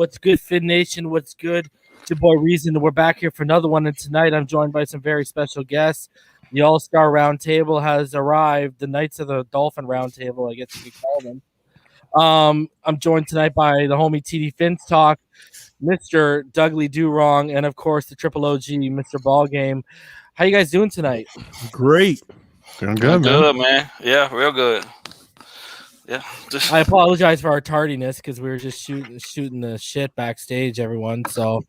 What's good, Fin Nation? What's good? It's your boy Reason. We're back here for another one, and tonight I'm joined by some very special guests. The All-Star Roundtable has arrived. The Knights of the Dolphin Roundtable, I guess you could call them. I'm joined tonight by the homie TD Phins Talk, Mr. DouglieDoWrong, and of course the Triple OG, Mr. BallGame. How you guys doing tonight? Great. Doing good, man. Yeah, real good. Yeah. I apologize for our tardiness because we were just shooting the shit backstage, everyone. So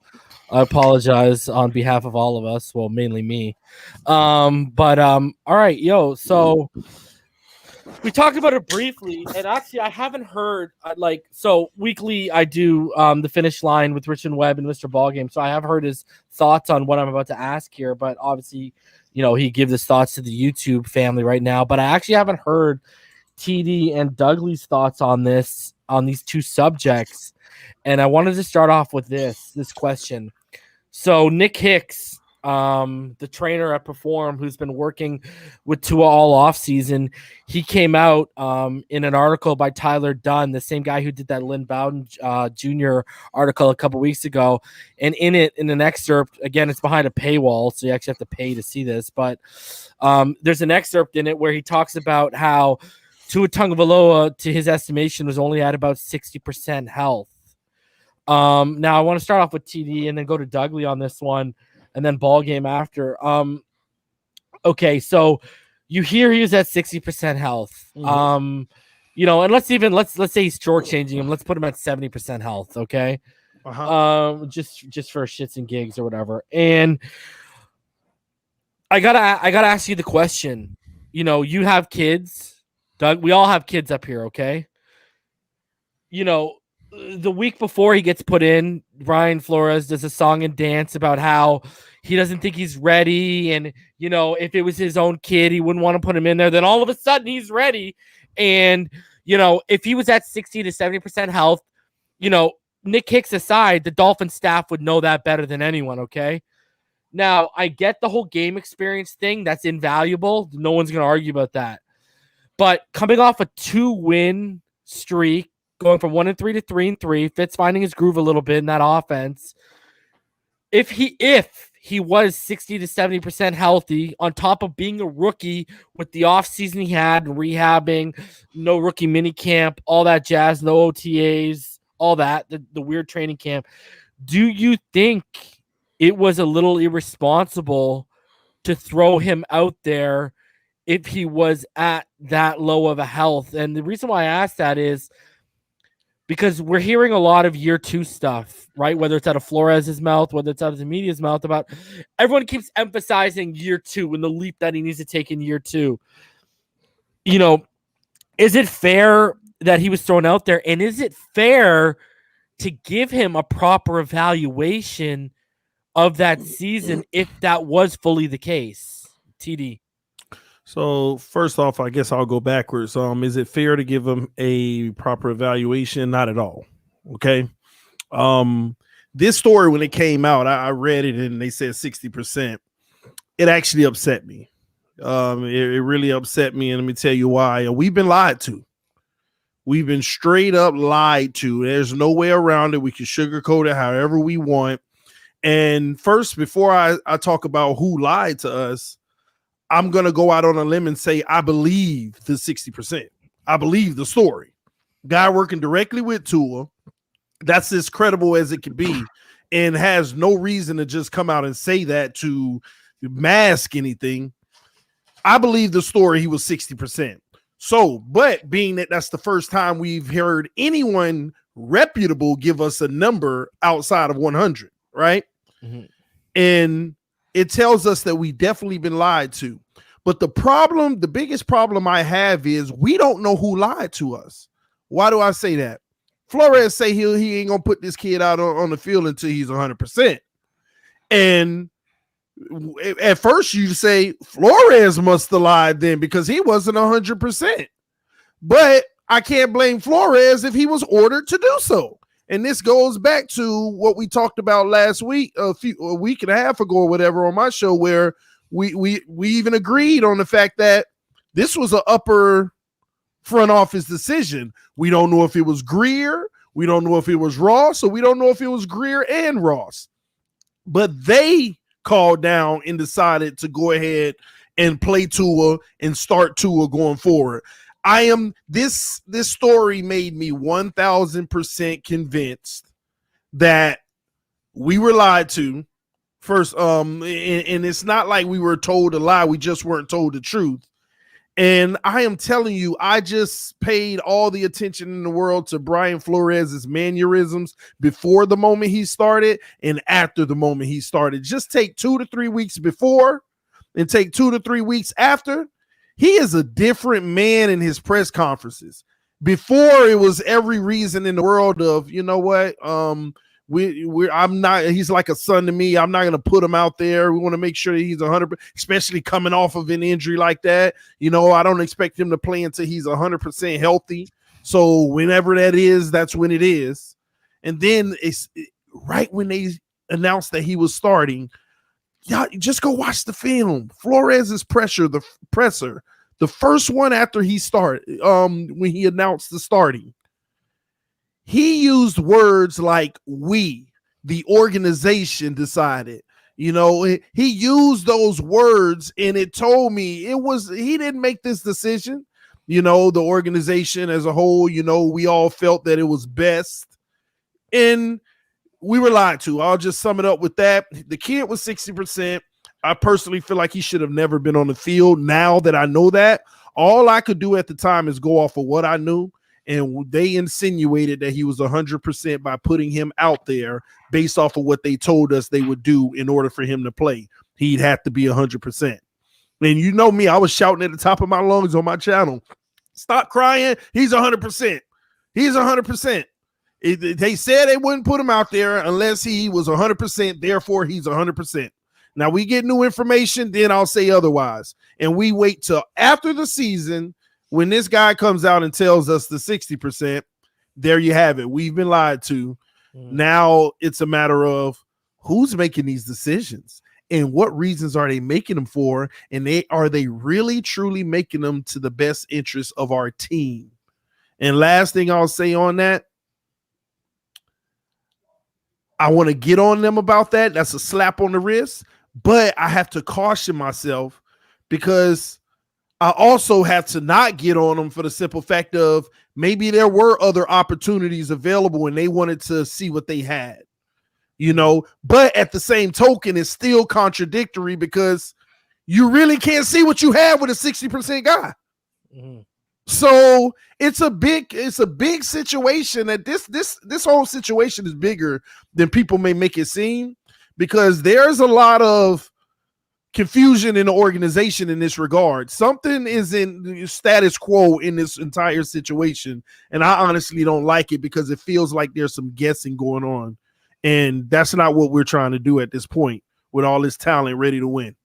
I apologize on behalf of all of us. Well, mainly me. All right, yo. So we talked about it briefly, and actually, I haven't heard weekly. I do the Finish line with Richmond, Webb, and Mr. BallGame. So I have heard his thoughts on what I'm about to ask here, but obviously, he gives his thoughts to the YouTube family right now. But I actually haven't heard TD and Douglie's thoughts on these two subjects, and I wanted to start off with this question. So Nick Hicks, the trainer at Perform, who's been working with Tua all off season, he came out in an article by Tyler Dunn, the same guy who did that Lynn Bowden Jr. article a couple weeks ago, and in an excerpt, again, it's behind a paywall, so you actually have to pay to see this, but there's an excerpt in it where he talks about how Tua Tagovailoa, to his estimation, was only at about 60% health. Now I want to start off with TD and then go to Douglie on this one, and then BallGame after. Okay, so you hear he was at 60% health. And let's say he's shortchanging him. Let's put him at 70% health. Okay, just for shits and gigs or whatever. And I gotta ask you the question. You have kids. Doug, we all have kids up here, okay? The week before he gets put in, Brian Flores does a song and dance about how he doesn't think he's ready. And, if it was his own kid, he wouldn't want to put him in there. Then all of a sudden he's ready. And, if he was at 60 to 70% health, Nick Hicks aside, the Dolphin staff would know that better than anyone, okay? Now, I get the whole game experience thing. That's invaluable. No one's going to argue about that. But coming off a 2-win streak, going from 1-3 to 3-3, Fitz finding his groove a little bit in that offense. If he was 60 to 70% healthy, on top of being a rookie with the offseason he had, rehabbing, no rookie mini camp, all that jazz, no OTAs, all that, the weird training camp, do you think it was a little irresponsible to throw him out there if he was at that low of a health? And the reason why I ask that is because we're hearing a lot of year 2 stuff, right? Whether it's out of Flores' mouth, whether it's out of the media's mouth, about everyone keeps emphasizing year 2 and the leap that he needs to take in year 2. Is it fair that he was thrown out there? And is it fair to give him a proper evaluation of that season if that was fully the case? TD. So first off, I guess I'll go backwards. Is it fair to give him a proper evaluation? Not at all. Okay. This story, when it came out, I read it and they said 60%. It actually upset me. It really upset me, and let me tell you why. We've been lied to. We've been straight up lied to. There's no way around it. We can sugarcoat it however we want. And first, before I talk about who lied to us, I'm going to go out on a limb and say I believe the 60%. I believe the story. Guy working directly with Tua, that's as credible as it can be, and has no reason to just come out and say that to mask anything. I believe the story, he was 60%. So, but being that that's the first time we've heard anyone reputable give us a number outside of 100, right? Mm-hmm. And it tells us that we definitely been lied to. But the biggest problem I have is we don't know who lied to us. Why do I say that? Flores say he ain't gonna put this kid out on the field until he's 100%. And at first you say Flores must have lied then because he wasn't 100%. But I can't blame Flores if he was ordered to do so. And this goes back to what we talked about last week, a week and a half ago or whatever on my show, where we even agreed on the fact that this was an upper front office decision. We don't know if it was Greer. We don't know if it was Ross, or we don't know if it was Greer and Ross. But they called down and decided to go ahead and play Tua and start Tua going forward. This story made me 1,000% convinced that we were lied to first. And it's not like we were told a lie. We just weren't told the truth. And I am telling you, I just paid all the attention in the world to Brian Flores' mannerisms before the moment he started and after the moment he started. Just take 2 to 3 weeks before and take 2 to 3 weeks after. He is a different man in his press conferences. Before, it was every reason in the world of, you know what, he's like a son to me. I'm not going to put him out there. We want to make sure that he's 100%, especially coming off of an injury like that. You know, I don't expect him to play until he's 100% healthy. So whenever that is, that's when it is. And then right when they announced that he was starting, yeah, just go watch the film. Flores' presser, the first one after he started, when he announced the starting, he used words like "we," the organization decided. You know, he used those words, and it told me he didn't make this decision. You know, the organization as a whole, you know, we all felt that it was best, and we were lied to. I'll just sum it up with that. The kid was 60%. I personally feel like he should have never been on the field. Now that I know that, all I could do at the time is go off of what I knew. And they insinuated that he was 100% by putting him out there based off of what they told us they would do in order for him to play. He'd have to be 100%. And you know me, I was shouting at the top of my lungs on my channel, stop crying. He's 100%. He's 100%. They said they wouldn't put him out there unless he was 100%. Therefore, he's 100%. Now we get new information, then I'll say otherwise. And we wait till after the season. When this guy comes out and tells us the 60%, there you have it. We've been lied to. Now it's a matter of who's making these decisions and what reasons are they making them for, and are they really truly making them to the best interest of our team? And last thing I'll say on that, I want to get on them about that. That's a slap on the wrist, but I have to caution myself because I also have to not get on them for the simple fact of maybe there were other opportunities available and they wanted to see what they had, you know, but at the same token, it's still contradictory because you really can't see what you have with a 60% guy. Mm-hmm. So it's a big situation that this whole situation is bigger than people may make it seem, because there's a lot of confusion in the organization in this regard. Something is in status quo in this entire situation, and I honestly don't like it because it feels like there's some guessing going on, and that's not what we're trying to do at this point with all this talent ready to win.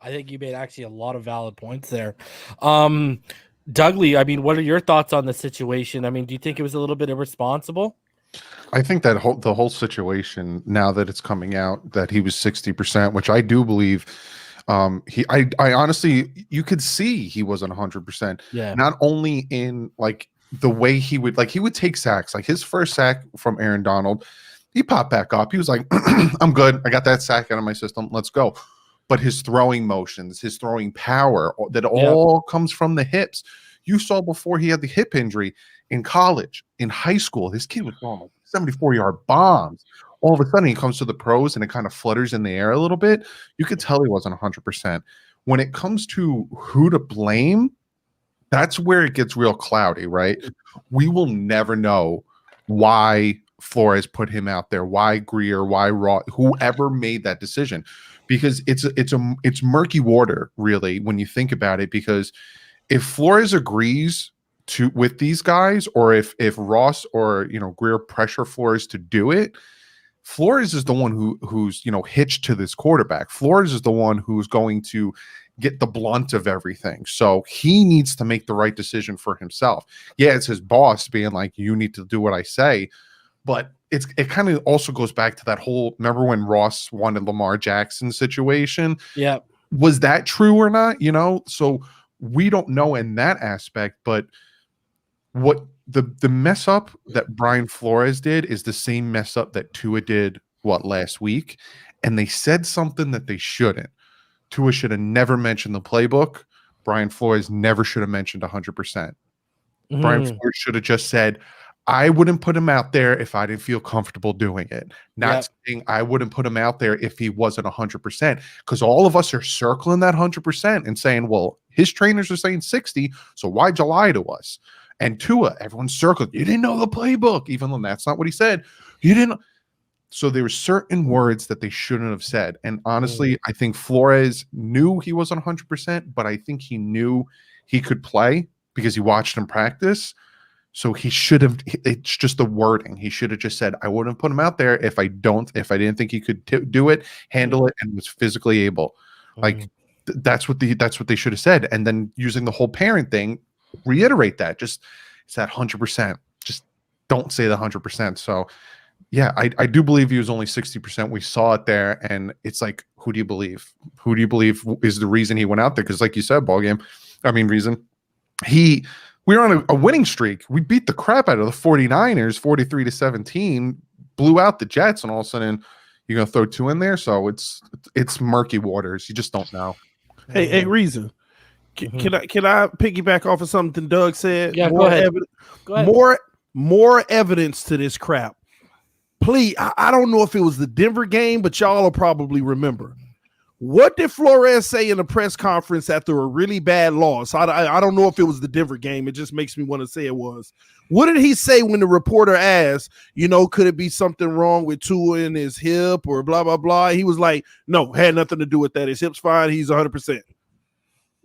I think you made actually a lot of valid points there. Dougley, I mean, what are your thoughts on the situation? I mean, do you think it was a little bit irresponsible? I think that the whole situation, now that it's coming out that he was 60%, which I do believe, I honestly, you could see he wasn't 100%. Yeah. Not only in like the way he would take sacks, like his first sack from Aaron Donald, he popped back up. He was like, I'm good. I got that sack out of my system. Let's go. But his throwing motions, his throwing power, that all comes from the hips. You saw before he had the hip injury in college, in high school, this kid was throwing like 74-yard bombs. All of a sudden, he comes to the pros and it kind of flutters in the air a little bit. You could tell he wasn't 100%. When it comes to who to blame, that's where it gets real cloudy, right? We will never know why Flores put him out there, why Greer, why Raw, whoever made that decision, because it's murky water, really, when you think about it. Because if Flores agrees with these guys, or if Ross or Greer pressure Flores to do it, Flores is the one who's hitched to this quarterback. Flores is the one who's going to get the blunt of everything. So he needs to make the right decision for himself. Yeah, it's his boss being like, you need to do what I say. But it kind of also goes back to that whole, remember when Ross wanted Lamar Jackson situation? Yeah. Was that true or not? So we don't know in that aspect, but what the mess up that Brian Flores did is the same mess up that Tua did last week, and they said something that they shouldn't. Tua should have never mentioned the playbook. Brian Flores never should have mentioned 100%. Brian Flores should have just said, I wouldn't put him out there if I didn't feel comfortable doing it. Not saying I wouldn't put him out there if he wasn't 100%, because all of us are circling that 100% and saying, well, his trainers are saying 60, so why'd you lie to us? And Tua, everyone's circled. You didn't know the playbook, even though that's not what he said. You didn't. So there were certain words that they shouldn't have said. And honestly, I think Flores knew he wasn't 100%, but I think he knew he could play because he watched him practice. So he should have, it's just the wording. He should have just said, I wouldn't have put him out there if I didn't think he could do it, handle it, and was physically able. Like that's what they should have said. And then using the whole parent thing, reiterate that. Just it's that 100%. Just don't say the 100%. So yeah, I do believe he was only 60%. We saw it there, and it's like, who do you believe? Who do you believe is the reason he went out there? Because like you said, we were on a winning streak. We beat the crap out of the 49ers, 43-17, blew out the Jets, and all of a sudden you're gonna throw two in there. So it's murky waters. You just don't know. Hey, Reason. Can I piggyback off of something Doug said? Yeah, go ahead. More evidence to this crap. Please, I don't know if it was the Denver game, but y'all will probably remember. What did Flores say in a press conference after a really bad loss? I don't know if it was the Denver game. It just makes me want to say it was. What did he say when the reporter asked, could it be something wrong with Tua in his hip or blah, blah, blah? He was like, no, had nothing to do with that. His hip's fine. He's 100%.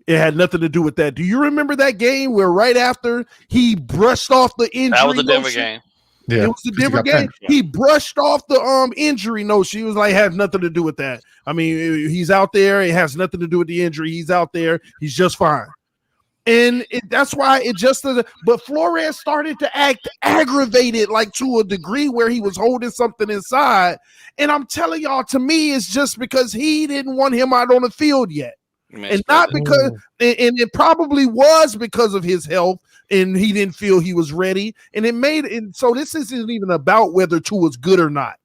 It had nothing to do with that. Do you remember that game where right after he brushed off the injury? That was the Denver game. Yeah, it was the Denver game. He brushed off the injury note. She was like, has nothing to do with that. I mean, he's out there. It has nothing to do with the injury. He's out there. He's just fine. And that's why it just doesn't. But Flores started to act aggravated, like to a degree where he was holding something inside. And I'm telling y'all, to me, it's just because he didn't want him out on the field yet. And not because, and it probably was because of his health, and he didn't feel he was ready. And it made it so this isn't even about whether Tua's good or not.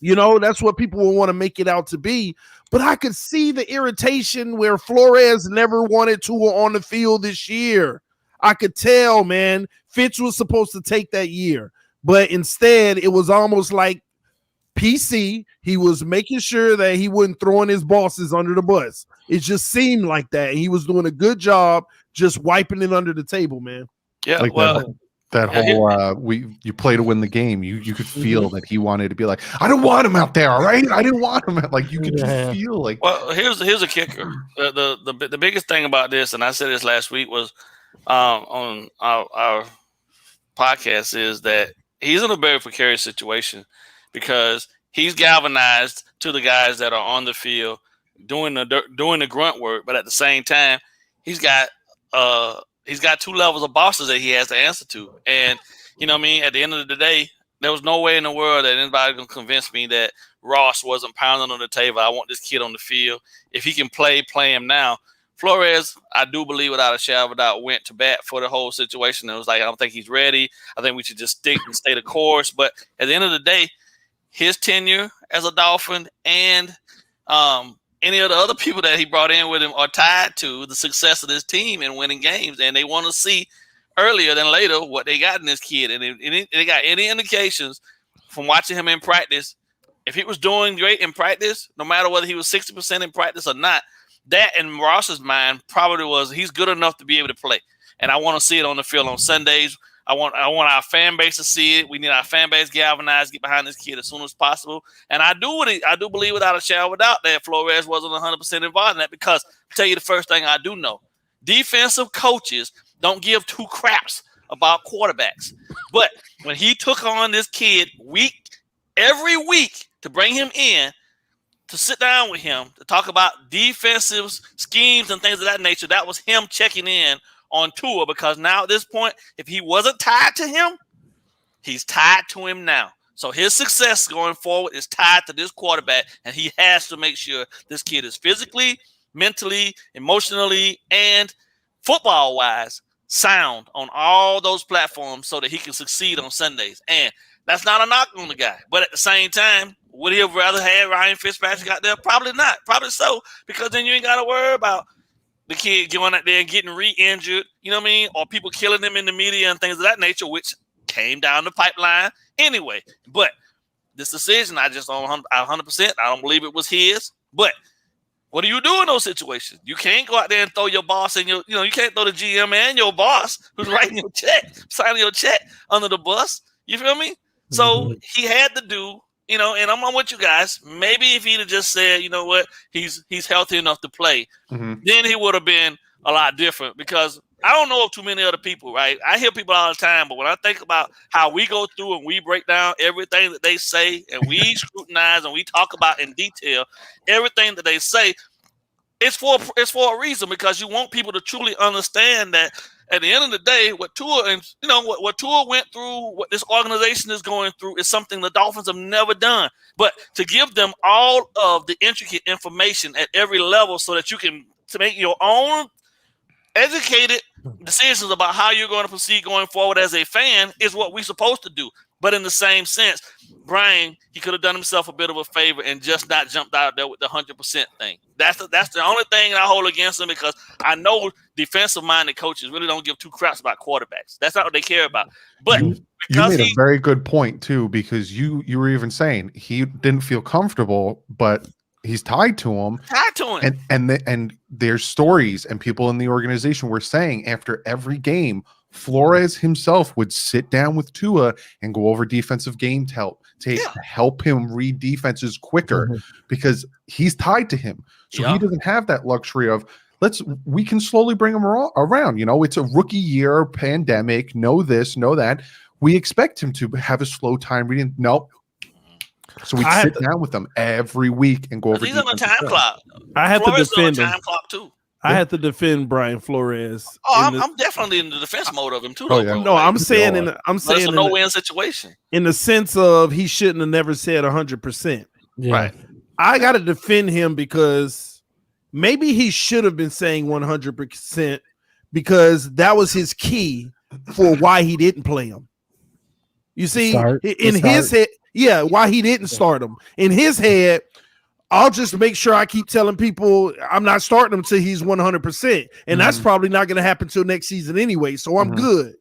That's what people will want to make it out to be. But I could see the irritation where Flores never wanted Tua on the field this year. I could tell, man. Fitz was supposed to take that year, but instead it was almost like PC. He was making sure that he wasn't throwing his bosses under the bus. It just seemed like that. And he was doing a good job just wiping it under the table, man. Yeah, like that whole you play to win the game. You could feel that he wanted to be like, I don't want him out there, all right? I didn't want him. Like you could just feel like. Well, here's a kicker. The biggest thing about this, and I said this last week, was on our podcast, is that he's in a very precarious situation because he's galvanized to the guys that are on the field doing the grunt work, but at the same time, he's got two levels of bosses that he has to answer to. And at the end of the day, there was no way in the world that anybody can convince me that Ross wasn't pounding on the table. I want this kid on the field. If he can play him now. Flores, I do believe without a shadow of a doubt, went to bat for the whole situation. It was like, I don't think he's ready. I think we should just stick and stay the course. But at the end of the day, his tenure as a Dolphin and any of the other people that he brought in with him are tied to the success of this team and winning games. And they want to see earlier than later what they got in this kid. And if they got any indications from watching him in practice, if he was doing great in practice, no matter whether he was 60% in practice or not, that in Ross's mind probably was he's good enough to be able to play. And I want to see it on the field on Sundays. I want our fan base to see it. We need our fan base galvanized, get behind this kid as soon as possible. And I do believe without a shadow of a doubt that Flores wasn't 100% involved in that, because I'll tell you the first thing I do know. Defensive coaches don't give two craps about quarterbacks. But when he took on this kid every week to bring him in, to sit down with him, to talk about defensive schemes and things of that nature, that was him checking in on Tua, because now at this point, if he wasn't tied to him, he's tied to him now. So his success going forward is tied to this quarterback, and he has to make sure this kid is physically, mentally, emotionally, and football-wise sound on all those platforms so that he can succeed on Sundays. And that's not a knock on the guy. But at the same time, would he have rather had Ryan Fitzpatrick out there? Probably not. Probably so, because then you ain't got to worry about the kid going out there and getting re-injured, you know what I mean? Or people killing him in the media and things of that nature, which came down the pipeline anyway. But this decision, I just don't 100%. I don't believe it was his. But what do you do in those situations? You can't go out there and throw your boss and you can't throw the GM and your boss who's writing your check, signing your check under the bus. You feel me? So he had to do, and I'm with you guys. Maybe if he'd have just said, you know what, he's healthy enough to play, then he would have been a lot different, because I don't know of too many other people, right? I hear people all the time, but when I think about how we go through and we break down everything that they say and we scrutinize and we talk about in detail everything that they say, it's for a reason, because you want people to truly understand that at the end of the day, what Tua and what Tua went through, what this organization is going through, is something the Dolphins have never done. But to give them all of the intricate information at every level so that you can make your own educated decisions about how you're going to proceed going forward as a fan is what we're supposed to do. But in the same sense, Brian, he could have done himself a bit of a favor and just not jumped out there with the 100% thing. That's the only thing I hold against him, because I know defensive-minded coaches really don't give two craps about quarterbacks. That's not what they care about. But you made a very good point too, because you were even saying he didn't feel comfortable, but he's tied to him. And there's stories, and people in the organization were saying after every game, Flores himself would sit down with Tua and go over defensive game to help him read defenses quicker, because he's tied to him. So he doesn't have that luxury of we can slowly bring him around. It's a rookie year, pandemic, know this, know that. We expect him to have a slow time reading. Nope. So we sit down with them every week and go over. He's on the time clock. I have to defend him. Time clock too. I have to defend Brian Flores. I'm definitely in the defense mode of him too. Though, bro. No, I'm saying it's a no-win situation. In the sense of he shouldn't have never said 100%. Right. I got to defend him, because maybe he should have been saying 100%, because that was his key for why he didn't play him. You see, his head, why he didn't start him. In his head, I'll just make sure I keep telling people I'm not starting him until he's 100%. And that's probably not going to happen till next season anyway. So I'm good.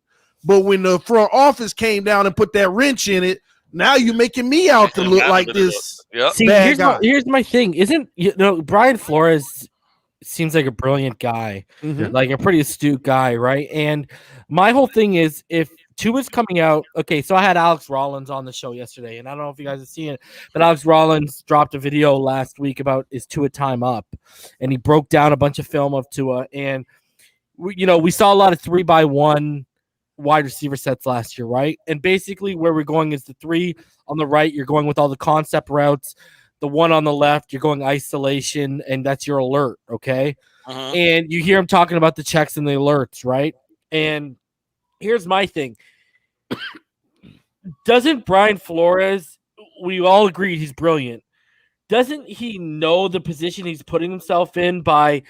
But when the front office came down and put that wrench in it, now you're making me out to look like this. See, here's my thing. Brian Flores seems like a brilliant guy, like a pretty astute guy, right? And my whole thing is, if Tua's coming out, okay, so I had Alex Rollins on the show yesterday, and I don't know if you guys have seen it, but Alex Rollins dropped a video last week about is Tua time up, and he broke down a bunch of film of Tua, and we saw a lot of 3x1 wide receiver sets last year, right? And basically where we're going is the 3 on the right, you're going with all the concept routes. The 1 on the left, you're going isolation, and that's your alert, okay? And you hear him talking about the checks and the alerts, right? And here's my thing. Doesn't Brian Flores, we all agreed he's brilliant, doesn't he know the position he's putting himself in? By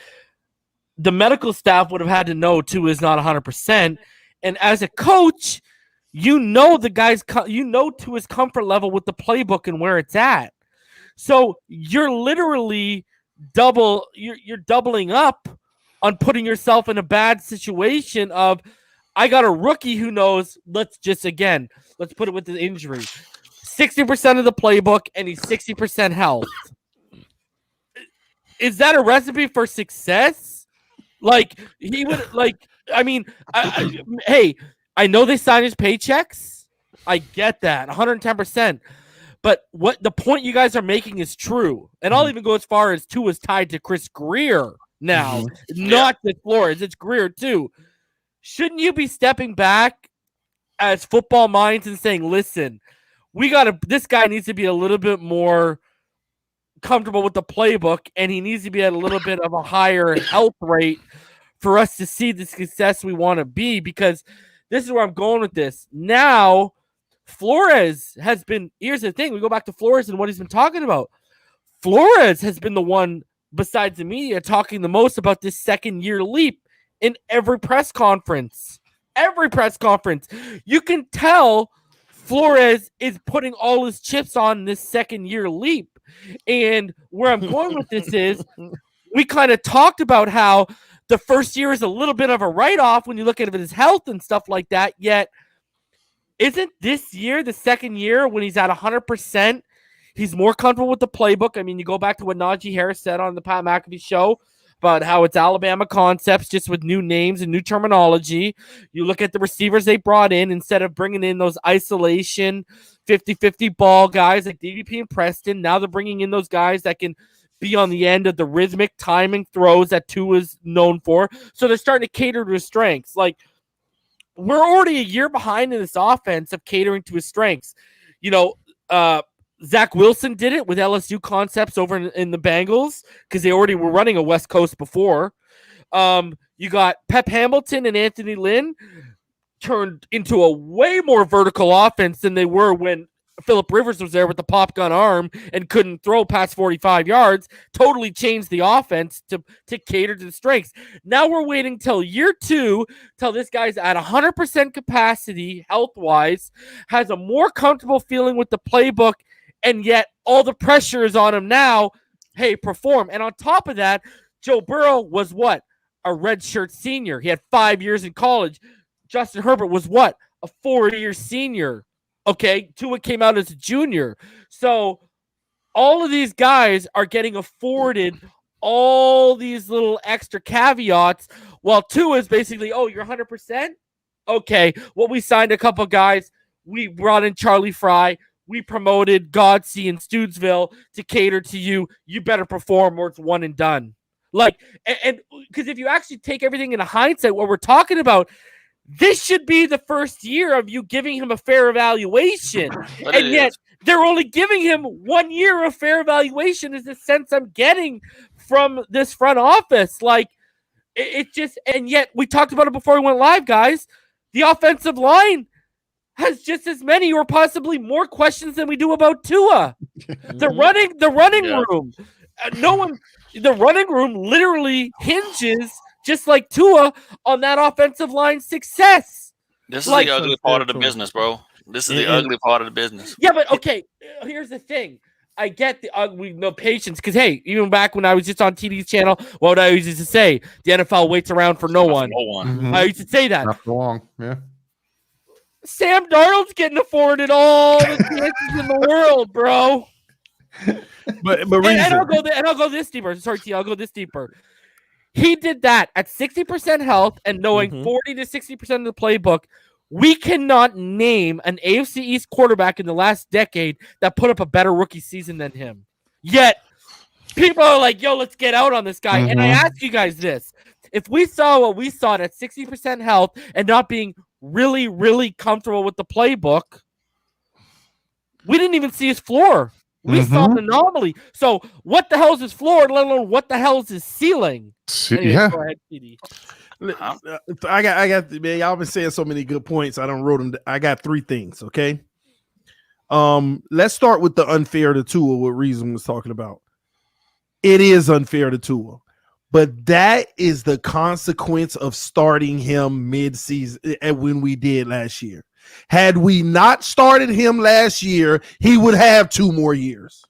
the medical staff would have had to know Tua is not 100%. And as a coach, the guy's, Tua's comfort level with the playbook and where it's at. So you're literally you're doubling up on putting yourself in a bad situation of, I got a rookie who knows, let's put it with the injury. 60% of the playbook, and he's 60% health. Is that a recipe for success? He would hey, I know they sign his paychecks. I get that, 110%. But what the point you guys are making is true. And I'll even go as far as Tua's tied to Chris Greer now, not to Flores. It's Greer too. Shouldn't you be stepping back as football minds and saying, listen, this guy needs to be a little bit more comfortable with the playbook, and he needs to be at a little bit of a higher health rate for us to see the success we want to be, because this is where I'm going with this. Now, Flores has been, here's the thing, we go back to Flores and what he's been talking about. Flores has been the one, besides the media, talking the most about this second-year leap in every press conference. Every press conference. You can tell Flores is putting all his chips on this second-year leap. And where I'm going with this is we kind of talked about how the first year is a little bit of a write-off when you look at his health and stuff like that, yet isn't this year the second year when he's at 100%? He's more comfortable with the playbook. I mean, you go back to what Najee Harris said on the Pat McAfee show about how it's Alabama concepts just with new names and new terminology. You look at the receivers they brought in instead of bringing in those isolation 50-50 ball guys like DVP and Preston. Now they're bringing in those guys that can be on the end of the rhythmic timing throws that Tua is known for. So they're starting to cater to his strengths. Like, we're already a year behind in this offense of catering to his strengths. You know, Zach Wilson did it with LSU concepts over in the Bengals because they already were running a West Coast before. You got Pep Hamilton and Anthony Lynn turned into a way more vertical offense than they were when Phillip Rivers was there with the pop gun arm and couldn't throw past 45 yards. Totally changed the offense to cater to the strengths. Now we're waiting till year 2 till this guy's at 100% capacity health-wise, has a more comfortable feeling with the playbook, and yet all the pressure is on him now. Hey, perform. And on top of that, Joe Burrow was what? A redshirt senior. He had 5 years in college. Justin Herbert was what? A 4-year senior. Okay, Tua came out as a junior. So all of these guys are getting afforded all these little extra caveats while Tua is basically, oh, you're 100%? Okay, well, we signed a couple guys. We brought in Charlie Fry. We promoted Godsey and Stoodsville to cater to you. You better perform or it's one and done. Like, and because if you actually take everything into hindsight, what we're talking about, this should be the first year of you giving him a fair evaluation. And yet they're only giving him 1 year of fair evaluation is the sense I'm getting from this front office. Like, it just, and yet we talked about it before we went live, guys. The offensive line has just as many or possibly more questions than we do about Tua. The running room. The running room literally hinges just like Tua on that offensive line success. This is the ugly part of the business, bro. This is the ugly part of the business. Yeah, but okay, here's the thing. I get the ugly, no patience, because hey, even back when I was just on TD's channel, what would I used to say? The NFL waits around for no one. Mm-hmm. I used to say that. Not for long, yeah. Sam Darnold's getting afforded all the chances in the world, bro. But and I'll go this deeper. Sorry, T. I'll go this deeper. He did that at 60% health and knowing 40 to 60% of the playbook. We cannot name an AFC East quarterback in the last decade that put up a better rookie season than him. Yet, people are like, yo, let's get out on this guy. And I ask you guys this. If we saw what we saw at 60% health and not being really, really comfortable with the playbook, we didn't even see his floor. We saw an anomaly. So what the hell is his floor, let alone what the hell is his ceiling? Anyways, yeah. go ahead, TD. I got, man, y'all been saying so many good points. I don't wrote them. I got 3 things, okay? Let's start with the unfair to Tua, what Reason was talking about. It is unfair to Tua, but that is the consequence of starting him mid-season when we did last year. Had we not started him last year, he would have 2 more years.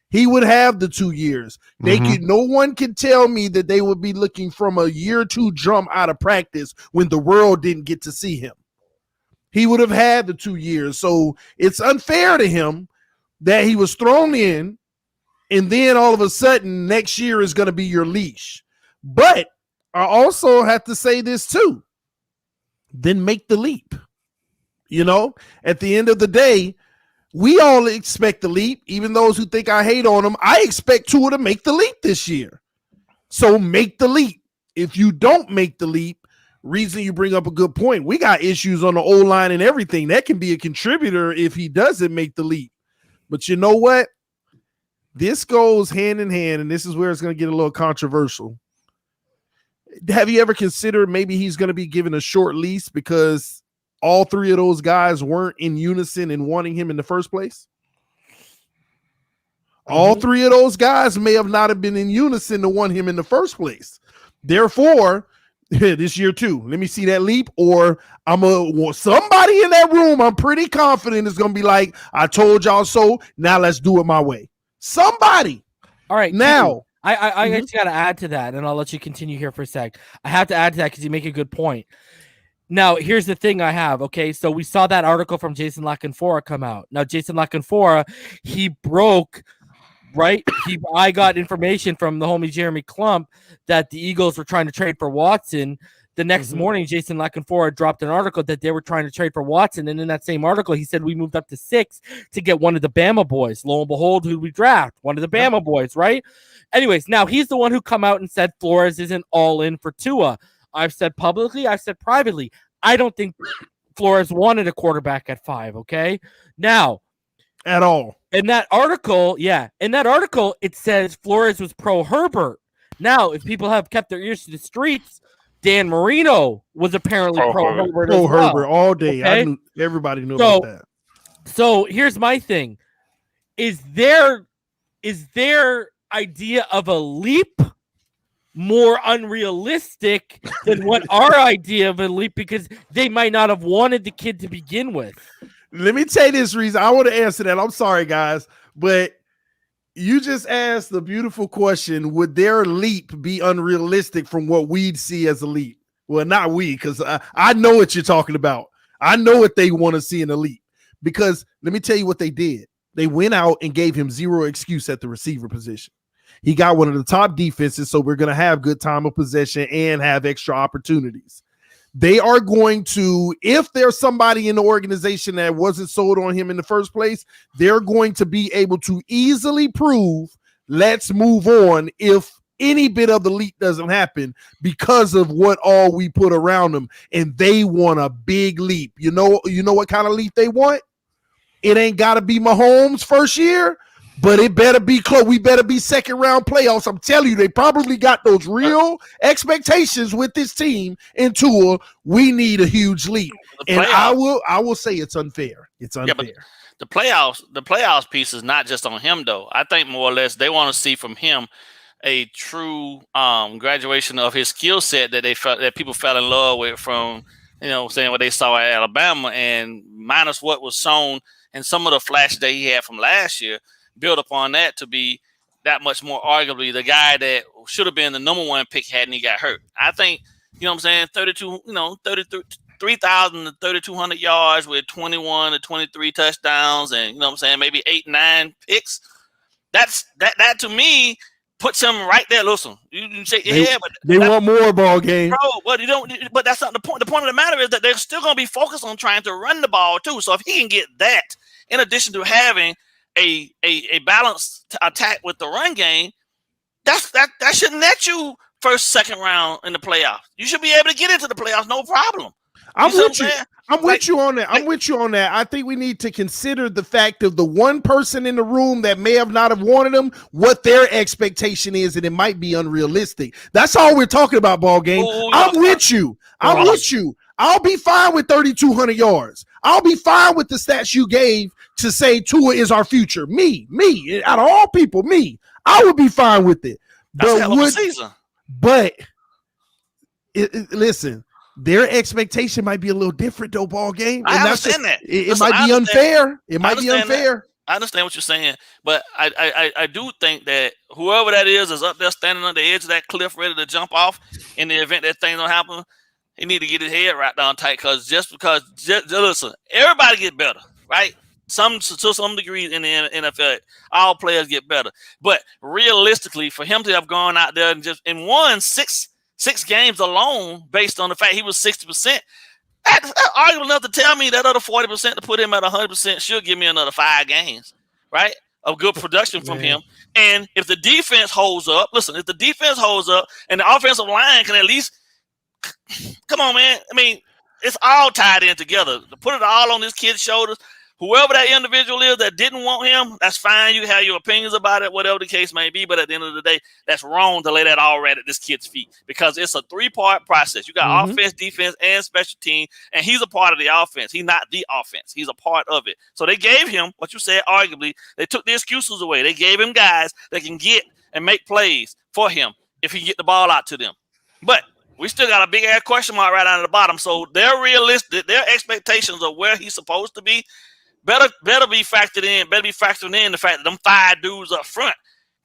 He would have the 2 years. No one can tell me that they would be looking from a year 2 jump out of practice when the world didn't get to see him. He would have had the 2 years. So it's unfair to him that he was thrown in, and then all of a sudden next year is going to be your leash. But I also have to say this too. Then make the leap. You know, at the end of the day, we all expect the leap. Even those who think I hate on him, I expect Tua to make the leap this year. So make the leap. If you don't make the leap, Reason, you bring up a good point. We got issues on the O-line and everything. That can be a contributor if he doesn't make the leap. But you know what? This goes hand in hand, and this is where it's going to get a little controversial. Have you ever considered maybe he's going to be given a short lease because all 3 of those guys weren't in unison in wanting him in the first place? All 3 of those guys may have not have been in unison to want him in the first place. Therefore, this year too. Let me see that leap, or somebody in that room. I'm pretty confident is gonna be like, I told y'all so. Now let's do it my way. Somebody. All right. Now I just got to add to that, and I'll let you continue here for a sec. I have to add to that because you make a good point. Now, here's the thing I have. Okay, so we saw that article from Jason LaCanfora come out. Now, Jason LaCanfora, he broke. Right, I got information from the homie Jeremy Klump that the Eagles were trying to trade for Watson. The next morning, Jason LaCanfora dropped an article that they were trying to trade for Watson, and in that same article, he said we moved up to 6 to get one of the Bama boys. Lo and behold, who we draft? One of the Bama boys, right? Anyways, now he's the one who come out and said Flores isn't all in for Tua. I've said publicly, I've said privately, I don't think Flores wanted a quarterback at 5. Okay, now at all. In that article, it says Flores was pro Herbert. Now, if people have kept their ears to the streets, Dan Marino was apparently pro Herbert. Pro Herbert all day. Okay? I knew everybody knew about that. So here's my thing: is their idea of a leap more unrealistic than what our idea of a leap? Because they might not have wanted the kid to begin with. Let me tell you this reason. I want to answer that. I'm sorry, guys, but you just asked the beautiful question: would their leap be unrealistic from what we'd see as a leap? Well, not we, because I know what you're talking about. I know what they want to see in a leap. Because let me tell you what they did. They went out and gave him zero excuse at the receiver position. He got one of the top defenses, so we're going to have good time of possession and have extra opportunities. They are going to, if there's somebody in the organization that wasn't sold on him in the first place, they're going to be able to easily prove, let's move on if any bit of the leap doesn't happen because of what all we put around them. And they want a big leap. You know what kind of leap they want? It ain't got to be Mahomes' first year, but it better be close. We better be second round playoffs. I'm telling you, they probably got those real expectations with this team and Tua. We need a huge leap. And I will say it's unfair. It's unfair. Yeah, but the playoffs piece is not just on him, though. I think more or less they want to see from him a true graduation of his skill set that people fell in love with from, saying what they saw at Alabama, and minus what was shown and some of the flash that he had from last year, build upon that to be that much more arguably the guy that should have been the number 1 pick hadn't he got hurt. I think, 3,000 to 3,200 yards with 21 to 23 touchdowns and, maybe 8-9 picks. That to me puts him right there. Listen, you can shake your head, but they want more ball game. Bro, but but that's not the point. The point of the matter is that they're still going to be focused on trying to run the ball too. So if he can get that, in addition to having a balanced attack with the run game, that should net you first, second round in the playoffs. You should be able to get into the playoffs, no problem. I'm with you. I'm with you on that. I'm with you on that. I think we need to consider the fact of the one person in the room that may have not have wanted them, what their expectation is, and it might be unrealistic. That's all we're talking about, ball game. I'm with you. I'm with you. I'll be fine with 3,200 yards. I'll be fine with the stats you gave to say Tua is our future. Me, out of all people, me. I would be fine with it. That's a hell of a season. But listen, their expectation might be a little different, though, ball game. I understand that. It might be unfair. It might be unfair. I understand what you're saying, but I do think that whoever that is up there standing on the edge of that cliff ready to jump off in the event that thing don't happen, he need to get his head right down tight because listen, everybody get better, right? To some degree in the NFL, all players get better. But realistically, for him to have gone out there and just won six games alone based on the fact he was 60%, that's arguable enough to tell me that other 40% to put him at 100% should give me another 5 games, right, of good production from him. And if the defense holds up, listen, if the defense holds up and the offensive line can at least – come on, man. I mean, it's all tied in together. To put it all on this kid's shoulders, whoever that individual is that didn't want him, that's fine. You have your opinions about it, whatever the case may be. But at the end of the day, that's wrong to lay that all right at this kid's feet because it's a 3-part process. You got offense, defense, and special team, and he's a part of the offense. He's not the offense. He's a part of it. So they gave him, what you said, arguably, they took the excuses away. They gave him guys that can get and make plays for him if he can get the ball out to them. But We still got a big ass question mark right down at the bottom. So they're realistic. Their expectations of where he's supposed to be better be factored in. Better be factoring in the fact that them 5 dudes up front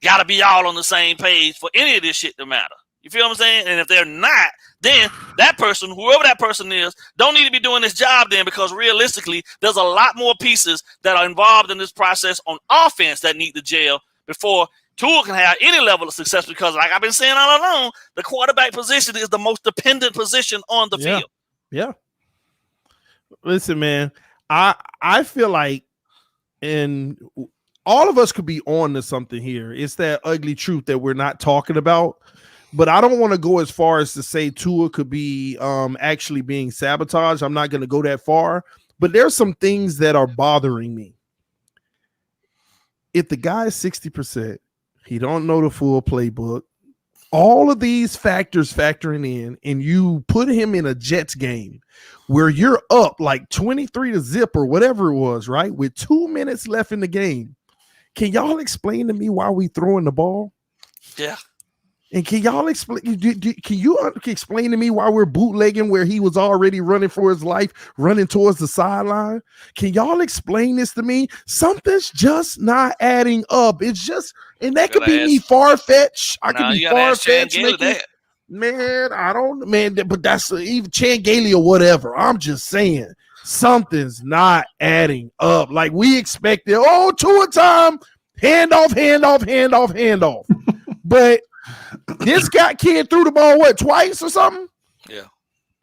got to be all on the same page for any of this shit to matter. You feel what I'm saying? And if they're not, then that person, whoever that person is, don't need to be doing this job then, because realistically, there's a lot more pieces that are involved in this process on offense that need to gel before Tua can have any level of success, because like I've been saying all along, the quarterback position is the most dependent position on the field. Yeah. Listen, man, I feel like, and all of us could be on to something here. It's that ugly truth that we're not talking about. But I don't want to go as far as to say Tua could be actually being sabotaged. I'm not going to go that far. But there's some things that are bothering me. If the guy is 60%, he don't know the full playbook, all of these factors factoring in, and you put him in a Jets game where you're up like 23-0 or whatever it was, right? With 2 minutes left in the game. Can y'all explain to me why we throwing the ball? Yeah. And can y'all explain? Can you explain to me why we're bootlegging where he was already running for his life, running towards the sideline? Can y'all explain this to me? Something's just not adding up. It's just, and that could be me far-fetched. I could be far-fetched. Man, I don't, man, but that's even Changalia or whatever. I'm just saying something's not adding up. Like we expected, 2 a time, handoff. But this kid threw the ball, twice or something? Yeah.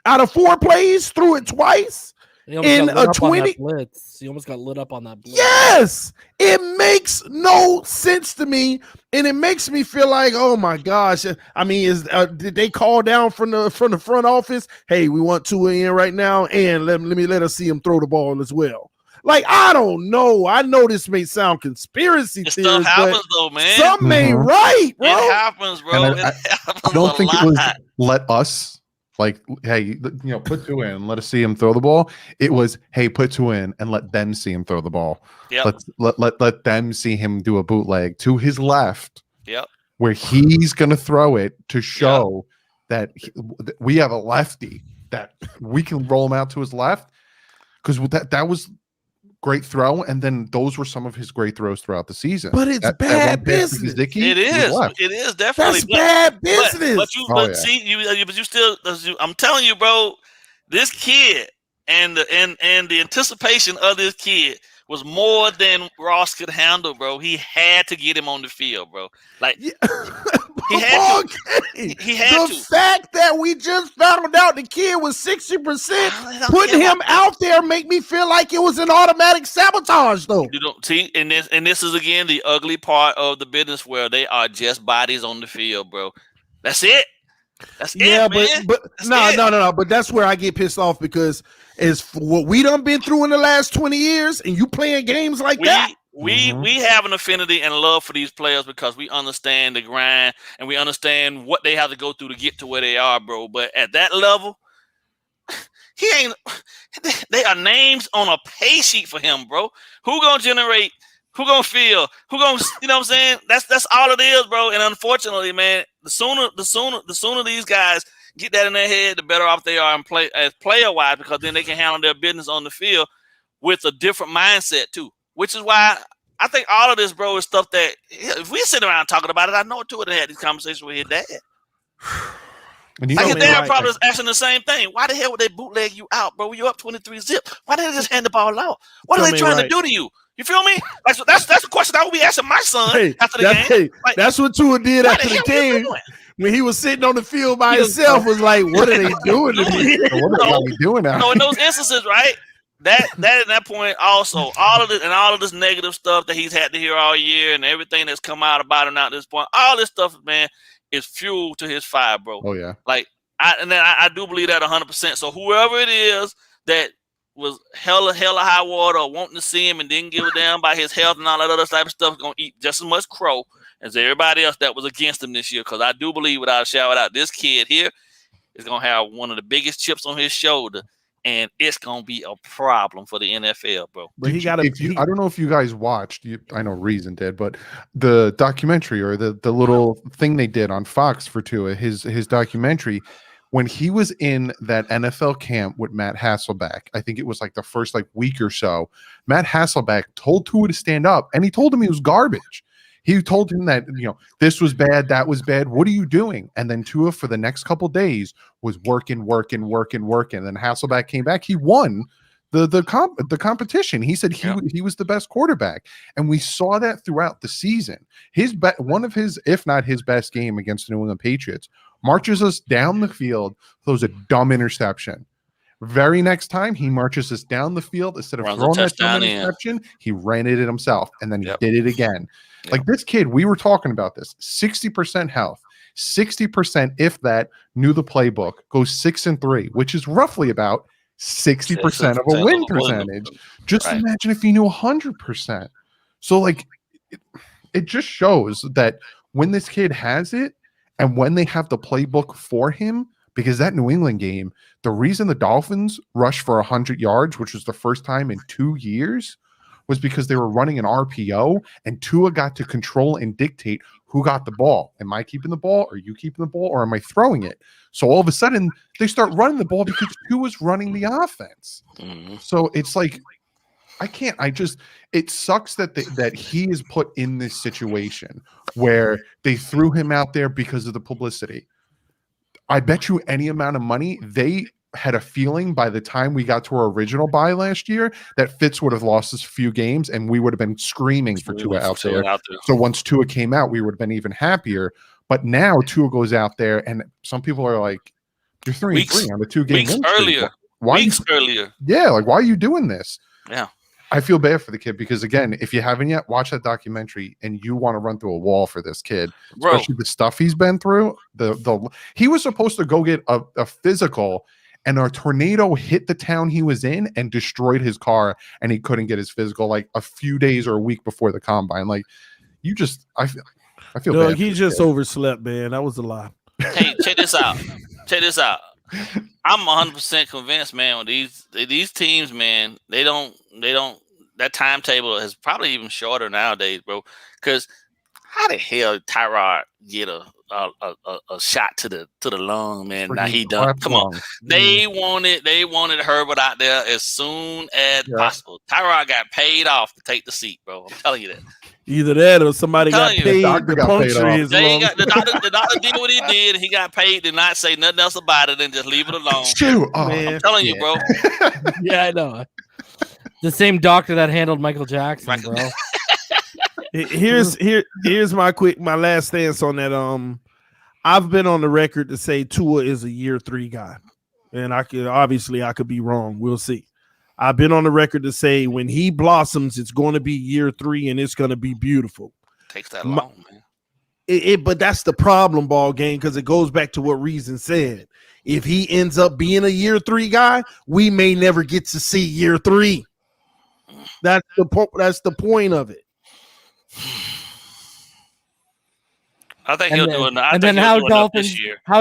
Out of 4 plays, threw it twice. In a 20 blitz. He almost got lit up on that blitz. Yes. It makes no sense to me. And it makes me feel like, oh my gosh. I mean, did they call down from the front office? Hey, we want Tua in right now, and let us see him throw the ball as well. Like, I don't know. I know this may sound conspiracy theory. Stuff happens though, man. Something ain't right, bro. It happens, bro. I don't think it was let us, like, hey, put Tua in and let us see him throw the ball. It was, hey, put Tua in and let them see him throw the ball. Yep. Let them see him do a bootleg to his left. Yep. Where he's gonna throw it to show that we have a lefty that we can roll him out to his left, because that was great throw, and then those were some of his great throws throughout the season. But it's bad business. It is definitely bad business. But you still. I'm telling you, bro. This kid and the anticipation of this kid was more than Ross could handle, bro. He had to get him on the field, bro. Like he had to. He had to. The fact that we just found out the kid was 60%, putting him out there make me feel like it was an automatic sabotage, though. You don't see, and this is again the ugly part of the business where they are just bodies on the field, bro. That's it. That's it, man. But no. But that's where I get pissed off, because is what we done been through in the last 20 years, and you playing games like that. We have an affinity and love for these players because we understand the grind and we understand what they have to go through to get to where they are, bro. But at that level, they are names on a pay sheet for him, bro. Who gonna generate? Who gonna feel? Who gonna, you know what I'm saying? That's all it is, bro. And unfortunately, man, the sooner these guys get that in their head, the better off they are in player wise, because then they can handle their business on the field with a different mindset too. Which is why I think all of this, bro, is stuff that if we sit around talking about it, I know Tua had these conversations with his dad. And his dad probably was asking the same thing. Why the hell would they bootleg you out, bro? You're up 23-0. Why didn't they just hand the ball out? What are they trying to do to you? You feel me? Like, so that's the question I would be asking my son after the game. Hey, like, that's what Tua did after the game. When he was sitting on the field by himself, was like, what are they doing to me? What are we doing now? No, in those instances, right? That at that point also, all of this negative stuff that he's had to hear all year and everything that's come out about him at this point, all this stuff, man, is fuel to his fire, bro. Oh yeah. Like I do believe that 100%. So whoever it is that was hella high water or wanting to see him and didn't give a damn about his health and all that other type of stuff is gonna eat just as much crow as everybody else that was against him this year. Because I do believe, without a shout out, this kid here is gonna have one of the biggest chips on his shoulder. And it's gonna be a problem for the NFL, bro. But I don't know if you guys watched. I know Reason did, but the documentary or the little thing they did on Fox for Tua, his documentary, when he was in that NFL camp with Matt Hasselbeck, I think it was like the first like week or so, Matt Hasselbeck told Tua to stand up, and he told him he was garbage. He told him that, this was bad, that was bad. What are you doing? And then Tua for the next couple days was working. Then Hasselbeck came back. He won the competition. He said he was the best quarterback, and we saw that throughout the season. One of his, if not his best game against the New England Patriots, marches us down the field, throws a dumb interception. Very next time, he marches us down the field. Instead of throwing that dumb interception, he ran it himself, and then he did it again. Yep. Like this kid, we were talking about this, 60% health, 60%, if that, knew the playbook, goes 6-3, which is roughly about 60% of a win percentage. Just imagine if he knew 100%. So, like, it just shows that when this kid has it, and when they have the playbook for him, because that New England game, the reason the Dolphins rushed for 100 yards, which was the first time in 2 years, was because they were running an RPO, and Tua got to control and dictate who got the ball. Am I keeping the ball? Are you keeping the ball? Or am I throwing it? So all of a sudden, they start running the ball because Tua's running the offense. Mm-hmm. So it's like, it sucks that he is put in this situation where they threw him out there because of the publicity. I bet you any amount of money they had a feeling by the time we got to our original bye last year that Fitz would have lost a few games and we would have been screaming for Tua out there. So once Tua came out, we would have been even happier. But now Tua goes out there, and some people are like, "You're 3-3 on the 2-game win streak. Weeks earlier. Yeah, like, why are you doing this?" Yeah. I feel bad for the kid because, again, if you haven't yet, watch that documentary, and you want to run through a wall for this kid, especially the stuff he's been through. He was supposed to go get a physical, and a tornado hit the town he was in and destroyed his car, and he couldn't get his physical like a few days or a week before the combine. Like, I feel bad. He just overslept, man. That was a lie. Hey, check this out. I'm 100% convinced, man. With these teams, man, they don't. That timetable is probably even shorter nowadays, bro. Because how the hell Tyrod get a shot to the lung, man? Now he done. Come on, they wanted Herbert out there as soon as possible. Tyrod got paid off to take the seat, bro. I'm telling you that. Either that or somebody got paid to puncture his lung. The doctor did what he did. He got paid to not say nothing else about it and just leave it alone. I'm telling you, bro. Yeah, I know. The same doctor that handled Michael Jackson, bro. Here's my last stance on that. I've been on the record to say Tua is a year 3 guy, and I could be wrong. We'll see. I've been on the record to say when he blossoms, it's going to be year 3, and it's going to be beautiful. Takes that long, man. But that's the problem, BallGame, because it goes back to what Reason said. If he ends up being a year 3 guy, we may never get to see year 3. That's the point of it. I think he'll do it. And then how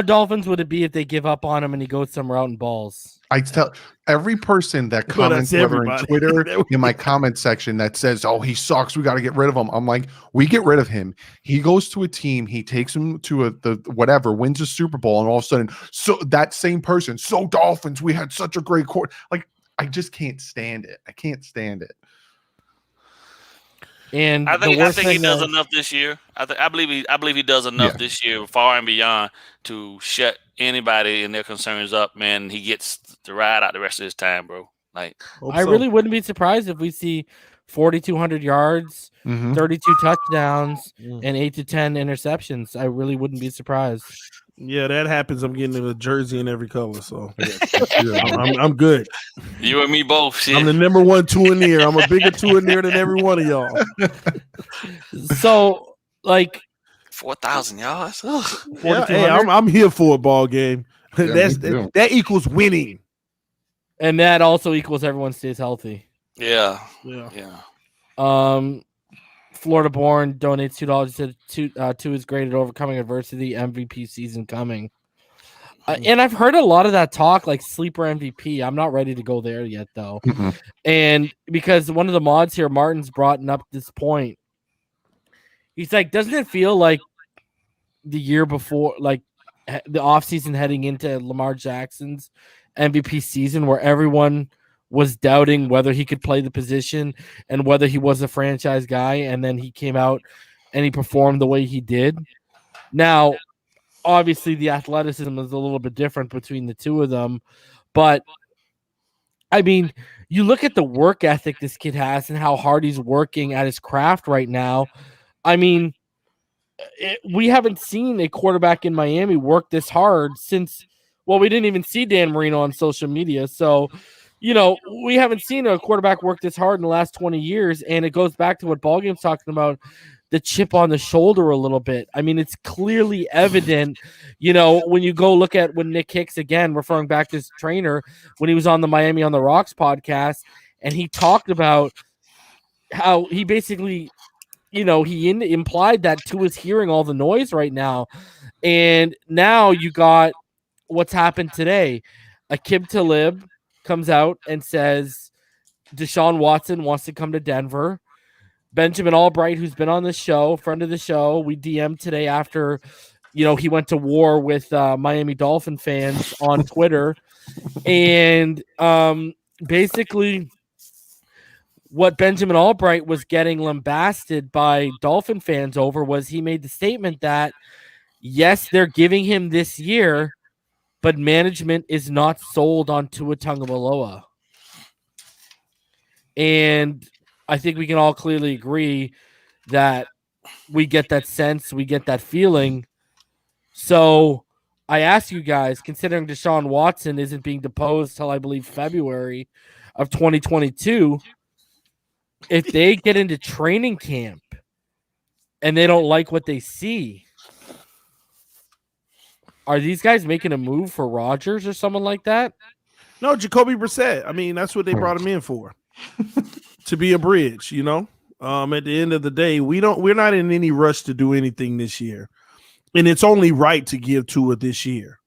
Dolphins would it be if they give up on him and he goes somewhere out in balls? I tell every person that comments whether in Twitter in my comment section that says, "Oh, he sucks, we got to get rid of him." I'm like, we get rid of him. He goes to a team, he takes him to the whatever, wins a Super Bowl, and all of a sudden, so that same person, so Dolphins, we had such a great court. Like, I just can't stand it. I can't stand it. And I think he does enough this year. I believe he does enough this year, far and beyond, to shut anybody and their concerns up. Man, he gets to ride out the rest of his time, bro. Like, I really wouldn't be surprised if we see 4,200 yards, 32 touchdowns, and 8 to 10 interceptions. I really wouldn't be surprised. Yeah, that happens. I'm getting a jersey in every color, so I'm good. You and me both. Shit. I'm the number 1 2-in-ear. I'm a bigger 2-in-ear than every one of y'all. So, like 4,000 yards. Hey, I'm here for a BallGame. Yeah, that equals winning, and that also equals everyone stays healthy. Yeah. Florida-born donates $2 to his grade at overcoming adversity. MVP season coming. And I've heard a lot of that talk, like sleeper MVP. I'm not ready to go there yet, though. And because one of the mods here, Martin's brought up this point. He's like, doesn't it feel like the year before, like the offseason heading into Lamar Jackson's MVP season, where everyone was doubting whether he could play the position and whether he was a franchise guy, and then he came out and he performed the way he did. Now, obviously, the athleticism is a little bit different between the two of them, but I mean, you look at the work ethic this kid has and how hard he's working at his craft right now. I mean, we haven't seen a quarterback in Miami work this hard since, well, we didn't even see Dan Marino on social media. So, we haven't seen a quarterback work this hard in the last 20 years. And it goes back to what BallGame's talking about, the chip on the shoulder a little bit. I mean, it's clearly evident, when you go look at when Nick Hicks, again, referring back to his trainer, when he was on the Miami on the Rocks podcast, and he talked about how he basically, he implied that Tua is hearing all the noise right now. And now you got what's happened today. Aqib Talib comes out and says Deshaun Watson wants to come to Denver. Benjamin Albright, who's been on the show, friend of the show, we DM'd today after, he went to war with Miami Dolphin fans on Twitter. And basically what Benjamin Albright was getting lambasted by Dolphin fans over was he made the statement that, yes, they're giving him this year, but management is not sold on Tua Tagovailoa. And I think we can all clearly agree that we get that sense, we get that feeling. So I ask you guys, considering Deshaun Watson isn't being deposed till I believe February of 2022, if they get into training camp and they don't like what they see, are these guys making a move for Rodgers or someone like that? No, Jacoby Brissett. I mean, that's what they brought him in for. To be a bridge, at the end of the day, we're not in any rush to do anything this year. And it's only right to give Tua this year.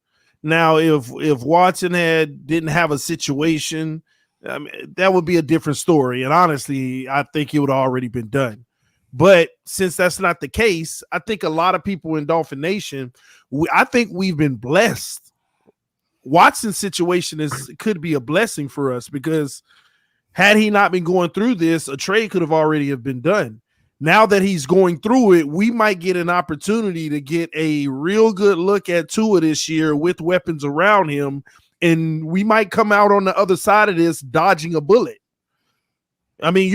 Now, if Watson didn't have a situation, that would be a different story. And honestly, I think it would have already been done. But since that's not the case, I think a lot of people in Dolphin Nation, I think we've been blessed. Watson's situation could be a blessing for us because had he not been going through this, a trade could have already have been done. Now that he's going through it, we might get an opportunity to get a real good look at Tua this year with weapons around him, and we might come out on the other side of this dodging a bullet. I mean,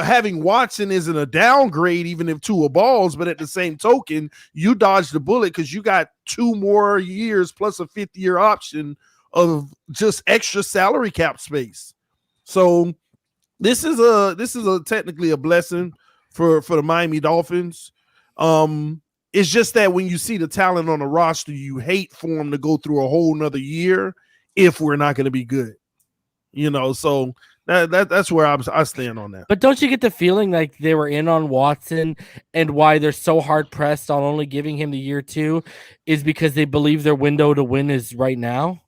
having Watson isn't a downgrade even if Tua balls, but at the same token, you dodged the bullet because you got 2 more years plus a 5th-year option of just extra salary cap space. So this is technically a blessing for the Miami Dolphins. It's just that when you see the talent on the roster, you hate for them to go through a whole nother year if we're not going to be good. So that's where I stand on that. But don't you get the feeling like they were in on Watson, and why they're so hard pressed on only giving him the year 2 is because they believe their window to win is right now?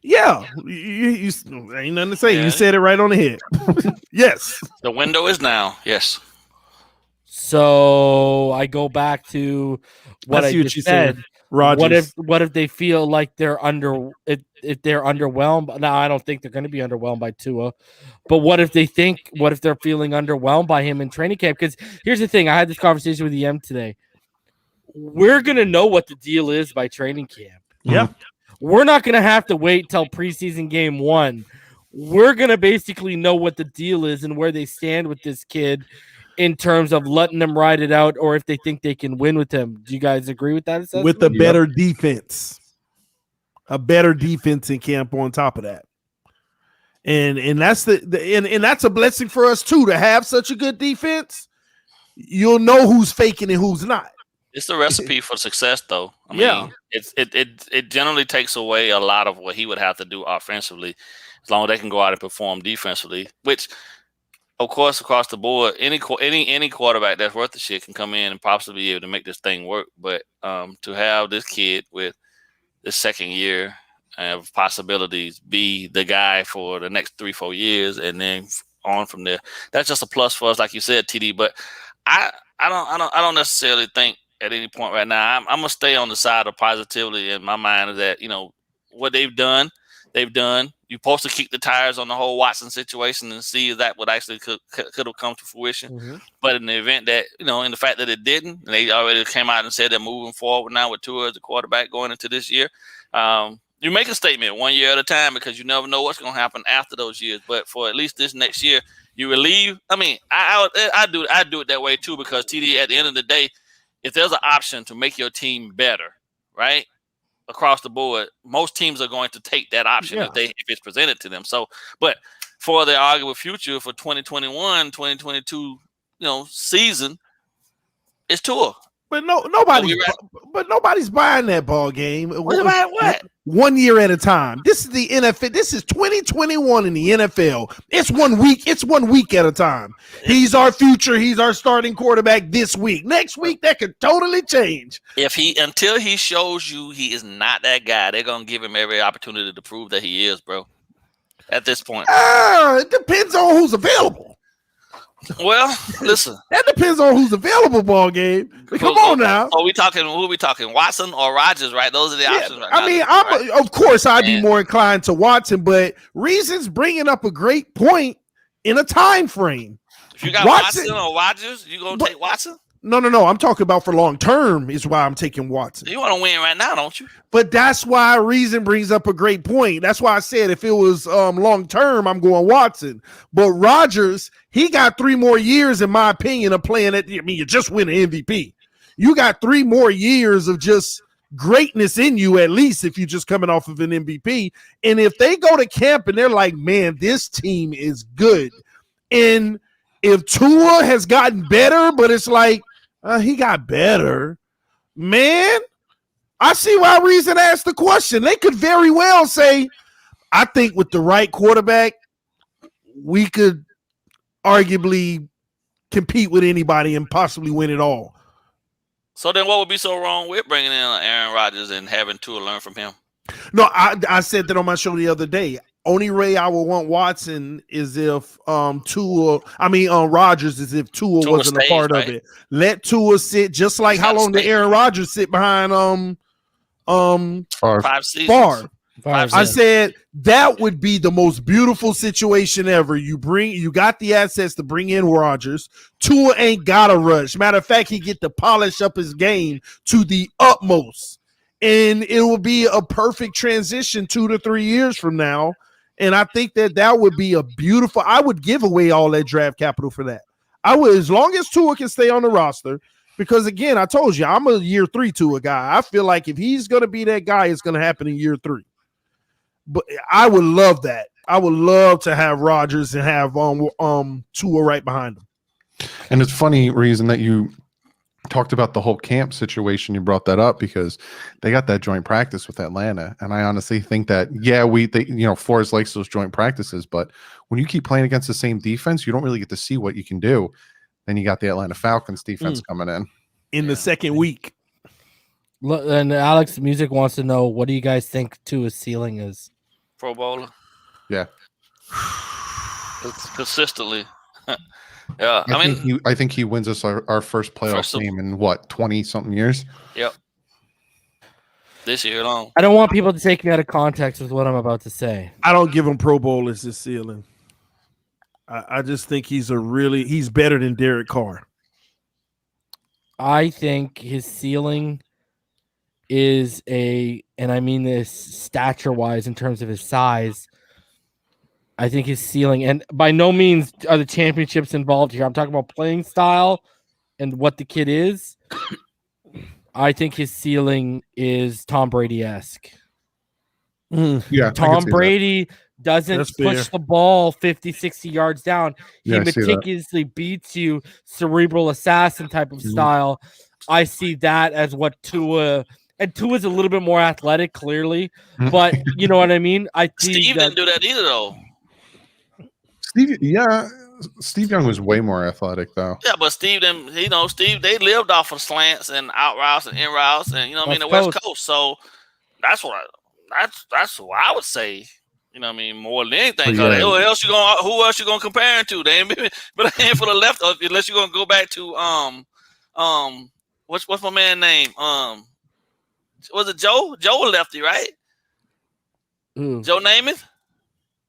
Yeah, you ain't nothing to say. Yeah. You said it right on the head. Yes. The window is now. Yes. So I go back to what I just said. Rodgers. What if they feel like they're if they're underwhelmed? Now, I don't think they're going to be underwhelmed by Tua, but what if they're feeling underwhelmed by him in training camp? Because here's the thing. I had this conversation with EM today. We're going to know what the deal is by training camp. Yeah. We're not going to have to wait till preseason game 1. We're going to basically know what the deal is and where they stand with this kid in terms of letting them ride it out, or if they think they can win with him. Do you guys agree with that assessment? With a better defense. A better defense in camp on top of that. And that's and that's a blessing for us too, to have such a good defense. You'll know who's faking and who's not. It's the recipe for success, though. I mean, it generally takes away a lot of what he would have to do offensively, as long as they can go out and perform defensively. Which, of course, across the board, any quarterback that's worth the shit can come in and possibly be able to make this thing work. But to have this kid with this second year of possibilities be the guy for the next 3-4 years, and then on from there, that's just a plus for us, like you said, TD. But I don't necessarily think at any point right now. I'm gonna stay on the side of positivity in my mind. Is that, you know, what they've done. You're supposed to kick the tires on the whole Watson situation and see if that would actually could have come to fruition. Mm-hmm. But in the event that, you know, in the fact that it didn't, and they already came out and said they're moving forward now with Tua as the quarterback going into this year. You make a statement 1 year at a time, because you never know what's going to happen after those years. But for at least this next year, you relieve. I mean, I do it that way too, because TD, at the end of the day, if there's an option to make your team better, right, across the board, most teams are going to take that option if it's presented to them. So, but for the arguable future for 2021, 2022, you know, season, it's Tua. But nobody's buying that ball game. What? 1 year at a time. This is the NFL. This is 2021 in the NFL. It's 1 week. It's 1 week at a time. He's our future. He's our starting quarterback this week. Next week, that could totally change. Until he shows you he is not that guy, they're gonna give him every opportunity to prove that he is, bro. At this point, it depends on who's available. Well, listen. That depends on who's available, ball game. Come on now. Who are we talking? Watson or Rodgers, right? Those are the options right now. I mean, of course, I'd be more inclined to Watson, but Reason's bringing up a great point in a time frame. If you got Watson or Rodgers, you going to take Watson? No. I'm talking about for long term is why I'm taking Watson. You want to win right now, don't you? But that's why Reason brings up a great point. That's why I said if it was long term, I'm going Watson. But Rodgers, he got 3 more years, in my opinion, of playing it. I mean, you just win an MVP. You got 3 more years of just greatness in you, at least if you're just coming off of an MVP. And if they go to camp and they're like, man, this team is good. And if Tua has gotten better, but it's like, he got better, man, I see why Reason asked the question. They could very well say, I think with the right quarterback, we could arguably compete with anybody and possibly win it all. So then what would be so wrong with bringing in Aaron Rodgers and having Tua learn from him? No, I said that on my show the other day. Only way I would want Watson is if Rodgers is if Tua wasn't a part of it. Let Tua sit, just like how long did Aaron Rodgers sit behind 5 seasons. Favre. I said that would be the most beautiful situation ever. You got the assets to bring in Rodgers. Tua ain't got a rush. Matter of fact, he get to polish up his game to the utmost. And it will be a perfect transition 2 to 3 years from now. And I think that would be a beautiful. I would give away all that draft capital for that. I would, as long as Tua can stay on the roster. Because again, I told you, I'm a year 3 Tua guy. I feel like if he's going to be that guy, it's going to happen in year 3. But I would love that. I would love to have Rodgers and have Tua right behind him. And it's funny, Reason, that you talked about the whole camp situation. You brought that up because they got that joint practice with Atlanta, and I honestly think that Forrest likes those joint practices, but when you keep playing against the same defense, you don't really get to see what you can do. Then you got the Atlanta Falcons defense coming in the second week. And Alex Music wants to know, what do you guys think Tua's ceiling is? Pro Bowler. Yeah, it's consistently. Yeah, I think he wins us our first playoff game in 20-something years. Yep. This year alone. I don't want people to take me out of context with what I'm about to say. I don't give him Pro Bowl as his ceiling. I just think he's better than Derek Carr. I think his ceiling is and I mean this stature-wise in terms of his size, I think his ceiling, and by no means are the championships involved here. I'm talking about playing style and what the kid is. I think his ceiling is Tom Brady-esque. Yeah, Tom Brady doesn't push the ball 50, 60 yards down. He meticulously beats you, cerebral assassin type of style. I see that as what Tua, and Tua's a little bit more athletic, clearly, but you know what I mean? Steve didn't do that either, though. Steve Young was way more athletic, though. Yeah, but Steve, they lived off of slants and out routes and in routes, and the West Coast. So that's what I would say. More than anything. Who else you gonna compare him to? They ain't but a handful of left unless you're gonna go back to what's my man name? Was it Joe? Joe a lefty, right? Ooh. Joe Namath?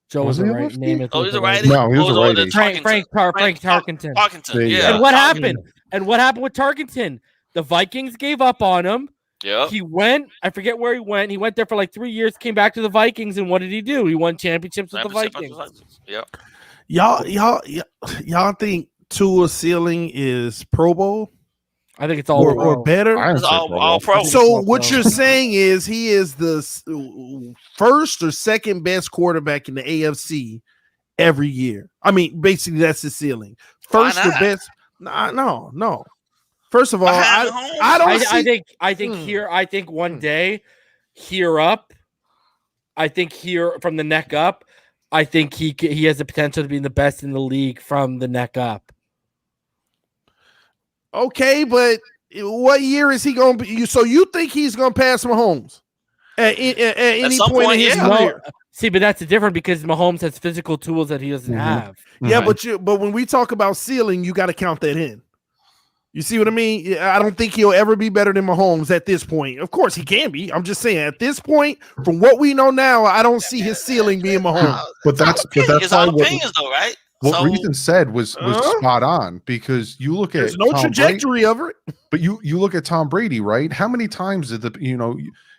Joe was Was he a a right lefty? name. Oh, he's a righty. No, he was a righty. Frank Tarkenton. Tarkenton, Yeah. yeah. And what happened? And what happened with Tarkenton? The Vikings gave up on him. Yeah. He went. I forget where he went. He went there for like 3 years. Came back to the Vikings, and what did he do? He won championships with the Vikings. Yeah. Y'all think Tua's ceiling is Pro Bowl I think it's all or better? It's all pro. So what you're saying is he is the first or second best quarterback in the AFC every year. I mean, basically that's his ceiling. First or best? No. First of all, I don't. I think here. I think one day, here up. I think here from the neck up. I think he has the potential to be the best in the league from the neck up. Okay, but what year is he going to be? So you think he's going to pass Mahomes at any point in his career? See, but that's different because Mahomes has physical tools that he doesn't have. Yeah, but when we talk about ceiling, you got to count that in. You see what I mean? I don't think he'll ever be better than Mahomes at this point. Of course, he can be. I'm just saying, at this point, from what we know now, I don't see his ceiling being Mahomes. But that's why opinions, though, right? What Reason said was spot on because you look at no Tom trajectory of it. But you look at Tom Brady, right? How many times did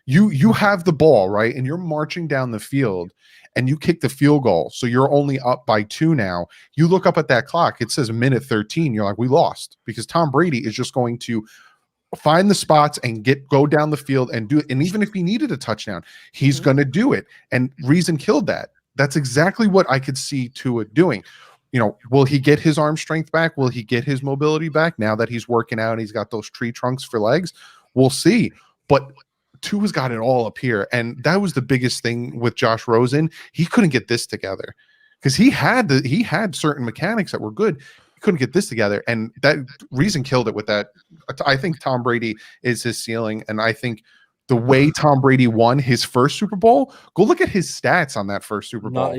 you have the ball, right? And you're marching down the field and you kick the field goal. So you're only up by 2 now. You look up at that clock, it says minute 13. You're like, we lost because Tom Brady is just going to find the spots and go down the field and do it. And even if he needed a touchdown, he's going to do it. And Reason killed that. That's exactly what I could see Tua doing. Will he get his arm strength back? Will he get his mobility back now that he's working out and he's got those tree trunks for legs? We'll see. But Tua's got it all up here. And that was the biggest thing with Josh Rosen. He couldn't get this together because he had certain mechanics that were good. He couldn't get this together. And that Reason killed it with that. I think Tom Brady is his ceiling. And I think the way Tom Brady won his first Super Bowl, go look at his stats on that first Super Bowl.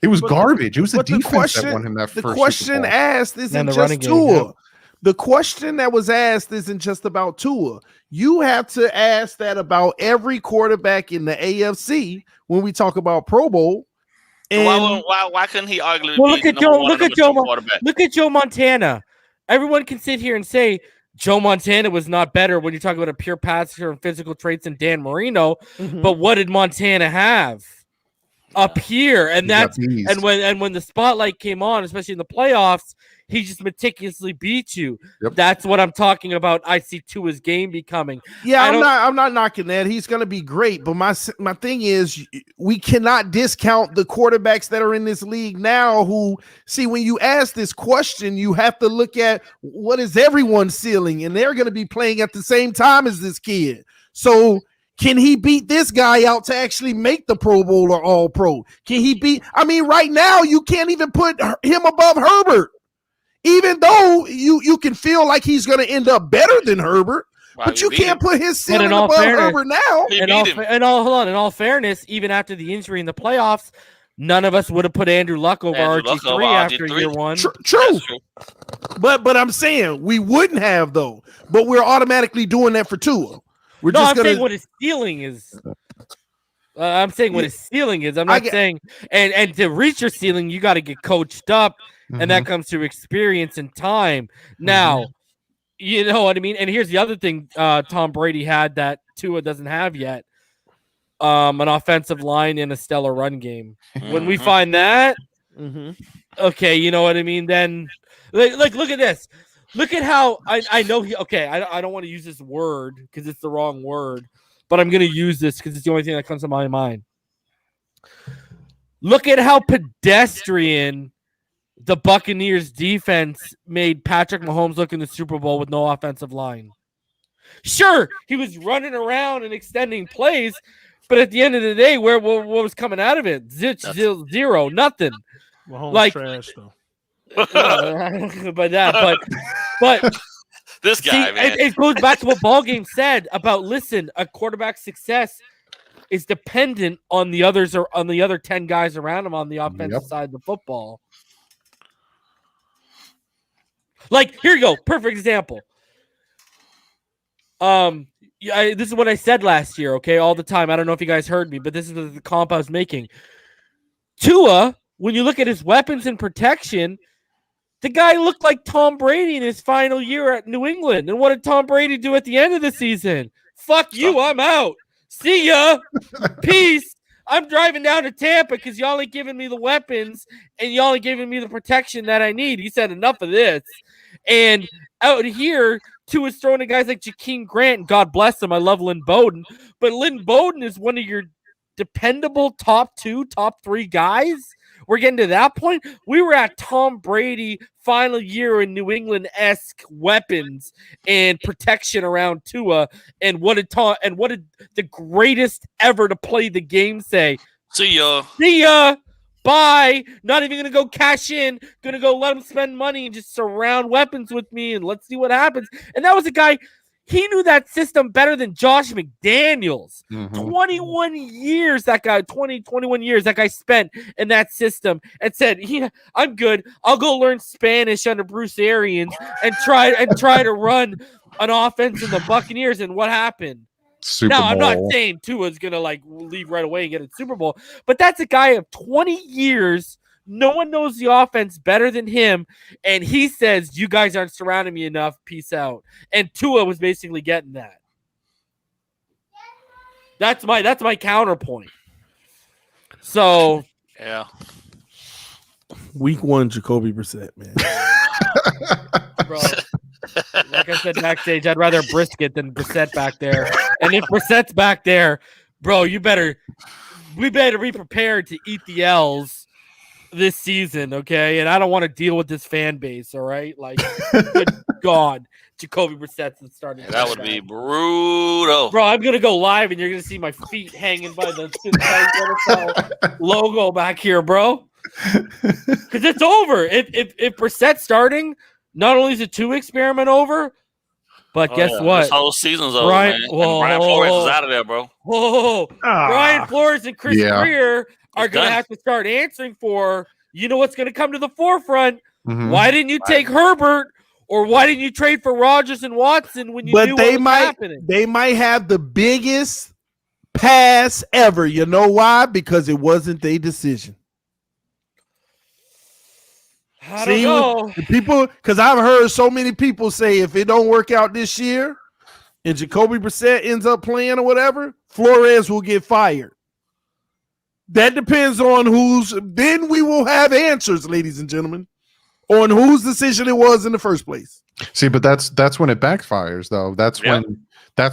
It was garbage. It was the defense that won him that first Super Bowl. The question asked isn't just Tua. The question that was asked isn't just about Tua. You have to ask that about every quarterback in the AFC when we talk about Pro Bowl. And why couldn't he arguably look at Joe Montana. Everyone can sit here and say Joe Montana was not better when you talk about a pure passer and physical traits than Dan Marino. But what did Montana have up here? And that's when the spotlight came on, especially in the playoffs, he just meticulously beat you. That's what I'm talking about. I see Tua's game becoming. I'm not knocking that. He's going to be great. But my thing is, we cannot discount the quarterbacks that are in this league now who, see, when you ask this question, you have to look at what is everyone's ceiling, and they're going to be playing at the same time as this kid. So can he beat this guy out to actually make the Pro Bowl or All Pro? Can he beat? I mean, right now, you can't even put him above Herbert. Even though you can feel like he's going to end up better than Herbert, but you can't put his ceiling above Herbert now. In all fairness, even after the injury in the playoffs, none of us would have put Andrew Luck over RG3 after year one. True. But I'm saying we wouldn't have, though. But we're automatically doing that for Tua. I'm saying what his ceiling is. I'm saying what his ceiling is. I'm not saying and to reach your ceiling, you got to get coached up. And that comes through experience and time. Now, you know what I mean? And here's the other thing Tom Brady had that Tua doesn't have yet. An offensive line and a stellar run game. When we find that, okay, you know what I mean? Then, like look at this. Look at how I know I don't want to use this word because it's the wrong word, but I'm going to use this because it's the only thing that comes to my mind. Look at how pedestrian the Buccaneers defense made Patrick Mahomes look in the Super Bowl with no offensive line. Sure, he was running around and extending plays, but at the end of the day, what was coming out of it? Zero, nothing. Mahomes trash though. But this guy, man. It goes back to what BallGame said about a quarterback's success is dependent on the others or on the other 10 guys around him on the offensive side of the football. Like, here you go. Perfect example. This is what I said last year, okay, all the time. I don't know if you guys heard me, but this is the comp I was making. Tua, when you look at his weapons and protection, the guy looked like Tom Brady in his final year at New England. And what did Tom Brady do at the end of the season? Fuck you, I'm out. See ya. Peace. I'm driving down to Tampa because y'all ain't giving me the weapons and y'all ain't giving me the protection that I need. He said enough of this. And out here, Tua's throwing to guys like Jakeem Grant, and God bless him. I love Lynn Bowden. But Lynn Bowden is one of your dependable top 2, top 3 guys. We're getting to that point. We were at Tom Brady final year in New England-esque weapons and protection around Tua. And what did the greatest ever to play the game say? See ya. See ya. Bye. Not even going to go cash in. Going to go let him spend money and just surround weapons with me and let's see what happens. And that was a guy, he knew that system better than Josh McDaniels. 21 years that guy, 21 years that guy spent in that system and said, I'm good. I'll go learn Spanish under Bruce Arians and try to run an offense in the Buccaneers. And what happened? Super Bowl. I'm not saying Tua's going to leave right away and get a Super Bowl, but that's a guy of 20 years. No one knows the offense better than him, and he says, you guys aren't surrounding me enough, peace out. And Tua was basically getting that. That's my counterpoint. So, yeah. Week 1, Jacoby Brissett, man. Bro, like I said backstage, I'd rather brisket than Brissett back there. And if Brissett's back there, bro, we better be prepared to eat the L's this season, okay? And I don't want to deal with this fan base, all right? Like, good God, Jacoby Brissett's starting. That would be brutal. Bro, I'm going to go live, and you're going to see my feet hanging by the Phinside logo back here, bro. Because it's over. If Brissett's starting, not only is the 2 experiment over, but guess what? This whole season's over, Brian, man. Brian Flores is out of there, bro. Brian Flores and Chris Greer are going to have to start answering for, you know what's going to come to the forefront? Why didn't you take Herbert, or why didn't you trade for Rodgers and Watson when you knew what was happening? They might have the biggest pass ever. You know why? Because it wasn't their decision. I don't know. People, because I've heard so many people say if it don't work out this year and Jacoby Brissett ends up playing or whatever, Flores will get fired. That depends on then we will have answers, ladies and gentlemen, on whose decision it was in the first place. See, but that's when it backfires, though. That's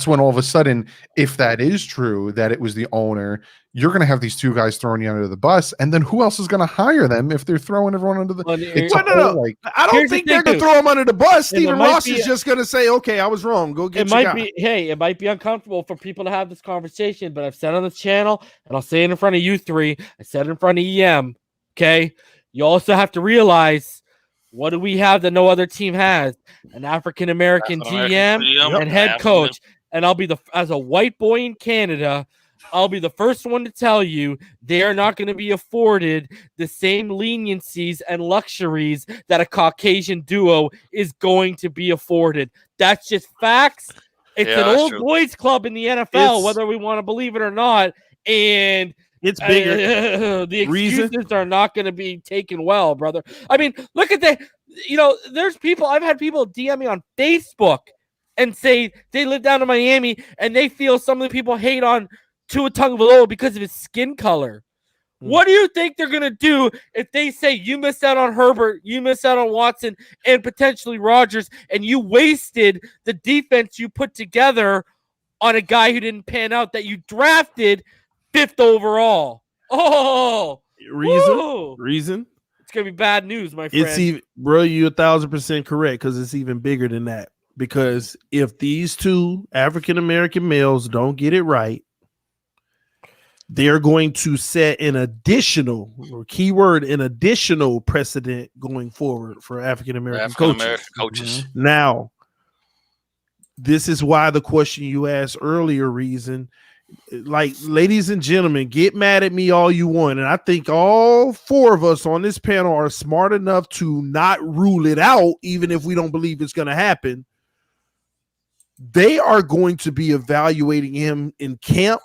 when all of a sudden, if that is true, that it was the owner, you're going to have these 2 guys throwing you under the bus, and then who else is going to hire them if they're throwing everyone under the? No. I don't think they're going to throw them under the bus. Stephen Ross is just going to say, "Okay, I was wrong. Go get your guy." It might be uncomfortable for people to have this conversation, but I've said on this channel, and I'll say it in front of you 3. I said it in front of EM. Okay, you also have to realize. What do we have that no other team has? An African-American GM and head coach. And I'll be as a white boy in Canada, I'll be the first one to tell you they are not going to be afforded the same leniencies and luxuries that a Caucasian duo is going to be afforded. That's just facts. It's an old boys club in the NFL, whether we want to believe it or not. And it's bigger. The excuses are not going to be taken well, brother. I mean, look at that. There's people, I've had people DM me on Facebook and say they live down in Miami and they feel some of the people hate on Tua Tagovailoa because of his skin color. What do you think they're going to do if they say you missed out on Herbert, you missed out on Watson, and potentially Rodgers, and you wasted the defense you put together on a guy who didn't pan out that you drafted 5th overall? Reason. It's going to be bad news, my friend. Bro, you're 1,000% correct because it's even bigger than that. Because if these 2 African-American males don't get it right, they're going to set an additional precedent going forward for African-American coaches. Now, this is why the question you asked earlier, Reason, like, ladies and gentlemen, get mad at me all you want. And I think all 4 of us on this panel are smart enough to not rule it out, even if we don't believe it's going to happen. they are going to be evaluating him in camp.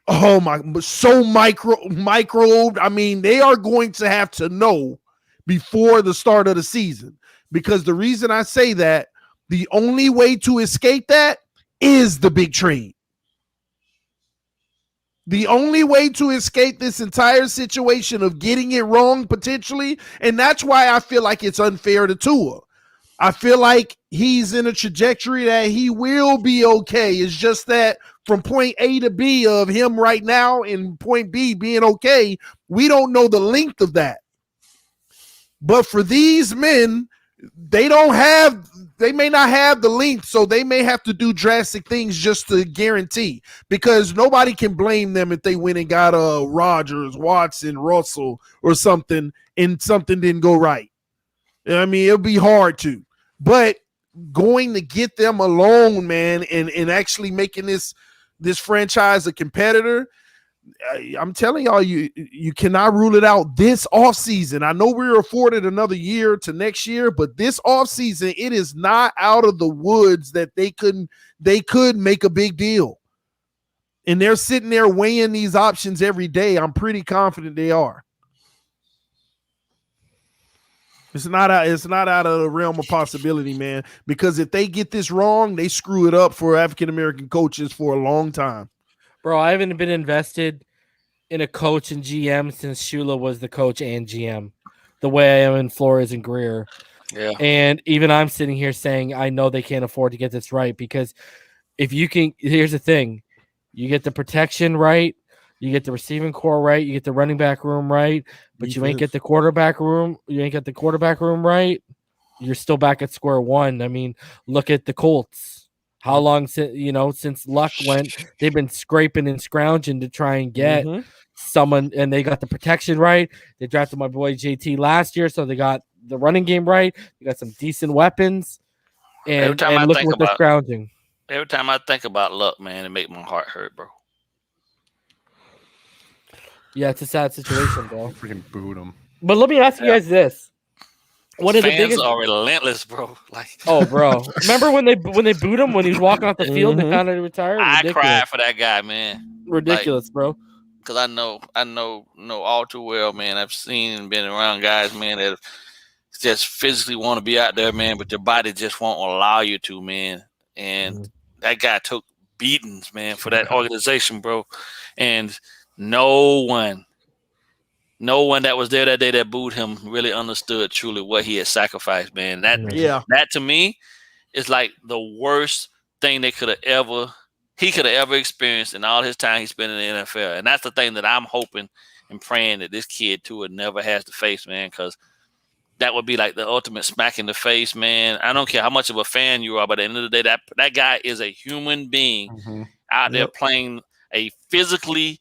Oh my, so micro. I mean, they are going to have to know before the start of the season, because the reason I say that, the only way to escape that is the big trade. The only way to escape this entire situation of getting it wrong potentially, and that's why I feel like it's unfair to Tua. I feel like he's in a trajectory that he will be okay. It's just that from point A to B of him right now and point B being okay, we don't know the length of that. But for these men, they may not have the length, so they may have to do drastic things just to guarantee, because nobody can blame them if they went and got a Rodgers, Watson, Russell or something and something didn't go right. I mean, it'll be hard to, but going to get them alone, man, and actually making this franchise a competitor, I'm telling y'all, you cannot rule it out this offseason. I know we're afforded another year to next year, but this offseason, it is not out of the woods that they could make a big deal. And they're sitting there weighing these options every day. I'm pretty confident they are. It's not out of the realm of possibility, man, because if they get this wrong, they screw it up for African-American coaches for a long time. Bro, I haven't been invested in a coach and GM since Shula was the coach and GM, the way I am in Flores and Greer. Yeah. And even I'm sitting here saying I know they can't afford to get this right, because if you can, here's the thing. You get the protection right, you get the receiving core right, you get the running back room right, but you ain't get the quarterback room. You ain't got the quarterback room right. You're still back at square one. I mean, look at the Colts. How long since Luck went, they've been scraping and scrounging to try and get someone, and they got the protection right. They drafted my boy JT last year, so they got the running game right. They got some decent weapons, and look what they're scrounging. Every time I think about Luck, man, it make my heart hurt, bro. Yeah, it's a sad situation, bro. Freaking booed him. But let me ask you guys this. One of the Fans biggest are relentless, bro. Like, oh, bro, remember when they booed him when he was walking off the field and found out he retired? I cried for that guy, man. Ridiculous, bro. Because I know all too well, man. I've seen and been around guys, man, that just physically want to be out there, man, but their body just won't allow you to, man. And that guy took beatings, man, for that organization, bro. And no one that was there that day that booed him really understood truly what he had sacrificed, man. That to me is like the worst thing he could have ever experienced in all his time he spent in the NFL. And that's the thing that I'm hoping and praying that this kid too never has to face, man, because that would be like the ultimate smack in the face, man. I don't care how much of a fan you are, but at the end of the day, that guy is a human being out there playing a physically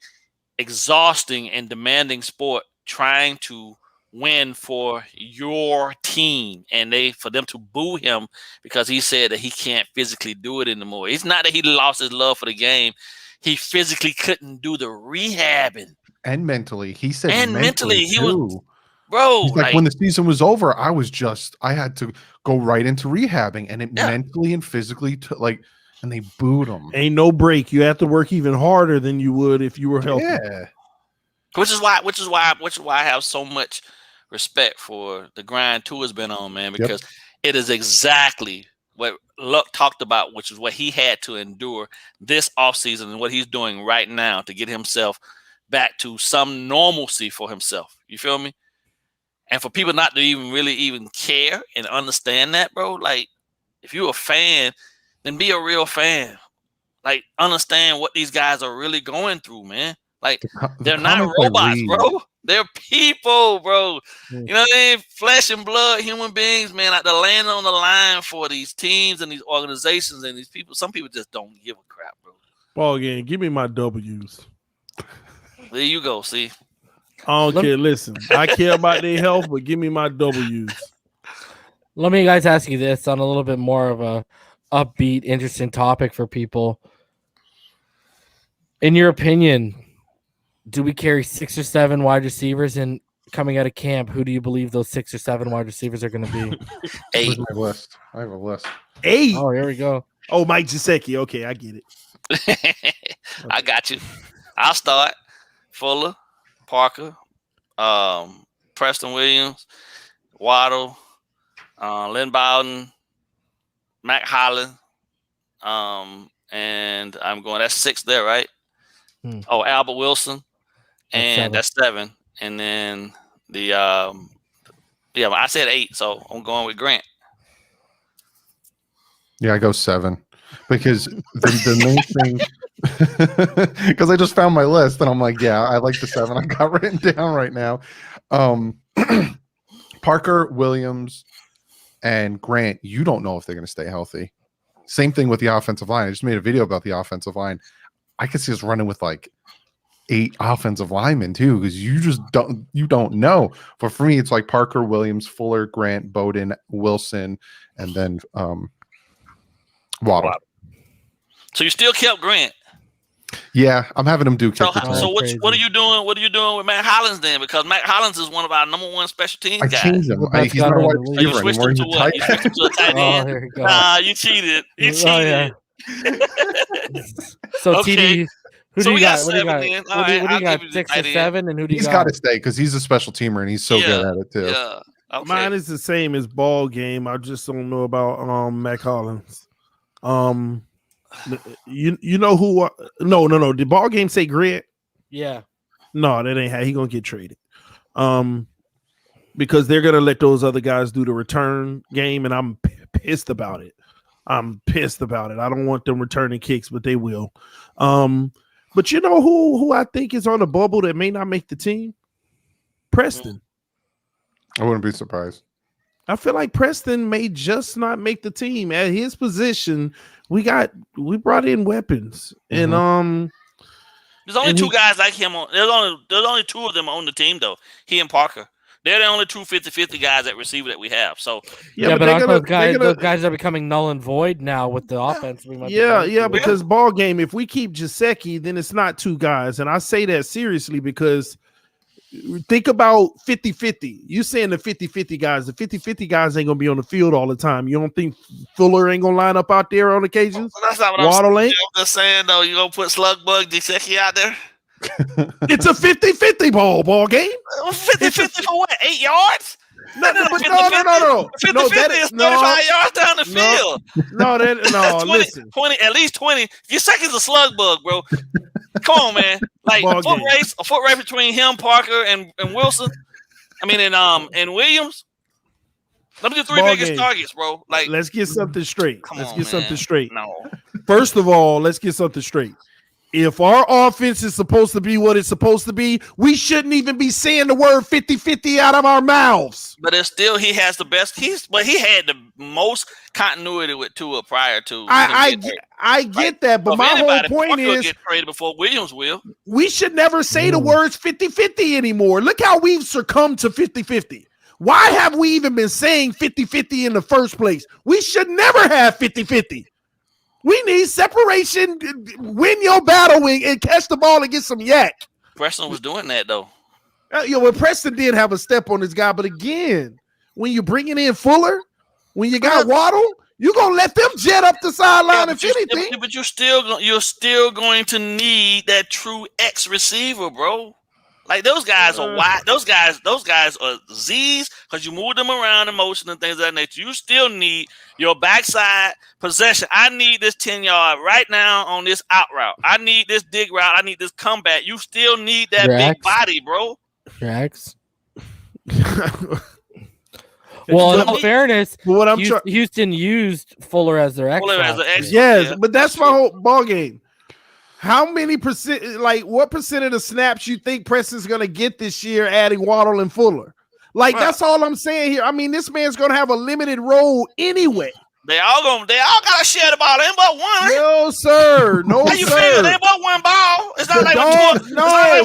exhausting and demanding sport, trying to win for your team, and for them to boo him because he said that he can't physically do it anymore. It's not that he lost his love for the game. He physically couldn't do the rehabbing. And mentally. He said mentally he was, bro. He's like when the season was over, I had to go right into rehabbing, and it mentally and physically and they booed him. Ain't no break. You have to work even harder than you would if you were healthy. Yeah. Which is why I have so much respect for the grind Tua's been on, man, because it is exactly what Luck talked about, which is what he had to endure this offseason and what he's doing right now to get himself back to some normalcy for himself. You feel me? And for people not to even care and understand that, bro, like if you're a fan, then be a real fan. Like understand what these guys are really going through, man. Like they're not robots, bro. They're people, bro. You know what I mean? Flesh and blood, human beings, man. Like they're laying on the line for these teams and these organizations and these people. Some people just don't give a crap, bro. BallGame, give me my W's. There you go. See, I don't care. Listen, I care about their health, but give me my W's. Let me guys ask you this on a little bit more of a upbeat, interesting topic for people. In your opinion, do we carry 6 or 7 wide receivers in coming out of camp, who do you believe those 6 or 7 wide receivers are going to be? Eight. Where's my list? I have a list. 8. Oh, here we go. Oh, Mike Gesicki. Okay, I get it. I got you. I'll start. Fuller, Parker, Preston Williams, Waddle, Lynn Bowden, Mac Holland, and I'm going. That's 6 there, right? Oh, Albert Wilson, and that's 7. And then the I said 8, so I'm going with Grant. Yeah, I go 7 because the main thing, because I just found my list and I'm like, yeah, I like the 7 I got written down right now. Parker, Williams, and Grant, you don't know if they're going to stay healthy. Same thing with the offensive line. I just made a video about the offensive line. I could see us running with like 8 offensive linemen too, because you don't know. But for me, it's like Parker, Williams, Fuller, Grant, Bowden, Wilson, and then Waddle. So you still kept Grant. Yeah, I'm having him do kick return. So what are you doing? What are you doing with Matt Hollins then? Because Matt Hollins is one of our number 1 special teams guys. I changed him. He's not a wide receiver anymore. He's a tight end. You switched him to a tight end. Nah, you cheated. You cheated. So okay. TD, who do you got? What do you got? What do you got? 6 or 7, and who do you got? He's got to stay because he's a special teamer and he's so good at it too. Yeah. Okay. Mine is the same as BallGame. I just don't know about Mac Hollins. You know who? No. Did BallGame say Grant? Yeah. No, that ain't how he gonna get traded. Because they're gonna let those other guys do the return game, and I'm pissed about it. I don't want them returning kicks, but they will. But you know who I think is on the bubble that may not make the team? Preston. I wouldn't be surprised. I feel like Preston may just not make the team. At his position, we brought in weapons. And there's only 2 guys like him on. There's only 2 of them on the team though. He and Parker. They're the only 2 50-50 guys at receiver that we have. So but those guys are becoming null and void now with the offense. Because BallGame, if we keep Gesicki, then it's not 2 guys. And I say that seriously because think about 50-50. You saying the 50-50 guys. The 50-50 guys ain't going to be on the field all the time. You don't think Fuller ain't going to line up out there on occasions? That's not what I'm saying. I'm just saying, though, you going to put Slugbug Gesicki out there? It's a 50-50 ball game. 50-50 for what? 8 yards? No. 50-50 is 35 yards down the field. No, listen. 20, at least 20. Gesicki's a slug bug, bro. Come on, man. Like a foot race between him, Parker, and Wilson. I mean, and Williams. Let me do 3 biggest targets, bro. Like, let's get something straight. Something straight. No. First of all, let's get something straight. If our offense is supposed to be what it's supposed to be, we shouldn't even be saying the word 50-50 out of our mouths. But it's still, he has the best. He had the most continuity with Tua prior to. I get that, but my whole point is get traded before Williams will. We should never say the words 50-50 anymore. Look how we've succumbed to 50-50. Why have we even been saying 50-50 in the first place? We should never have 50-50. We need separation, win your battle and catch the ball and get some yak. Preston was doing that, though. Preston did have a step on this guy, but again, when you're bringing in Fuller, when you got Waddle, you're going to let them jet up the sideline if anything. But you're still going to need that true X receiver, bro. Like, those guys are wide. Those guys are Z's because you move them around in motion and things of that nature. You still need your backside possession. I need this 10-yard right now on this out route. I need this dig route. I need this comeback. You still need that big body, bro. Drax. Well, in all fairness, Houston used Fuller as their X. Yes, but that's my whole ball game. How many percent, what percent of the snaps you think Preston's going to get this year adding Waddle and Fuller? That's all I'm saying here. I mean, this man's going to have a limited role anyway. They all got to share the ball. They ain't but one. No, sir. No, How you feel? They ain't but one ball. It's not like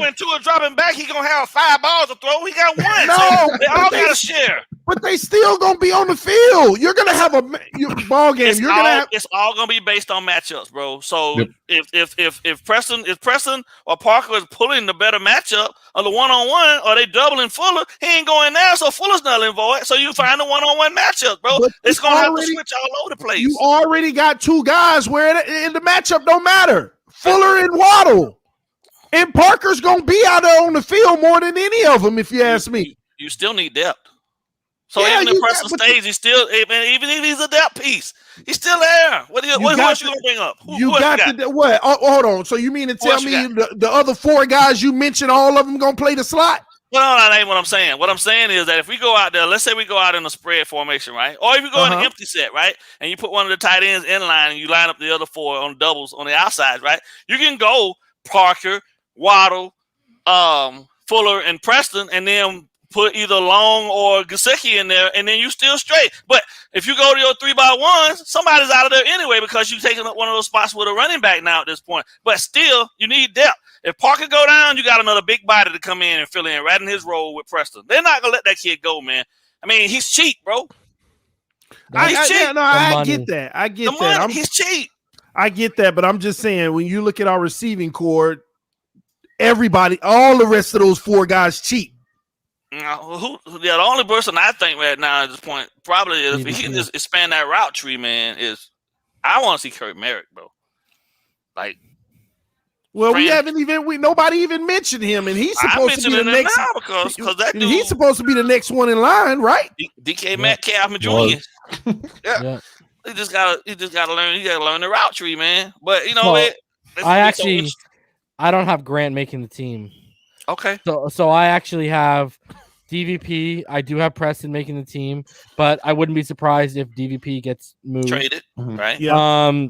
when Tua dropping back, he going to have 5 balls to throw. He got one. No. So they all got to share. But they still gonna be on the field. You're gonna have a ball game. It's all gonna be based on matchups, bro. So if Preston or Parker is pulling the better matchup on the 1-on-1, or they doubling Fuller, he ain't going there. So Fuller's null and void. So you find the 1-on-1 matchup, bro. But it's gonna have to switch all over the place. You already got two guys where in the matchup don't matter. Fuller and Waddle. And Parker's gonna be out there on the field more than any of them, if you ask me. You still need depth. So even if Preston stays, he's still even if he's a depth piece, he's still there. What else you gonna bring up? What? Oh, hold on. So you mean to tell me the other four guys you mentioned, all of them gonna play the slot? Well, no, that ain't what I'm saying. What I'm saying is that if we go out there, let's say we go out in a spread formation, right? Or if you go in an empty set, right? And you put one of the tight ends in line and you line up the other four on doubles on the outside, right? You can go Parker, Waddle, Fuller, and Preston, and then put either Long or Gesicki in there, and then you still straight. But if you go to your 3x1s, somebody's out of there anyway because you're taking up one of those spots with a running back now at this point. But still, you need depth. If Parker go down, you got another big body to come in and fill in right in his role with Preston. They're not going to let that kid go, man. I mean, he's cheap, bro. He's cheap. I get that. I get that. He's cheap. I get that, but I'm just saying, when you look at our receiving core, everybody, all the rest of those four guys cheap. The only person I think right now at this point probably is if he can just expand that route tree, man. I want to see Kurt Merritt, bro. Like, well, nobody even mentioned him, and he's supposed to be the next. Because that dude, he's supposed to be the next one in line, right? DK Metcalf Jr. Yeah. He just gotta learn. He gotta learn the route tree, man. But you know what? I don't have Grant making the team. Okay. So I actually have DVP. I do have Preston making the team, but I wouldn't be surprised if DVP gets moved. Traded, right? Yeah.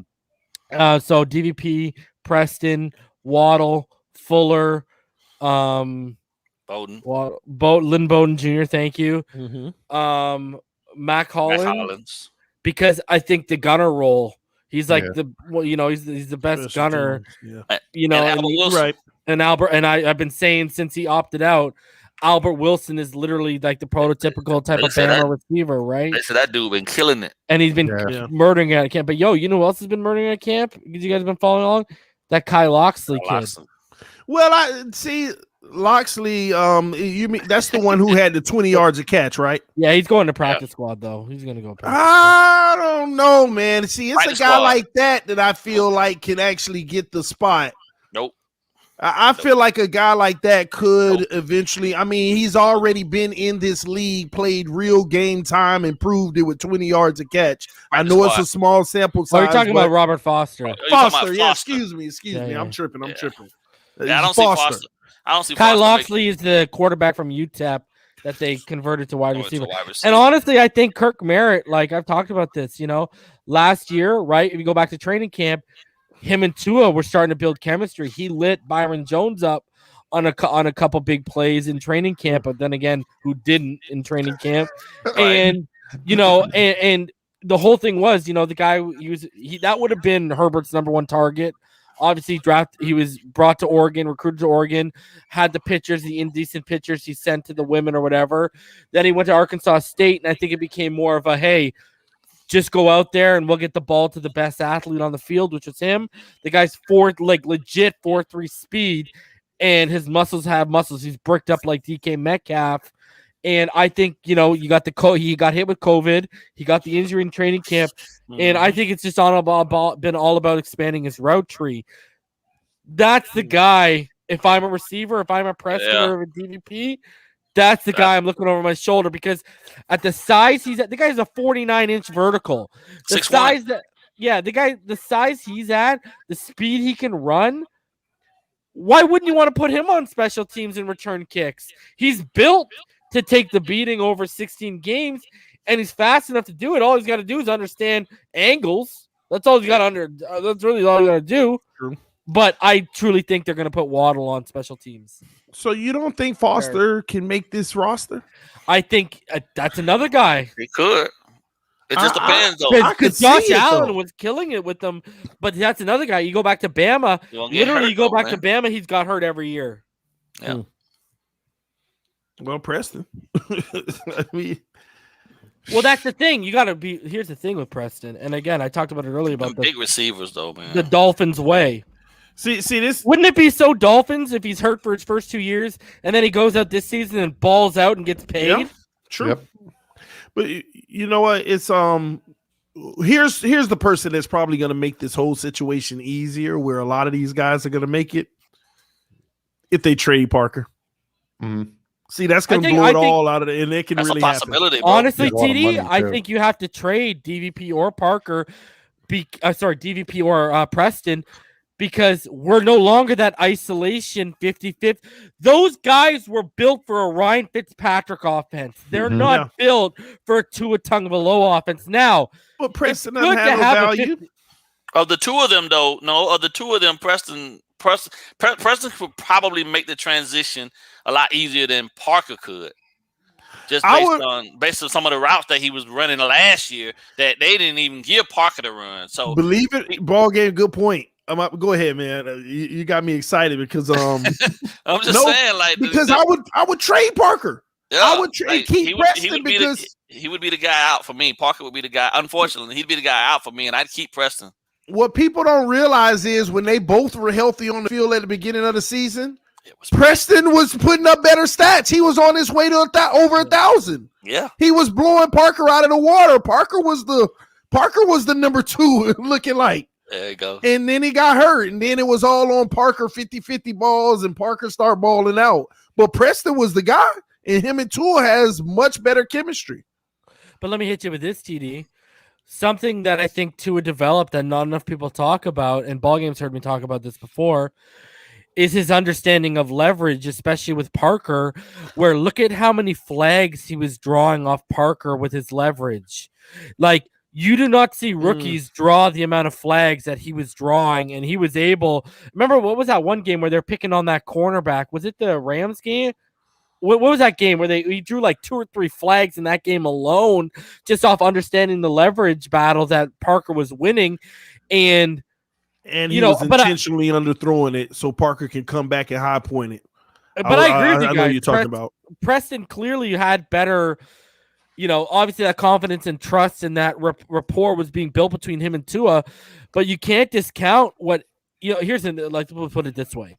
So DVP, Preston, Waddle, Fuller, Bowden. Lynn Bowden Jr. Thank you. Mm-hmm. Mac Hollins. Because I think the gunner role, he's like he's the best gunner. Yeah. You know, and right. And Albert, and I've been saying since he opted out, Albert Wilson is literally like the prototypical type of Bama receiver, right? They said that dude been killing it, and he's been murdering at camp. But you know who else has been murdering at camp? Because you guys have been following along, that Kai Loxley kid. Well, I see Loxley. You mean that's the one who had the 20 yards of catch, right? Yeah, he's going to practice squad though. He's going to go. I don't know, man. See, it's a guy like that I feel like can actually get the spot. Nope. I feel like a guy like that could eventually. I mean, he's already been in this league, played real game time, and proved it with 20 yards of catch. I know it's a small sample size. Are you talking about Robert Foster? Foster, yeah. Excuse me. I'm tripping. Yeah, I don't see Foster. I don't see Kai Loxley is the quarterback from UTEP that they converted to wide receiver. And honestly, I think Kirk Merritt, like I've talked about this, last year, right? If you go back to training camp, him and Tua were starting to build chemistry. He lit Byron Jones up on a couple big plays in training camp, but then again, who didn't in training camp? And and the whole thing was, the guy that would have been Herbert's number one target. Obviously, he was brought to Oregon, recruited to Oregon, had the pictures, the indecent pictures he sent to the women or whatever. Then he went to Arkansas State, and I think it became more of a, hey, just go out there and we'll get the ball to the best athlete on the field, which was him. The guy's legit 4.3 speed, and his muscles have muscles. He's bricked up like DK Metcalf. And I think, he got he got hit with COVID. He got the injury in training camp. And I think it's just been all about expanding his route tree. That's the guy. If I'm a receiver, if I'm a Preston or a DVP, that's the guy I'm looking over my shoulder, because at the size he's at, the guy's a 49-inch vertical. The 6'1". size the size he's at, the speed he can run. Why wouldn't you want to put him on special teams and return kicks? He's built to take the beating over 16 games, and he's fast enough to do it. All he's got to do is understand angles. That's all he's got that's really all you got to do. True. But I truly think they're going to put Waddle on special teams. So you don't think Foster can make this roster? I think that's another guy. He could. It just depends, though. Because Josh Allen was killing it with them, but that's another guy. You go back to Bama. To Bama, he's got hurt every year. Yeah. Well, Preston. I mean, Well, that's the thing. You got to be. Here's the thing with Preston, and again, I talked about it earlier about big receivers, though, man. The Dolphins' way. See this. Wouldn't it be so Dolphins if he's hurt for his first 2 years and then he goes out this season and balls out and gets paid? Yeah, true. Yep. But you know what? It's here's the person that's probably going to make this whole situation easier. Where a lot of these guys are going to make it if they trade Parker. Mm-hmm. See, that's going to blow it all out of it, and it can really happen. Honestly, TD, I think you have to trade DVP or Parker. DVP or Preston. Because we're no longer that isolation 50-50. Those guys were built for a Ryan Fitzpatrick offense. They're not built for a Tua Tagovailoa offense. Now, but Preston doesn't have no value. Of the two of them, though, Preston could probably make the transition a lot easier than Parker could. Just based on some of the routes that he was running last year that they didn't even give Parker to run. So believe it, ball game, good point. Go ahead, man. You got me excited because I'm just saying, like, because I would trade Parker. Yeah, I would keep Preston because he would be the guy out for me. Parker would be the guy. Unfortunately, he'd be the guy out for me, and I'd keep Preston. What people don't realize is when they both were healthy on the field at the beginning of the season, Preston was putting up better stats. He was on his way to over 1,000. Yeah, he was blowing Parker out of the water. Parker was the number 2 looking like. There you go. And then he got hurt, and then it was all on Parker 50-50 balls, and Parker started balling out. But Preston was the guy, and him and Tua has much better chemistry. But let me hit you with this, TD. Something that I think Tua developed that not enough people talk about, and BallGame's heard me talk about this before, is his understanding of leverage, especially with Parker, where look at how many flags he was drawing off Parker with his leverage. Like, you do not see rookies draw the amount of flags that he was drawing, and he was able. Remember, what was that one game where they're picking on that cornerback? Was it the Rams game? What was that game where he drew like 2 or 3 flags in that game alone, just off understanding the leverage battle that Parker was winning, and he was intentionally underthrowing it so Parker can come back and high point it. But I agree with you guys. I know you're talking about. Preston clearly had better. Obviously that confidence and trust and that rapport was being built between him and Tua, but you can't discount what, here's we'll put it this way.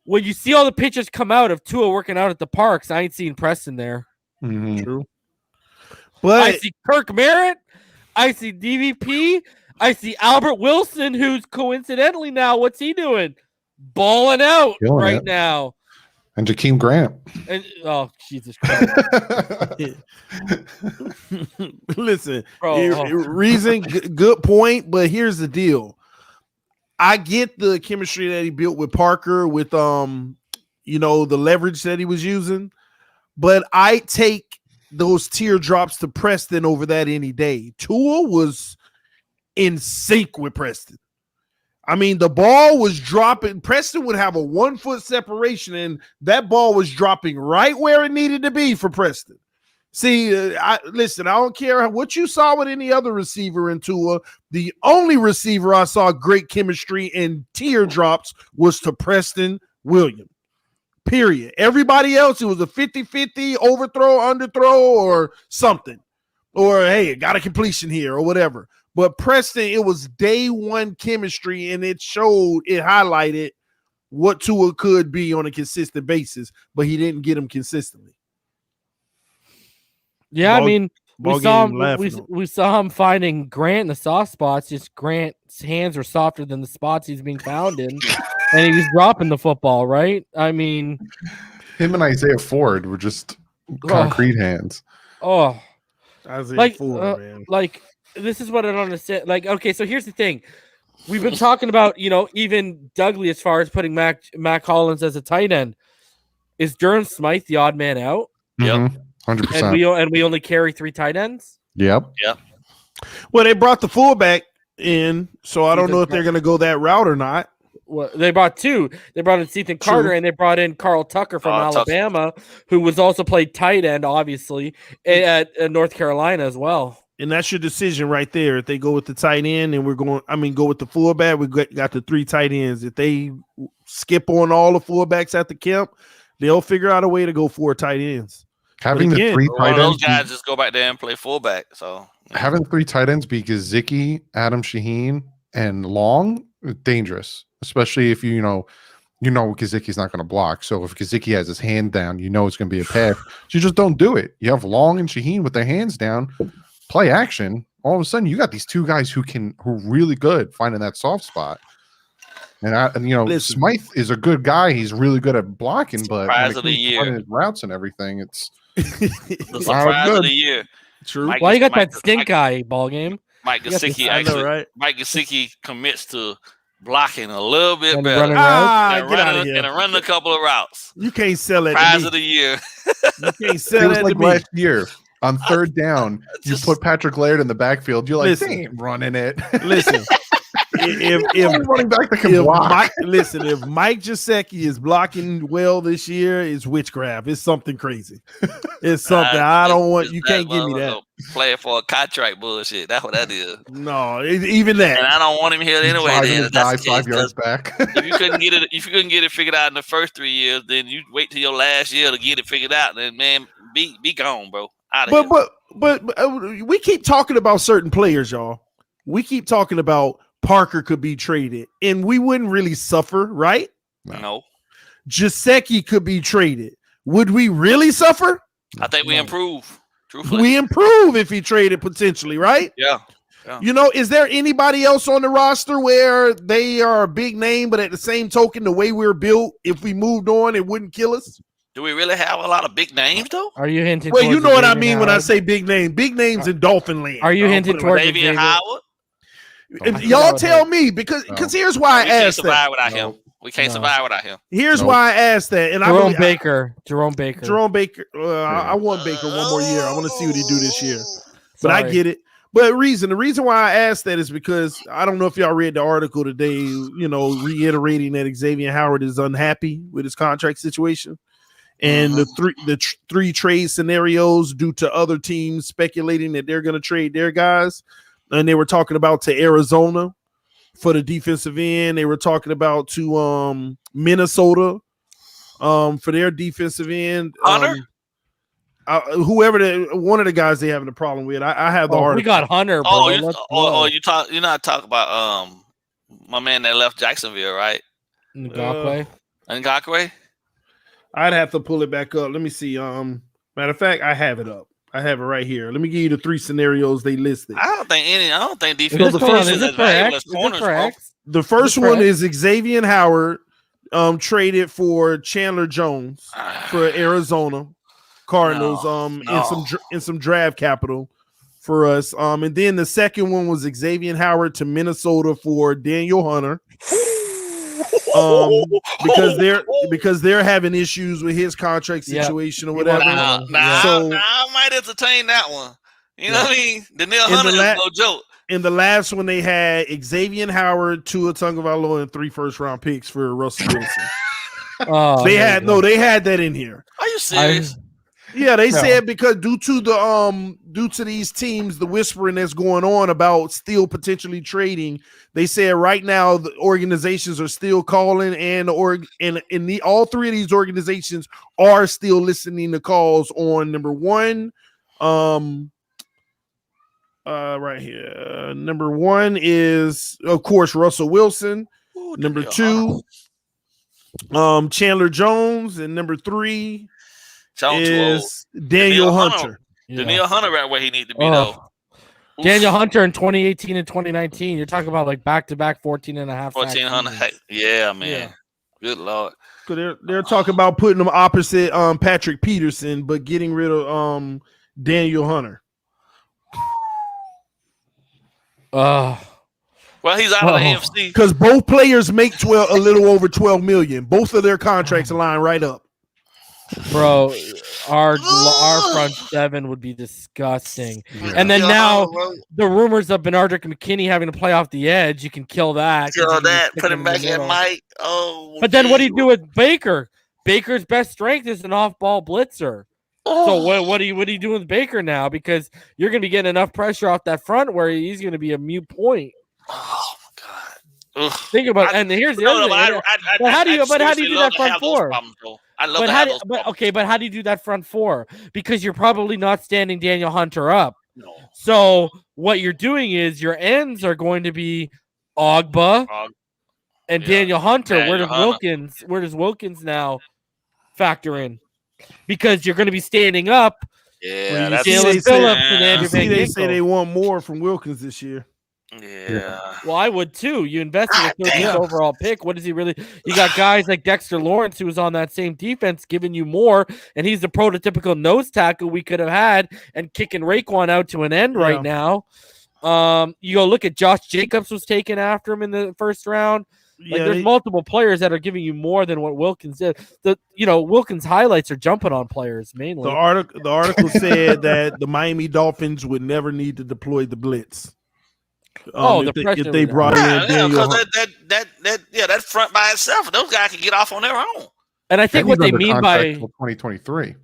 When you see all the pictures come out of Tua working out at the parks, I ain't seen Preston there. Mm-hmm. True. But I see Kirk Merritt. I see DVP. I see Albert Wilson, who's coincidentally now, what's he doing? Balling out now. And Jakeem Grant. And, oh, Jesus Christ. Listen, reason, good point, but here's the deal. I get the chemistry that he built with Parker, with the leverage that he was using, but I take those teardrops to Preston over that any day. Tua was in sync with Preston. I mean, the ball was dropping. Preston would have a 1 foot separation, and that ball was dropping right where it needed to be for Preston. See, I don't care what you saw with any other receiver in Tua. The only receiver I saw great chemistry and teardrops was to Preston Williams. Period. Everybody else, it was a 50-50 overthrow, underthrow, or something. Or, hey, got a completion here or whatever. But Preston, it was day one chemistry, and it highlighted what Tua could be on a consistent basis, but he didn't get him consistently. Yeah, we saw him finding Grant in the soft spots. Just Grant's hands were softer than the spots he's being found in, and he was dropping the football, right? I mean, him and Isaiah Ford were just concrete hands. Oh, Isaiah Ford, man. This is what I don't understand. Okay, so here's the thing. We've been talking about, even Dougley as far as putting Mac Hollins as a tight end. Is Durham Smythe the odd man out? Yep. 100%. And we only carry 3 tight ends? Yep. Well, they brought the fullback in, so I don't know if they're going to go that route or not. Well, they brought 2. They brought in Ethan Carter, and they brought in Carl Tucker from Alabama, who was also played tight end, obviously, at North Carolina as well. And that's your decision right there. If they go with the tight end and go with the fullback, we got the 3 tight ends. If they skip on all the fullbacks at the camp, they'll figure out a way to go 4 tight ends. Having the again, three One tight of those ends, guys just go back there and play fullback. So having three tight ends be Gesicki, Adam Shaheen, and Long, dangerous. Especially if you know Gesicki's not going to block. So if Gesicki has his hand down, you know it's going to be a pass. So you just don't do it. You have Long and Shaheen with their hands down, play action. All of a sudden, you got these two guys who are really good finding that soft spot. And you know, Listen. Smythe is a good guy. He's really good at blocking, but when Surprise it of the comes to year. running his routes and everything, it's the surprise of good. the year. True. Mike- Why you got Mike- that stink Mike- eye ball game? Mike You got Gesicki this- I know, actually. right? Mike Gesicki commits to blocking a little bit And better. running routes? And Get out of running, here. and running a couple of routes. You can't sell that Prize to of me. the year. You can't it sell was that like to me. last year on third down. You Just- put Patrick Laird in the backfield. You're like, Listen. they ain't running it. Listen, If running back that can if block. if Mike Gesicki is blocking well this year, it's witchcraft. It's something crazy. It's something I don't want. You can't give me that. Playing for a contract bullshit. That's what that is. No, even that. And I don't want him here He's anyway. driving Then, his if that's guy the case, 5 yards 'cause back. if you couldn't get it figured out in the first 3 years, then you wait till your last year to get it figured out. Then man, be gone, bro. Out of here. But we keep talking about certain players, y'all. We keep talking about Parker could be traded, and we wouldn't really suffer, right? No, Gesicki could be traded. Would we really suffer? I think we improve. Truthfully, We improve if he traded potentially, right? yeah. You know, is there anybody else on the roster where they are a big name, but at the same token, the way we're built, if we moved on, it wouldn't kill us? Do we really have a lot of big names though? Are you hinting? Well, you towards know what I Xavier mean when I Howard? say big name. Big names in Dolphin land. Are you I'll hinting put it towards like Xavier Xavier? Howard. that. I Y'all thought tell that- me because No. here's why We I can't asked survive that. without No. him. We can't No. survive without him. Here's Nope. why I asked that. And Jerome I really, Baker. Jerome Baker. Jerome Baker. I want Baker one more year. I want to see what he do this year. But I Sorry. get it. But the reason why I asked that is because I don't know if y'all read the article today, you know, reiterating that Xavier Howard is unhappy with his contract situation. And the three trade scenarios due to other teams speculating that they're going to trade their guys. And they were talking about to Arizona for the defensive end. They were talking about to Minnesota for their defensive end. Hunter? Whoever one of the guys they having a problem with. I have the article. We got Hunter, bro. Oh, Let's go. you're not talking about my man that left Jacksonville, right? Ngakwe. Ngakwe? I'd have to pull it back up. Let me see. Matter of fact, I have it up. I have it right here. Let me give you the three scenarios they listed. I don't think Is defensive it for- is is it as for valuable X? as Is it corners, for bro. X? The first correct? one is Xavier Howard traded for Chandler Jones for Arizona Cardinals in some draft capital for us. And then the second one was Xavier Howard to Minnesota for Daniel Hunter. Because they're having issues with his contract situation or whatever. Nah, So- I might entertain that one. You know what I mean? Daniel In the Hunter is la- no joke. In the last one, they had Xavier Howard, Tua Tagovailoa, and 3 first-round picks for Russell Wilson. Oh, they there you they go. had that in here. Are you serious? Yeah, they No. said because due to these teams, the whispering that's going on about still potentially trading, they said right now the organizations are still calling, and all three of these organizations are still listening to calls on number one. Right here. Number one is of course Russell Wilson. Ooh, Number Daniel two, Chandler Jones, and number three Jones too old. is Daniel Hunter. Yeah. Daniel Hunter right where he need to be Oh. though. Oof. Daniel Hunter in 2018 and 2019. You're talking about like back-to-back 14 and a half. 1400. sacks. Hey, yeah, man. Yeah. Good lord. So they're talking about putting them opposite Patrick Peterson, but getting rid of Daniel Hunter. Oh, Well, he's out of the Oh. AFC. Because both players make a little over 12 million. Both of their contracts line right up. bro, our front seven would be disgusting. And then now the rumors of Bernardrick McKinney having to play off the edge, you can kill that. 'cause you Kill can that. stick Put him in the back in middle. Mike. Oh. But then what do you geez. do with Baker? Baker's best strength is an off-ball blitzer. So what do you do with Baker now? Because you're going to be getting enough pressure off that front where he's going to be a mute point. Oh my god. Ugh. Think about and here's the other thing. But how do you do that front four? I love But to how have do, those. but how do you do that front four? Because you're probably not standing Daniel Hunter up. No. So what you're doing is your ends are going to be Ogba and Daniel Hunter. Where does Wilkins now factor in? Because you're going to be standing up. Yeah, that's Jalen Phillips and Andrew you see, Van they say Ginkel. they want more from Wilkins this year. Yeah. Well, I would too. You invested a 13th overall pick. What is he really? You got guys like Dexter Lawrence, who was on that same defense, giving you more, and he's the prototypical nose tackle we could have had, and kicking Raekwon out to an end right now. You go look at Josh Jacobs was taken after him in the first round. There's multiple players that are giving you more than what Wilkins did. Wilkins highlights are jumping on players mainly. The article said that the Miami Dolphins would never need to deploy the blitz. If they brought in Daniel that front by itself, those guys can get off on their own. And I think what they mean by 2023.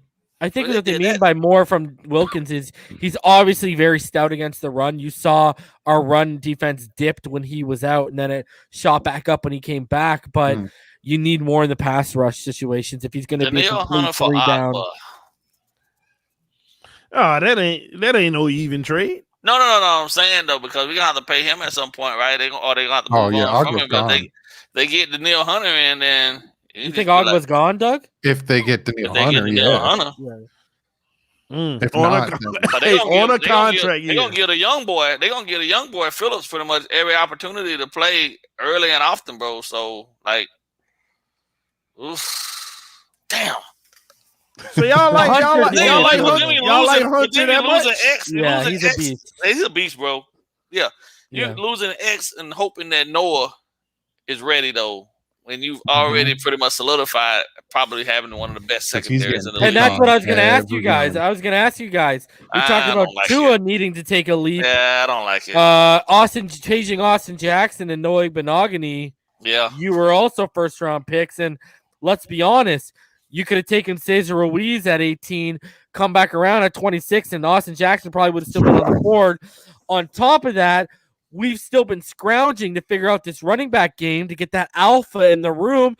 I think what they mean by more from Wilkins is he's obviously very stout against the run. You saw our run defense dipped when he was out, and then it shot back up when he came back. But you need more in the pass rush situations if he's going to be a complete 3 down. Oh, that ain't no even trade. No. I'm saying though, because we're gonna have to pay him at some point, right? They're gonna have to move on from him. But they get Danielle Hunter in, then you think Ogba's gone, Doug? If they get Danielle Hunter, If not, on a contract, they're gonna get a young boy. They're gonna get a young boy Phillips pretty much every opportunity to play early and often, bro. So damn. So y'all like Hunter that much? Yeah, he's a beast. He's a beast, bro. Yeah. You're losing X and hoping that Noah is ready though. When you've already pretty much solidified probably having one of the best secondaries in the league. And that's what I was going to ask you guys. We talked about Tua needing to take a leap. Yeah, I don't like it. Changing Austin Jackson and Noah Benogany. Yeah. You were also first-round picks. And let's be honest, you could have taken Cesar Ruiz at 18, come back around at 26, and Austin Jackson probably would have still been on the board. On top of that, we've still been scrounging to figure out this running back game to get that alpha in the room.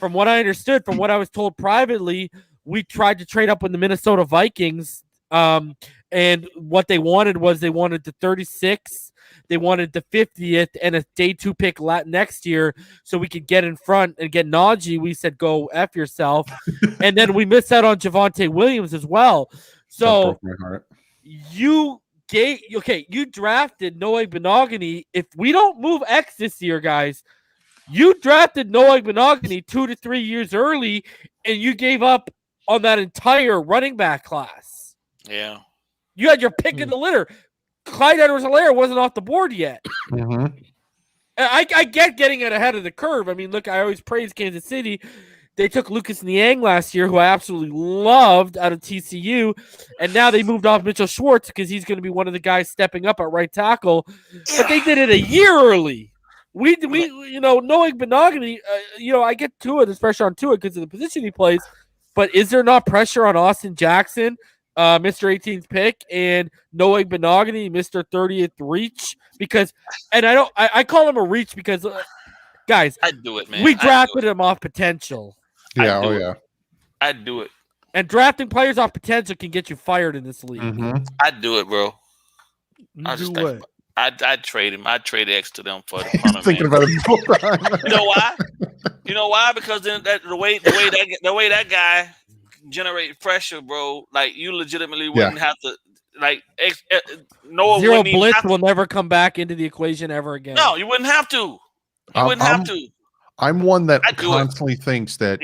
From what I understood, from what I was told privately, we tried to trade up with the Minnesota Vikings. And what they wanted was they wanted the 36, they wanted the 50th, and a day 2 pick next year so we could get in front and get Najee. We said, go F yourself. And then we missed out on Javonte Williams as well. So you drafted Noah Benogany. If we don't move X this year, guys, you drafted Noah Benogany 2 to 3 years early, and you gave up on that entire running back class. Yeah. You had your pick in the litter. Clyde Edwards-Helaire wasn't off the board yet. I get getting it ahead of the curve. I mean, look, I always praise Kansas City. They took Lucas Niang last year, who I absolutely loved out of TCU, and now they moved off Mitchell Schwartz because he's going to be one of the guys stepping up at right tackle. But they did it a year early. We knowing Benogany, I get to it. There's pressure on Tua because of the position he plays. But is there not pressure on Austin Jackson, Mr. 18th pick, and Noah Benogany, Mr. 30th reach? Because, and I call him a reach because, guys, I'd do it, man. We drafted him off potential. Yeah, I'd do it. And drafting players off potential can get you fired in this league. I'd do it, bro. I'd trade him. I'd trade X to them for the punter, thinking about it. You know why? You know why? Because then the way that guy generates pressure, bro. Like you legitimately wouldn't have to. Like Noah Zero blitz will never come back into the equation ever again. No, you wouldn't have to. You wouldn't have to. I'm one that constantly thinks that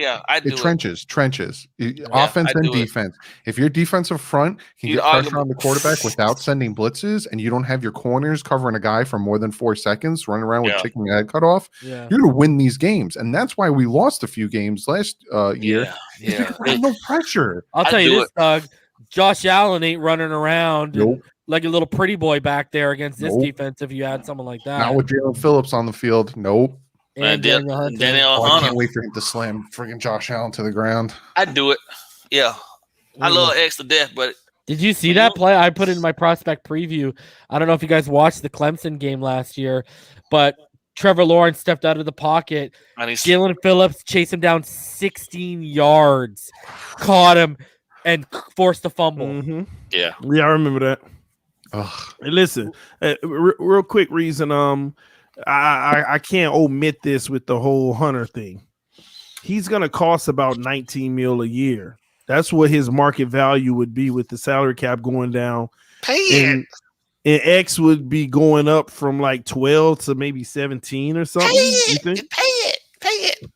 trenches, offense and defense. If your defensive front can get pressure on the quarterback without sending blitzes, and you don't have your corners covering a guy for more than 4 seconds, running around with chicken head cut off, you're going to win these games. And that's why we lost a few games last year. There's no pressure. I'll tell you this, Doug. Josh Allen ain't running around like a little pretty boy back there against this defense if you had someone like that. Not with Jalen Phillips on the field. Nope. And Daniel Hunter. I can't wait for him to slam friggin' Josh Allen to the ground. I'd do it. Yeah. I love X to death, but did you see that play? I put it in my prospect preview. I don't know if you guys watched the Clemson game last year, but Trevor Lawrence stepped out of the pocket. And he's Jalen Phillips chased him down 16 yards, caught him, and forced a fumble. Mm-hmm. yeah. Yeah, I remember that. Ugh. Hey, listen, real quick reason. I can't omit this with the whole Hunter thing. He's gonna cost about 19 mil a year. That's what his market value would be with the salary cap going down. Pay it. And X would be going up from like 12 to maybe 17 or something. You think? Pay it.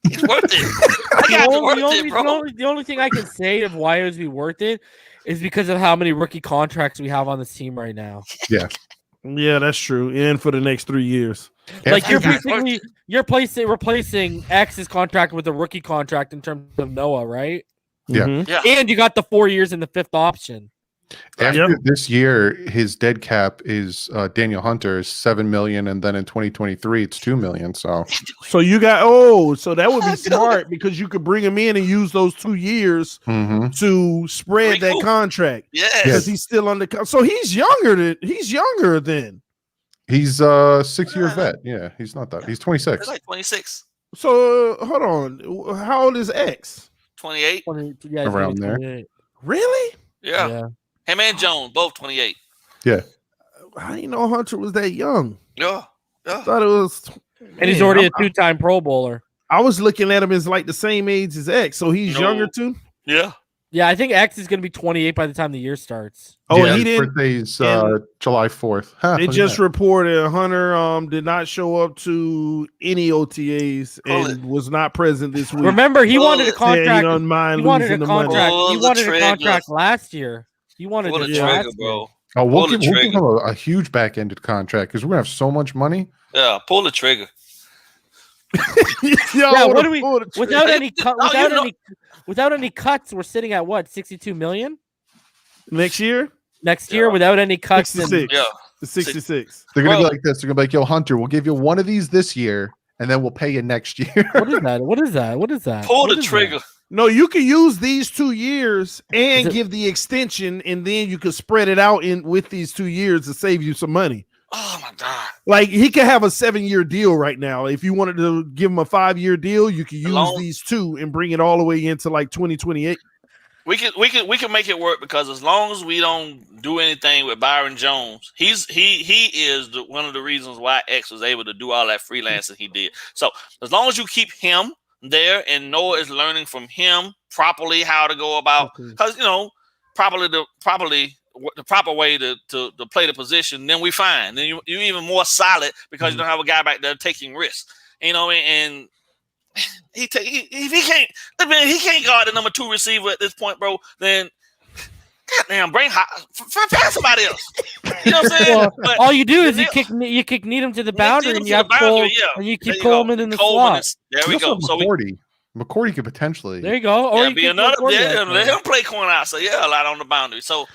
It's worth it. I got it worth it, bro. The only thing I can say of why it would be worth it is because of how many rookie contracts we have on this team right now. Yeah. Yeah, that's true. And for the next 3 years. Like you're That's basically replacing X's contract with a rookie contract in terms of Noah, right? Yeah. Mhm. Yeah. And you got the 4 years in the fifth option. After this year, his dead cap is Daniel Hunter is $7 million, and then in 2023 it's $2 million. So So so that would be smart because you could bring him in and use those 2 years mhm. to spread that Recoup. contract Yes. because he's still under. So he's younger than. He's a 6-year vet. Yeah, he's not that. He's 26. It's like 26, So hold on, how old is X? 28. 20, yeah, Around there. 28. Really? Yeah. Him and Jones, both 28. I didn't know Hunter was that young. Yeah. I thought it was. And he's Man, already a 2-time Pro Bowler. I was looking at him as like the same age as X, so he's No. younger too. Yeah. Yeah, I think X is going to be 28 by the time the year starts. Oh, yeah, he his didn't. birthday's and- July 4th. Huh, They look at just that. reported Hunter did not show up to any OTAs Pull and was not present this week. Remember, he Well, wanted a yeah, Said contract. he don't mind He wanted losing a the money. contract. Pull He the wanted a trigger. contract last year. He wanted Pull it the last trigger, year. bro. Oh, we'll Pull the give him trigger. a huge back-ended contract because we're gonna have so much money. Yeah. Pull the trigger. Yeah, what do we without trigger. any No, you know- without any cuts? We're sitting at what 62 million next year? next year Yeah. without any cuts. And, 66. Yeah. 66. They're gonna be Bro. like this. They're gonna be like, "Yo, Hunter, we'll give you one of these this year, and then we'll pay you next year." what is that? What is that? What is that? Pull What the is that? trigger. No, you could use these 2 years and Is it- give the extension, and then you could spread it out in with these 2 years to save you some money. Oh my God. Like he could have a 7-year deal right now. If you wanted to give him a 5-year deal, you could use Long- these 2 and bring it all the way into like 2028. We can make it work because as long as we don't do anything with Byron Jones, he is one of the reasons why X was able to do all that freelancing he did. So as long as you keep him there and Noah is learning from him properly how to go about, because properly the proper way to play the position, then we fine. Then you're even more solid because you don't have a guy back there taking risks. And he can't guard the number 2 receiver at this point, bro. Then goddamn, find somebody else. You know what I'm saying? Well, But all you do is Needham- you kick Needham to the boundary, Needham and to you the have boundary, Cole, yeah. and you There keep you go. Coleman in the Coleman slot. is- there we Also go. So we McCourty could potentially. There you go. Or you be kick another. McCourty Yeah, out let there. him play corner out. So yeah, a lot on the boundary. So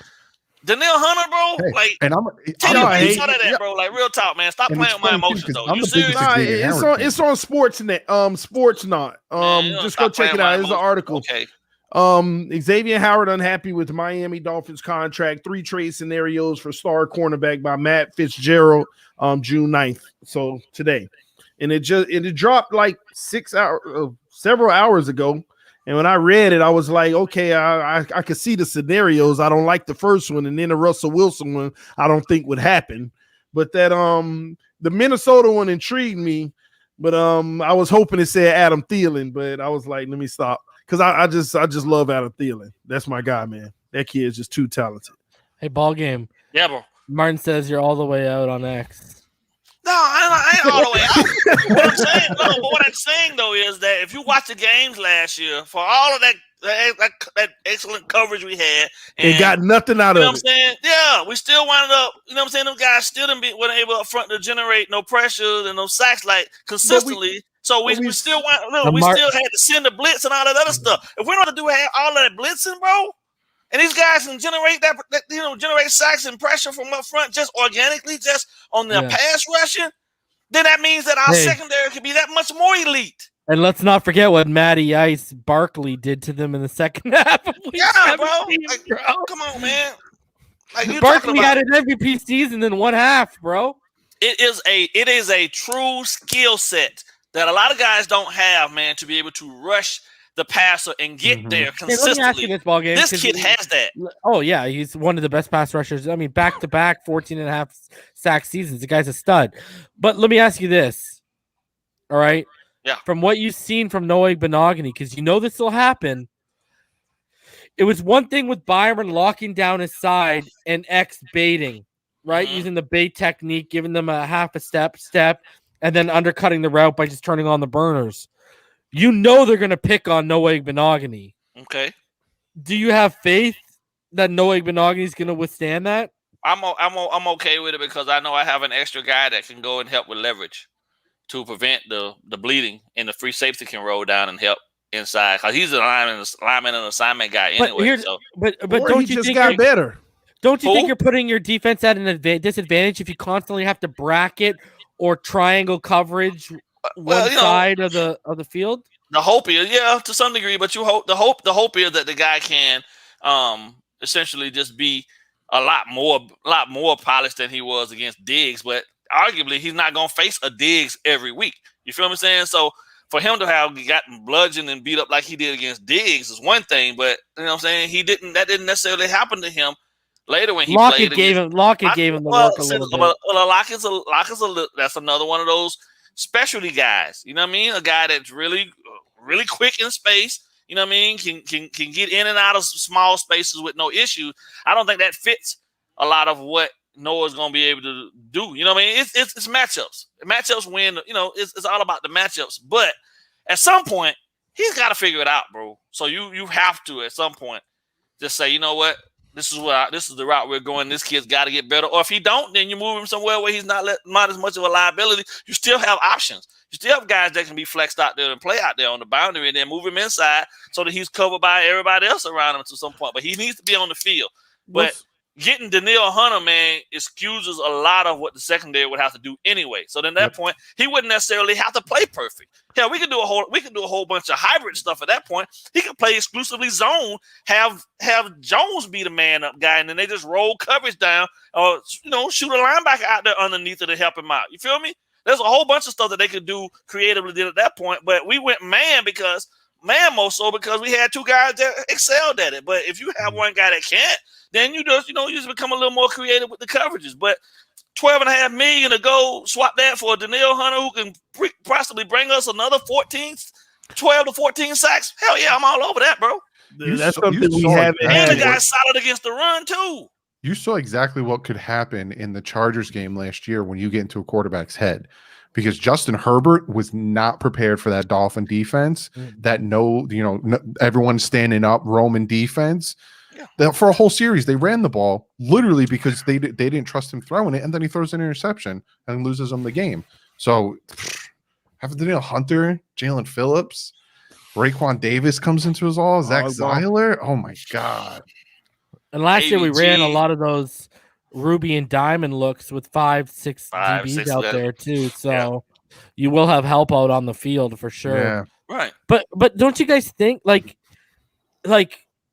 Danielle Hunter, bro, Hey, like. and I'm Take know, a hey, piece out of that, bro. Like real talk, man. Stop And playing it's with my funny, too, emotions, 'cause though. I'm You the biggest serious? Nah, Xavier it's Howard on Sportsnet. Sportsnot. Man, you Just don't go stop check it playing out. with It's my an article. Okay. Xavier Howard unhappy with Miami Dolphins contract. 3 trade scenarios for star cornerback by Matt Fitzgerald. June 9th. So today, and it dropped like several hours ago. And when I read it, I was like, okay, I could see the scenarios. I don't like the first one, and then the Russell Wilson one, I don't think would happen. But that the Minnesota one intrigued me. But I was hoping it said Adam Thielen, but I was like, let me stop. Because I just love Adam Thielen. That's my guy, man. That kid is just too talented. Hey, ball game. Yeah, bro. Martin says you're all the way out on X. No, I ain't all the way out. What I'm saying though is that if you watch the games last year, for all of that excellent coverage we had, And got nothing out you know of what I'm it. saying? Yeah, we still wound up. You know what I'm saying? Them guys still weren't able up front to generate no pressure and no sacks like consistently. So we still still had to send the blitz and all that other stuff. If we don't have to do all of that blitzing, bro, and these guys can generate generate sacks and pressure from up front just organically, just on their pass rushing, then that means that our secondary could be that much more elite. And let's not forget what Matty Ice Barkley did to them in the second half of week Yeah, bro. 17, Like, bro. come on, man. Like you Barkley talking had about, an MVP season in one half, bro. it is a true skill set that a lot of guys don't have, man, to be able to rush the passer and get there consistently. Let me ask you this, BallGame. This kid has that. Oh, yeah. He's one of the best pass rushers. I mean, back-to-back 14.5 sack seasons. The guy's a stud. But let me ask you this. All right? Yeah. From what you've seen from Noah Benogany, because you know this will happen, it was one thing with Byron locking down his side and X baiting, right? Using the bait technique, giving them a half a step, and then undercutting the route by just turning on the burners. You know they're going to pick on Noah Benogany. Okay. Do you have faith that Noah Benogany is going to withstand that? I'm okay with it because I know I have an extra guy that can go and help with leverage to prevent the bleeding, and the free safety can roll down and help inside because he's an lineman and assignment guy anyway. But or don't he you just think got better? Don't you think you're putting your defense at an disadvantage if you constantly have to bracket or triangle coverage one side of the field? The hope is, yeah, to some degree, but the hope is that the guy can essentially just be a lot more polished than he was against Diggs, but arguably he's not gonna face a Diggs every week. You feel what I'm saying? So for him to have gotten bludgeoned and beat up like he did against Diggs is one thing, but you know what I'm saying? That didn't necessarily happen to him later when he Lockett played. Lockett gave him the work a little bit. Lockett's that's another one of those specialty guys. You know what I mean? A guy that's really quick in space. You know what I mean? Can get in and out of small spaces with no issues. I don't think that fits a lot of what Noah's going to be able to do. You know what I mean? It's matchups. Matchups win. You know, it's all about the matchups. But at some point, he's got to figure it out, bro. So you have to at some point just say, you know what? This is the route we're going. This kid's got to get better. Or if he don't, then you move him somewhere where he's not as much of a liability. You still have options. You still have guys that can be flexed out there and play out there on the boundary and then move him inside so that he's covered by everybody else around him to some point. But he needs to be on the field. But getting Danielle Hunter, man, excuses a lot of what the secondary would have to do anyway. So then at that point, he wouldn't necessarily have to play perfect. Hell, we could do a whole bunch of hybrid stuff at that point. He could play exclusively zone, have Jones be the man up guy, and then they just roll coverage down, or shoot a linebacker out there underneath it to help him out. You feel me? There's a whole bunch of stuff that they could do creatively at that point, but we went man more so because we had two guys that excelled at it. But if you have one guy that can't, then you just become a little more creative with the coverages. But $12.5 million to go swap that for Danielle Hunter, who can possibly bring us another 12 to 14 sacks. Hell yeah, I'm all over that, bro. That's something we haven't had. And the guy's solid against the run too. You saw exactly what could happen in the Chargers game last year when you get into a quarterback's head, because Justin Herbert was not prepared for that Dolphin defense. That everyone's standing up Roman defense. Yeah. For a whole series, they ran the ball literally because they didn't trust him throwing it, and then he throws an interception and loses them the game. So have Danielle Hunter, Jalen Phillips, Raekwon Davis comes into his all, Zach Zeiler. Oh my God. And last year we ran a lot of those Ruby and Diamond looks with 5-6 DBs out there too. So you will have help out on the field for sure. Yeah. Right. But don't you guys think like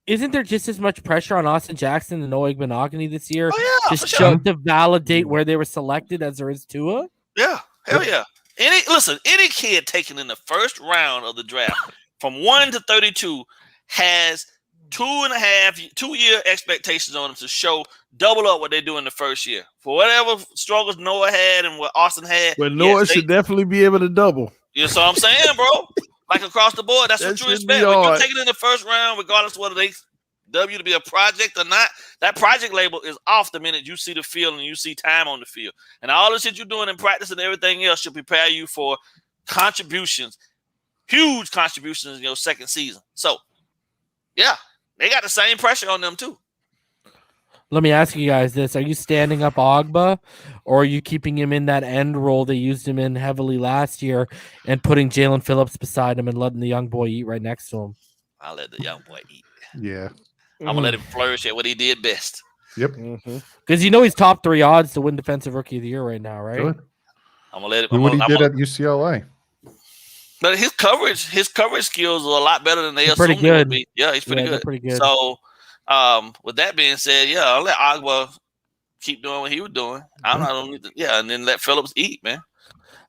isn't there just as much pressure on Austin Jackson and Noah Benogany this year to validate where they were selected as there is Tua? Yeah. Hell yeah. Any kid taken in the first round of the draft from 1 to 32 has 2-year expectations on them to show double up what they do in the first year. For whatever struggles Noah had and what Austin had. Well, Noah should definitely be able to double. You know what I'm saying, bro? Like across the board, that's what you expect. When you take it in the first round, regardless of whether they W to be a project or not, that project label is off the minute you see the field and you see time on the field. And all the shit you're doing in practice and everything else should prepare you for contributions, huge contributions in your second season. So, yeah, they got the same pressure on them too. Let me ask you guys this. Are you standing up Ogba, or are you keeping him in that end role they used him in heavily last year and putting Jalen Phillips beside him and letting the young boy eat right next to him? I'll let the young boy eat. Yeah. I'm going to let him flourish at what he did best. Yep. Because he's top 3 odds to win Defensive Rookie of the Year right now, right? Good. I'm going to let him. What he did at UCLA. But his coverage skills are a lot better than they assumed pretty good. Would be. Yeah, he's pretty good. Pretty good. So, with that being said, I'll let Agua keep doing what he was doing. I don't need to, and then let Phillips eat, man.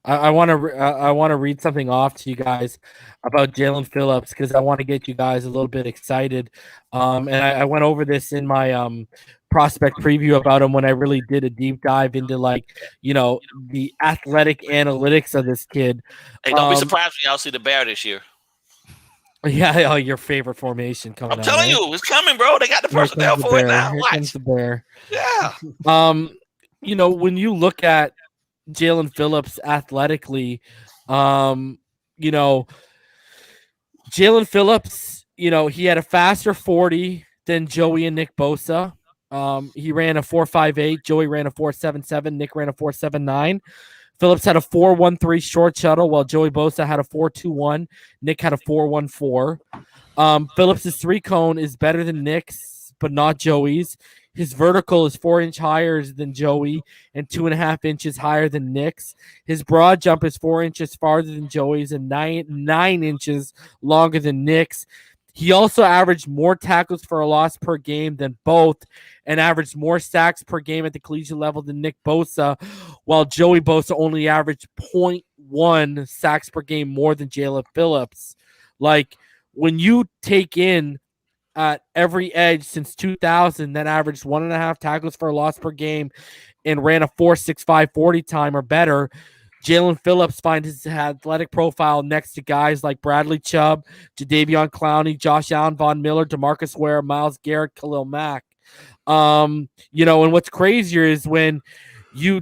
I want to read something off to you guys about Jalen Phillips because I want to get you guys a little bit excited. And I went over this in my prospect preview about him when I really did a deep dive into the athletic analytics of this kid. Hey, don't be surprised when y'all see the Bear this year. Yeah, your favorite formation coming. I'm telling you, it's coming, bro. They got the personnel for it now. Here comes the Bear. Yeah. When you look at Jalen Phillips athletically, Jalen Phillips, he had a faster 40 than Joey and Nick Bosa. He ran a 4.58. Joey ran a 4.77. Nick ran a 4.79. Phillips had a 4.13 short shuttle, while Joey Bosa had a 4.21. Nick had a 4.14. Phillips' 3-cone is better than Nick's, but not Joey's. His vertical is 4 inches higher than Joey and 2.5 inches higher than Nick's. His broad jump is 4 inches farther than Joey's and 9 inches longer than Nick's. He also averaged more tackles for a loss per game than both and averaged more sacks per game at the collegiate level than Nick Bosa, while Joey Bosa only averaged 0.1 sacks per game more than Jalen Phillips. Like, when you take in at every edge since 2000 that averaged 1.5 tackles for a loss per game and ran a 4.65 40 time or better, Jalen Phillips finds his athletic profile next to guys like Bradley Chubb, Jadeveon Clowney, Josh Allen, Von Miller, DeMarcus Ware, Myles Garrett, Khalil Mack. And what's crazier is when you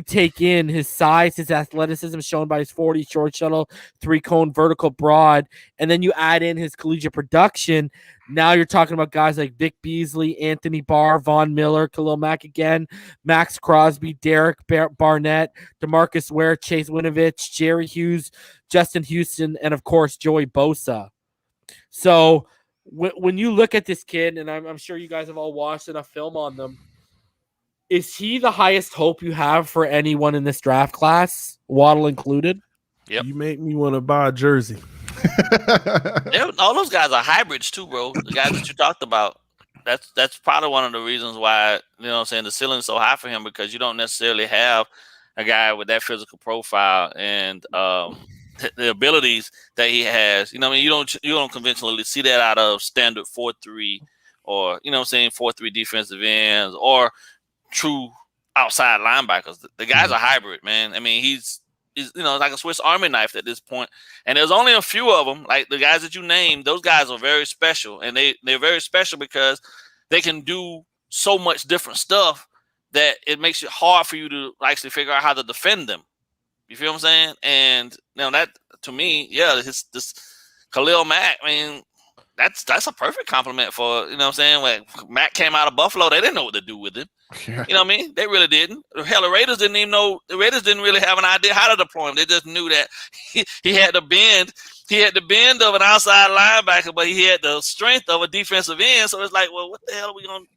take in his size, his athleticism shown by his 40 short shuttle, 3-cone vertical broad, and then you add in his collegiate production. Now you're talking about guys like Vic Beasley, Anthony Barr, Von Miller, Khalil Mack again, Max Crosby, Derek Barnett, DeMarcus Ware, Chase Winovich, Jerry Hughes, Justin Houston, and of course, Joey Bosa. So when you look at this kid, and I'm sure you guys have all watched enough film on them, is he the highest hope you have for anyone in this draft class, Waddle included? Yep. You make me want to buy a jersey. All those guys are hybrids too, bro. The guys that you talked about. That's probably one of the reasons why, the ceiling is so high for him, because you don't necessarily have a guy with that physical profile and the abilities that he has. You don't conventionally see that out of standard 4-3 or 4-3 defensive ends or true outside linebackers. The guy's a hybrid, man. I mean, he's like a Swiss Army knife at this point. And there's only a few of them, like the guys that you named. Those guys are very special, and they're very special because they can do so much different stuff that it makes it hard for you to actually figure out how to defend them. You feel what I'm saying? And that, to me, this Khalil Mack, I mean, that's a perfect compliment for, When Mack came out of Buffalo, they didn't know what to do with him. Yeah. You know what I mean? They really didn't. Hell, the Raiders didn't even know. The Raiders didn't really have an idea how to deploy him. They just knew that he had the bend. He had the bend of an outside linebacker, but he had the strength of a defensive end. So it's like, well, what the hell are we going to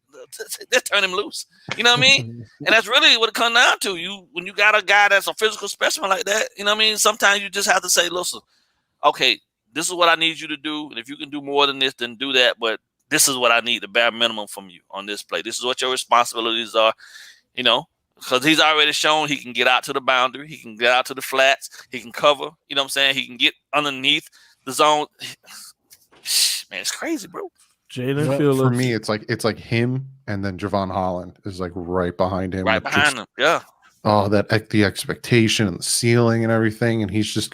just turn him loose? You know what I mean? And that's really what it comes down to. When you got a guy that's a physical specimen like that, you know what I mean? Sometimes you just have to say, listen, okay, this is what I need you to do. And if you can do more than this, then do that. But this is what I need, the bare minimum from you on this play. This is what your responsibilities are, because he's already shown he can get out to the boundary. He can get out to the flats. He can cover. You know what I'm saying? He can get underneath the zone. Man, it's crazy, bro. Jalen Phillips. For me, it's like him and then Javon Holland is like right behind him. Right behind him, yeah. Oh, the expectation and the ceiling and everything. And he's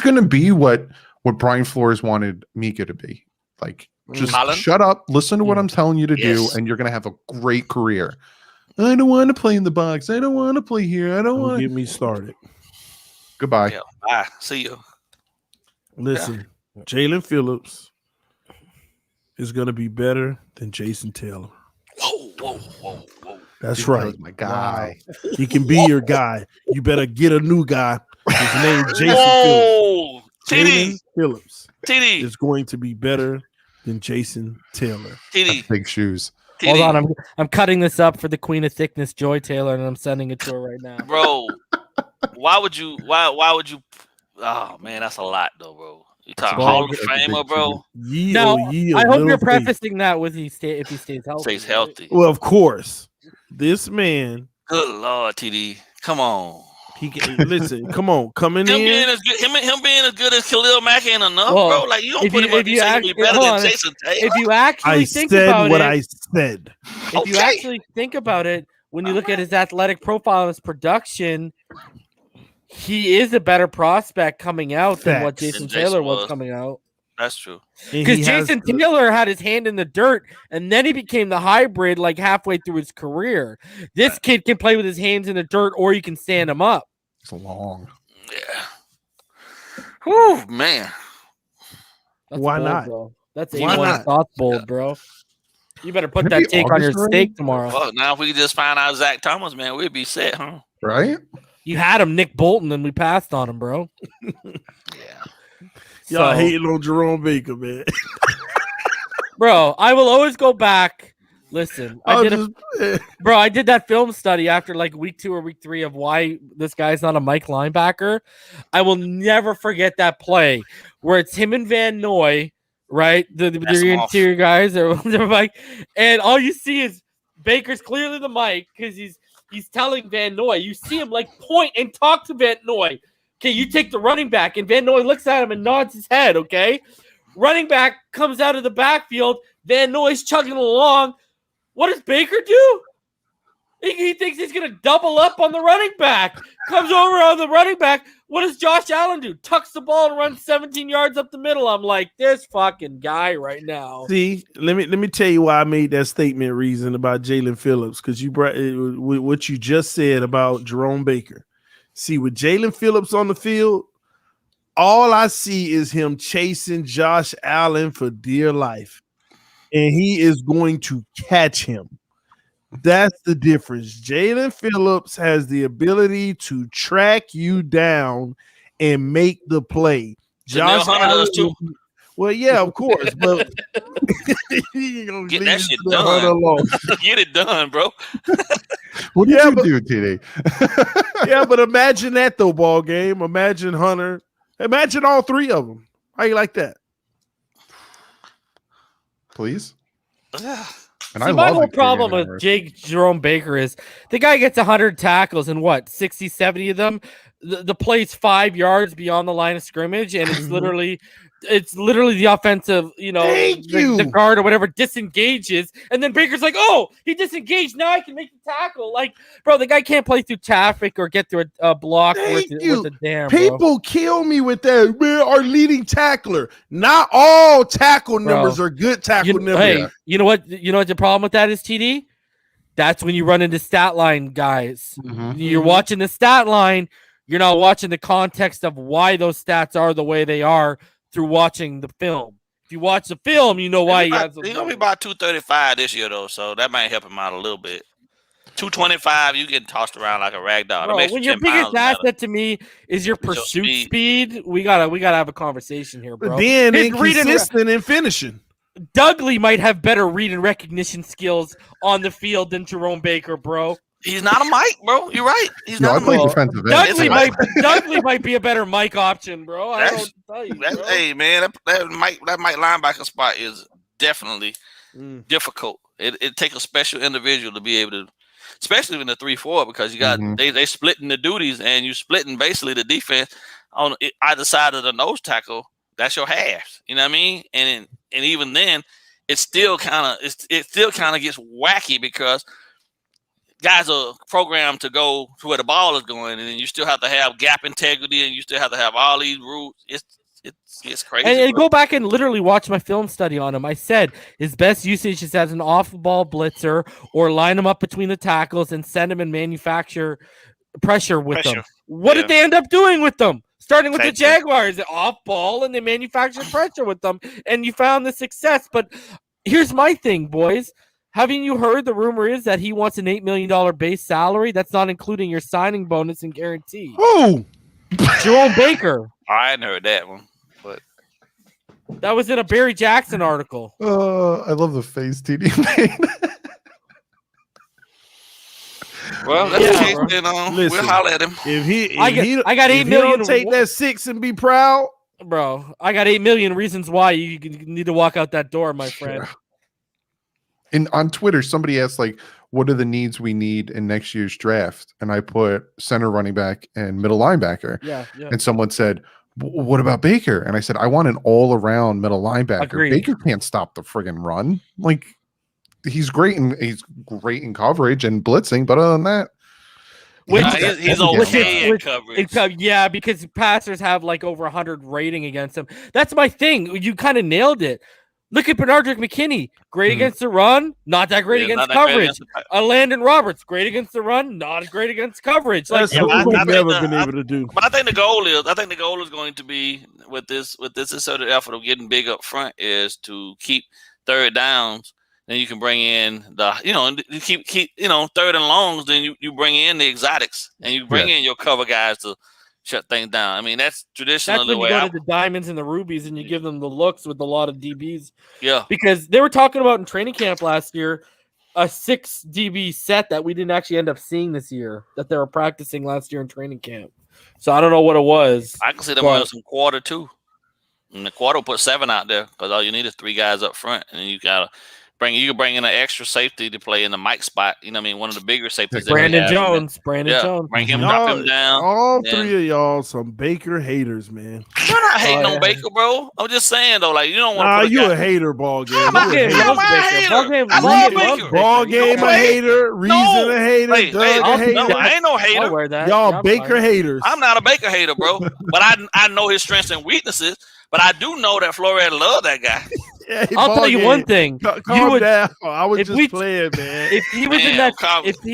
gonna be what Brian Flores wanted Mika to be. Like, just Holland? Shut up, listen to what I'm telling you to do, and you're going to have a great career. I don't want to play in the box. I don't want to play here. I don't want to get me started. Goodbye. Yeah, bye. See you. Listen, Jalen Phillips is going to be better than Jason Taylor. Whoa. That's right. My guy. Wow. He can be your guy. You better get a new guy. His name is Jason Phillips. Jalen Phillips TD is going to be better than Jason Taylor. TD. Big shoes. TD. Hold on, I'm cutting this up for the Queen of Thickness, Joy Taylor, and I'm sending it to her right now. Bro, why would you? Oh man, that's a lot though, bro. You talking Hall of Famer, bro? No, I hope you're prefacing that with if he stays healthy. Stays healthy. Well, of course. This man. Good Lord, TD. Come on. He can listen. Come on, coming Him in. being as good, him being as good as Khalil Mack ain't enough, Well, bro. Like you don't put him up. You say he'll be better hold than on. Jason Taylor. If you actually I think said about what it, I said. if you actually think about it, when you look at his athletic profile and his production, he is a better prospect coming out than what Facts. Jason Jason Taylor was was. coming out. That's true. And Because he has Jason the- Taylor had his hand in the dirt, and then he became the hybrid like halfway through his career. This kid can play with his hands in the dirt, or you can stand him up. It's long. Yeah. Whew, man. That's Why bold, not? bro. That's Why A1 not? sauce bold, bro. You better put Can it that be take on your August already? steak tomorrow. Well, now if we could just find out Zach Thomas, man, we'd be set, huh? Right? You had him, Nick Bolton, and we passed on him, bro. Yeah. Y'all So, hating on Jerome Baker, man. bro, I will always go back. Listen, I did that film study after like week 2 or week 3 of why this guy's not a Mike linebacker. I will never forget that play where it's him and Van Noy, right? The interior guys, or Mike, and all you see is Baker's clearly the Mike because he's telling Van Noy. You see him like point and talk to Van Noy. Okay, you take the running back, and Van Noy looks at him and nods his head. Okay, running back comes out of the backfield. Van Noy's chugging along. What does Baker do? He thinks he's going to double up on the running back. Comes over on the running back. What does Josh Allen do? Tucks the ball and runs 17 yards up the middle. I'm like, this fucking guy right now. See, let me tell you why I made that statement reason about Jalen Phillips, because you brought what you just said about Jerome Baker. See, with Jalen Phillips on the field, all I see is him chasing Josh Allen for dear life. And he is going to catch him. That's the difference. Jalen Phillips has the ability to track you down and make the play. Josh Allen does too. Well, yeah, of course, but get that shit done. Get it done, bro. What did you do, TD? Yeah, but imagine that though, ball game. Imagine Hunter. Imagine all 3 of them. How you like that? Please. And my whole problem with Jerome Baker is the guy gets 100 tackles and what, 60, 70 of them, the play's 5 yards beyond the line of scrimmage, and it's literally the offensive, the guard or whatever disengages, and then Baker's like, oh, he disengaged, now I can make the tackle. Like, bro, the guy can't play through traffic or get through a block with the damn. People kill me with that. We're our leading tackler. Not all tackle numbers are good tackle numbers. Hey, you know what the problem with that is, TD? That's when you run into stat line guys. You're watching the stat line. You're not watching the context of why those stats are the way they are through watching the film. If you watch the film, you know why he's gonna be about 235 this year though, so that might help him out a little bit. 225, you get tossed around like a rag doll. Bro, when your biggest asset to me is your pursuit speed, we gotta have a conversation here, bro. But then inconsistent in finishing. Dougley might have better read and recognition skills on the field than Jerome Baker, bro. He's not a Mike, bro. You're right. He's not a Mike. Dougley might be a better Mike option, bro. I don't tell you. Bro. Hey, man, that Mike linebacker spot is definitely difficult. It takes a special individual to be able to, especially in the 3-4, because you got they splitting the duties and you splitting basically the defense on either side of the nose tackle. That's your halves. You know what I mean? And even then, it still kind of gets wacky because guys are programmed to go to where the ball is going, and then you still have to have gap integrity, and you still have to have all these rules. It's crazy. And go back and literally watch my film study on him. I said his best usage is as an off-ball blitzer, or line him up between the tackles and send him and manufacture pressure with them. What did they end up doing with them? Starting with the Jaguars, off-ball, and they manufactured pressure with them, and you found the success. But here's my thing, boys. Haven't you heard the rumor is that he wants an $8 million base salary? That's not including your signing bonus and guarantee. Who? Jerome Baker. I hadn't heard that one, but that was in a Barry Jackson article. I love the face TD made. Well, that's the case. Then we'll holler at him. I got $8 million. Don't take that 6 and be proud, bro. I got $8 million reasons why you need to walk out that door, my friend. on Twitter, somebody asked like, what are the needs we need in next year's draft? And I put center, running back, and middle linebacker. Yeah. And someone said, what about Baker? And I said, I want an all-around middle linebacker. Agreed. Baker can't stop the friggin' run. Like, he's great in coverage and blitzing, but other than that, he's okay in coverage. Yeah, because passers have like over 100 rating against him. That's my thing. You kind of nailed it. Look at Benardrick McKinney. Great against the run, not that great against coverage. Landon Roberts, great against the run, not great against coverage. Like, That's what we've never been able to do. But I think the goal is going to be with this inserted effort of getting big up front is to keep third downs. Then you can bring in you keep third and longs. Then you bring in the exotics and you bring in your cover guys to shut things down. I mean, that's traditionally that's when you go to the diamonds and the rubies and you give them the looks with a lot of DBs. Yeah, because they were talking about in training camp last year a 6 DB set that we didn't actually end up seeing this year that they were practicing last year in training camp. So I don't know what it was. I can see them on some quarter too. And the quarter will put 7 out there because all you need is 3 guys up front, and you can bring in an extra safety to play in the Mike spot. You know what I mean? One of the bigger safeties. Brandon Jones. Bring him, drop him down. All 3 of y'all some Baker haters, man. You're not hating on Baker, bro. I'm just saying though, like you don't want. You a hater, BallGame. I'm a hater. I love Baker. BallGame a hater. Reason a hater. Doug a hater. No, I ain't no hater. I'll wear that. Y'all Baker haters. I'm not a Baker hater, bro. But I know his strengths and weaknesses. But I do know that Flores loved that guy. Yeah, I'll tell you one thing. Calm down. I was just playing, man. If he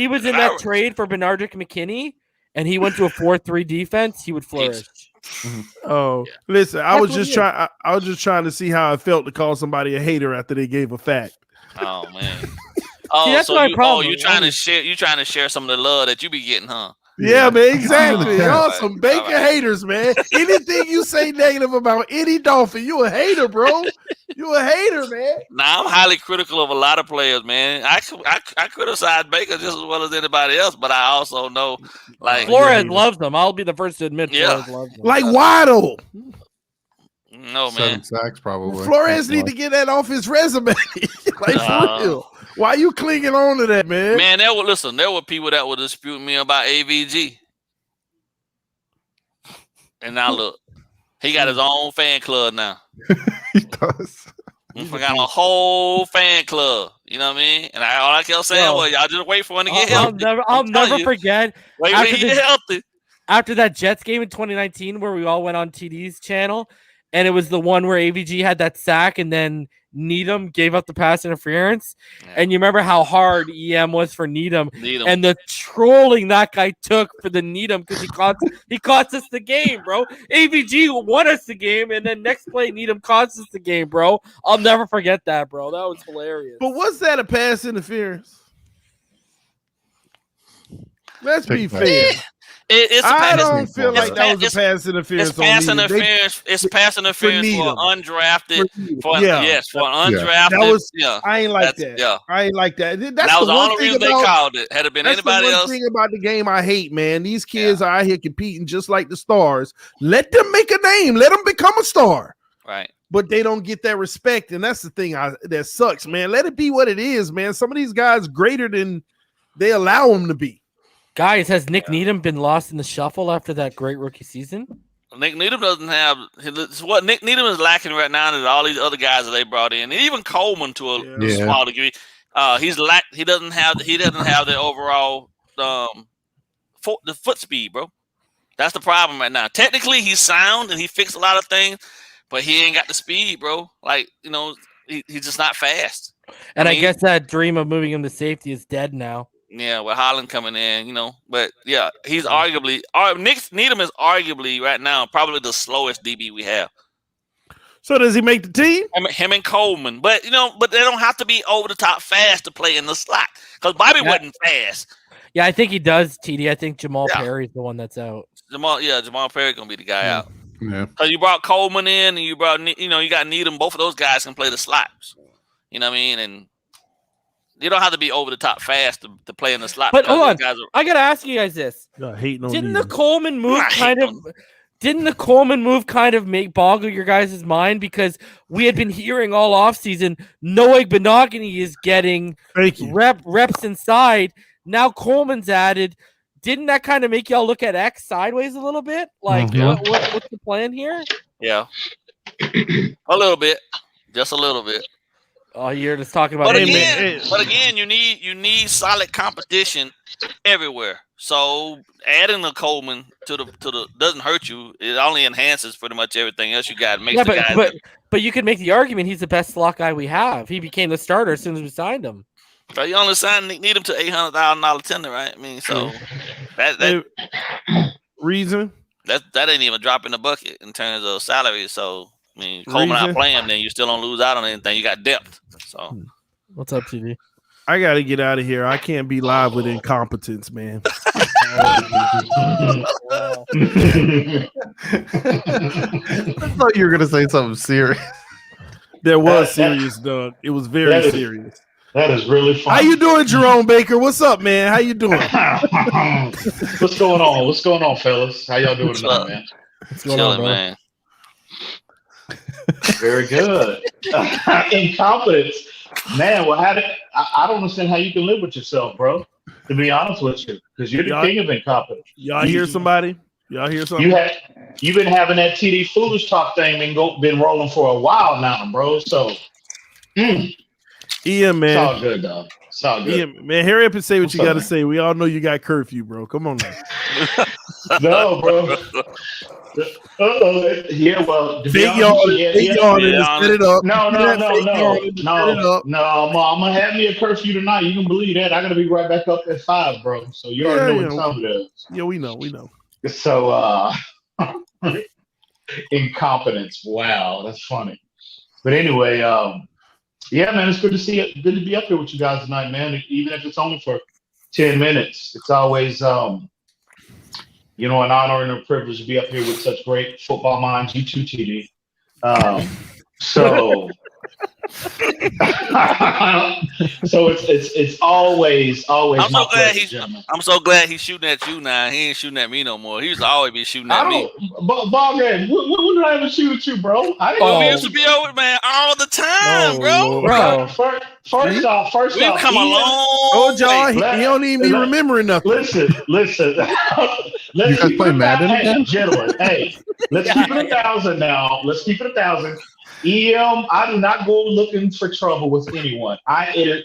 was in that trade for Benardrick McKinney and he went to a 4-3 defense, he would flourish. Oh, listen, I was just trying to see how it felt to call somebody a hater after they gave a fact. Oh man. Oh, see, that's my problem. You trying to share some of the love that you be getting, huh? Yeah, man, exactly. Y'all some Baker haters, man. Anything you say negative about any Dolphin, you a hater, bro. You a hater, man. Nah, I'm highly critical of a lot of players, man. I criticize Baker just as well as anybody else, but I also know, like Flores loves them. I'll be the first to admit Flores loves them. Like Waddle. No, man. 7 sacks, probably. Flores need to get that off his resume. Like, for real. Why you clinging on to that, man? Man, there were people that would dispute me about AVG. And now look, he got his own fan club now. He does. He got a whole fan club. You know what I mean? And all I kept saying was, y'all just wait for him to get healthy. I'll never forget. Wait till he get healthy. After that Jets game in 2019 where we all went on TD's channel, and it was the one where AVG had that sack and then Needham gave up the pass interference. Yeah. And you remember how hard EM was for Needham. And the trolling that guy took for the Needham because he cost us the game, bro. AVG won us the game, and then next play Needham cost us the game, bro. I'll never forget that, bro. That was hilarious. But was that a pass interference? Let's be fair. I don't feel like that was a pass interference. It's pass interference. It's pass interference for undrafted. For undrafted. That was. I ain't like that. Yeah, I ain't like that. That was the only reason they called it. Had it been anybody else. That's the one thing about the game I hate, man. These kids are out here competing just like the stars. Let them make a name. Let them become a star. Right. But they don't get that respect, and that's the thing that sucks, man. Let it be what it is, man. Some of these guys greater than they allow them to be. Guys, has Nick Needham been lost in the shuffle after that great rookie season? Nick Needham doesn't have what Nick Needham is lacking right now is all these other guys that they brought in, and even Coleman to a small degree. He doesn't have the overall the foot speed, bro. That's the problem right now. Technically, he's sound and he fixed a lot of things, but he ain't got the speed, bro. Like he's just not fast. And I guess that dream of moving him to safety is dead now. Yeah, with Holland coming in, but yeah, he's arguably Nick Needham is arguably right now probably the slowest DB we have. So does he make the team? Him and Coleman, but they don't have to be over the top fast to play in the slot because Bobby wasn't fast. Yeah, I think he does, TD. I think Jamal Perry is the one that's out. Jamal Perry gonna be the guy out. Yeah, because you brought Coleman in and you brought you got Needham. Both of those guys can play the slots. You know what I mean? And you don't have to be over the top fast to play in the slot. But hold on, I gotta ask you guys this: didn't the Coleman move didn't the Coleman move kind of boggle your guys' mind? Because we had been hearing all offseason, Noah Benogany is getting reps inside. Now Coleman's added. Didn't that kind of make y'all look at X sideways a little bit? Like, what's the plan here? Yeah. A little bit. Just a little bit. Oh, you're just talking about. But again, you need solid competition everywhere. So adding the Coleman to the doesn't hurt you. It only enhances pretty much everything else you got. But you could make the argument he's the best slot guy we have. He became the starter as soon as we signed him. So you only need him to $800,000 tender, right? I mean, so that reason that ain't even drop in the bucket in terms of salary. So I mean, Coleman not playing, then you still don't lose out on anything. You got depth. So what's up, TD? I got to get out of here. I can't be live with incompetence, man. I thought you were going to say something serious. There was serious, Doug. It was very serious. That is really fun. How you doing, Jerome Baker? What's up, man? How you doing? What's going on? What's going on, fellas? How y'all doing tonight, man? What's going on, man? Very good. Incompetence. Man, well, I don't understand how you can live with yourself, bro. To be honest with you, because you're the king of incompetence. Y'all hear somebody? Y'all hear something? You've been having that TD Phins Talk thing been rolling for a while now, bro. So, Ian, man, it's all good, dog. It's all good. Ian, man, hurry up and say what you got to say. We all know you got curfew, bro. Come on now. No, bro. Yeah, well, set it up. No. I'm gonna have me a curfew tonight. You can believe that. I gotta be right back up at 5, bro. So you already know what time it is. Yeah, we know. So incompetence. Wow, that's funny. But anyway, yeah, man, it's good to see it. Good to be up here with you guys tonight, man. Even if it's only for 10 minutes, it's always an honor and a privilege to be up here with such great football minds. You too, TD. So it's always. I'm so glad he's shooting at you now. He ain't shooting at me no more. He used to always be shooting at me. BallGame, when did I ever shoot at you, bro? We used to be over, man, all the time, bro. First off, we've come a long way. He don't even be remembering nothing. Listen. You guys play Madden again? Gentlemen, let's keep it 1,000 now. Let's keep it 1,000. I do not go looking for trouble with anyone. I'm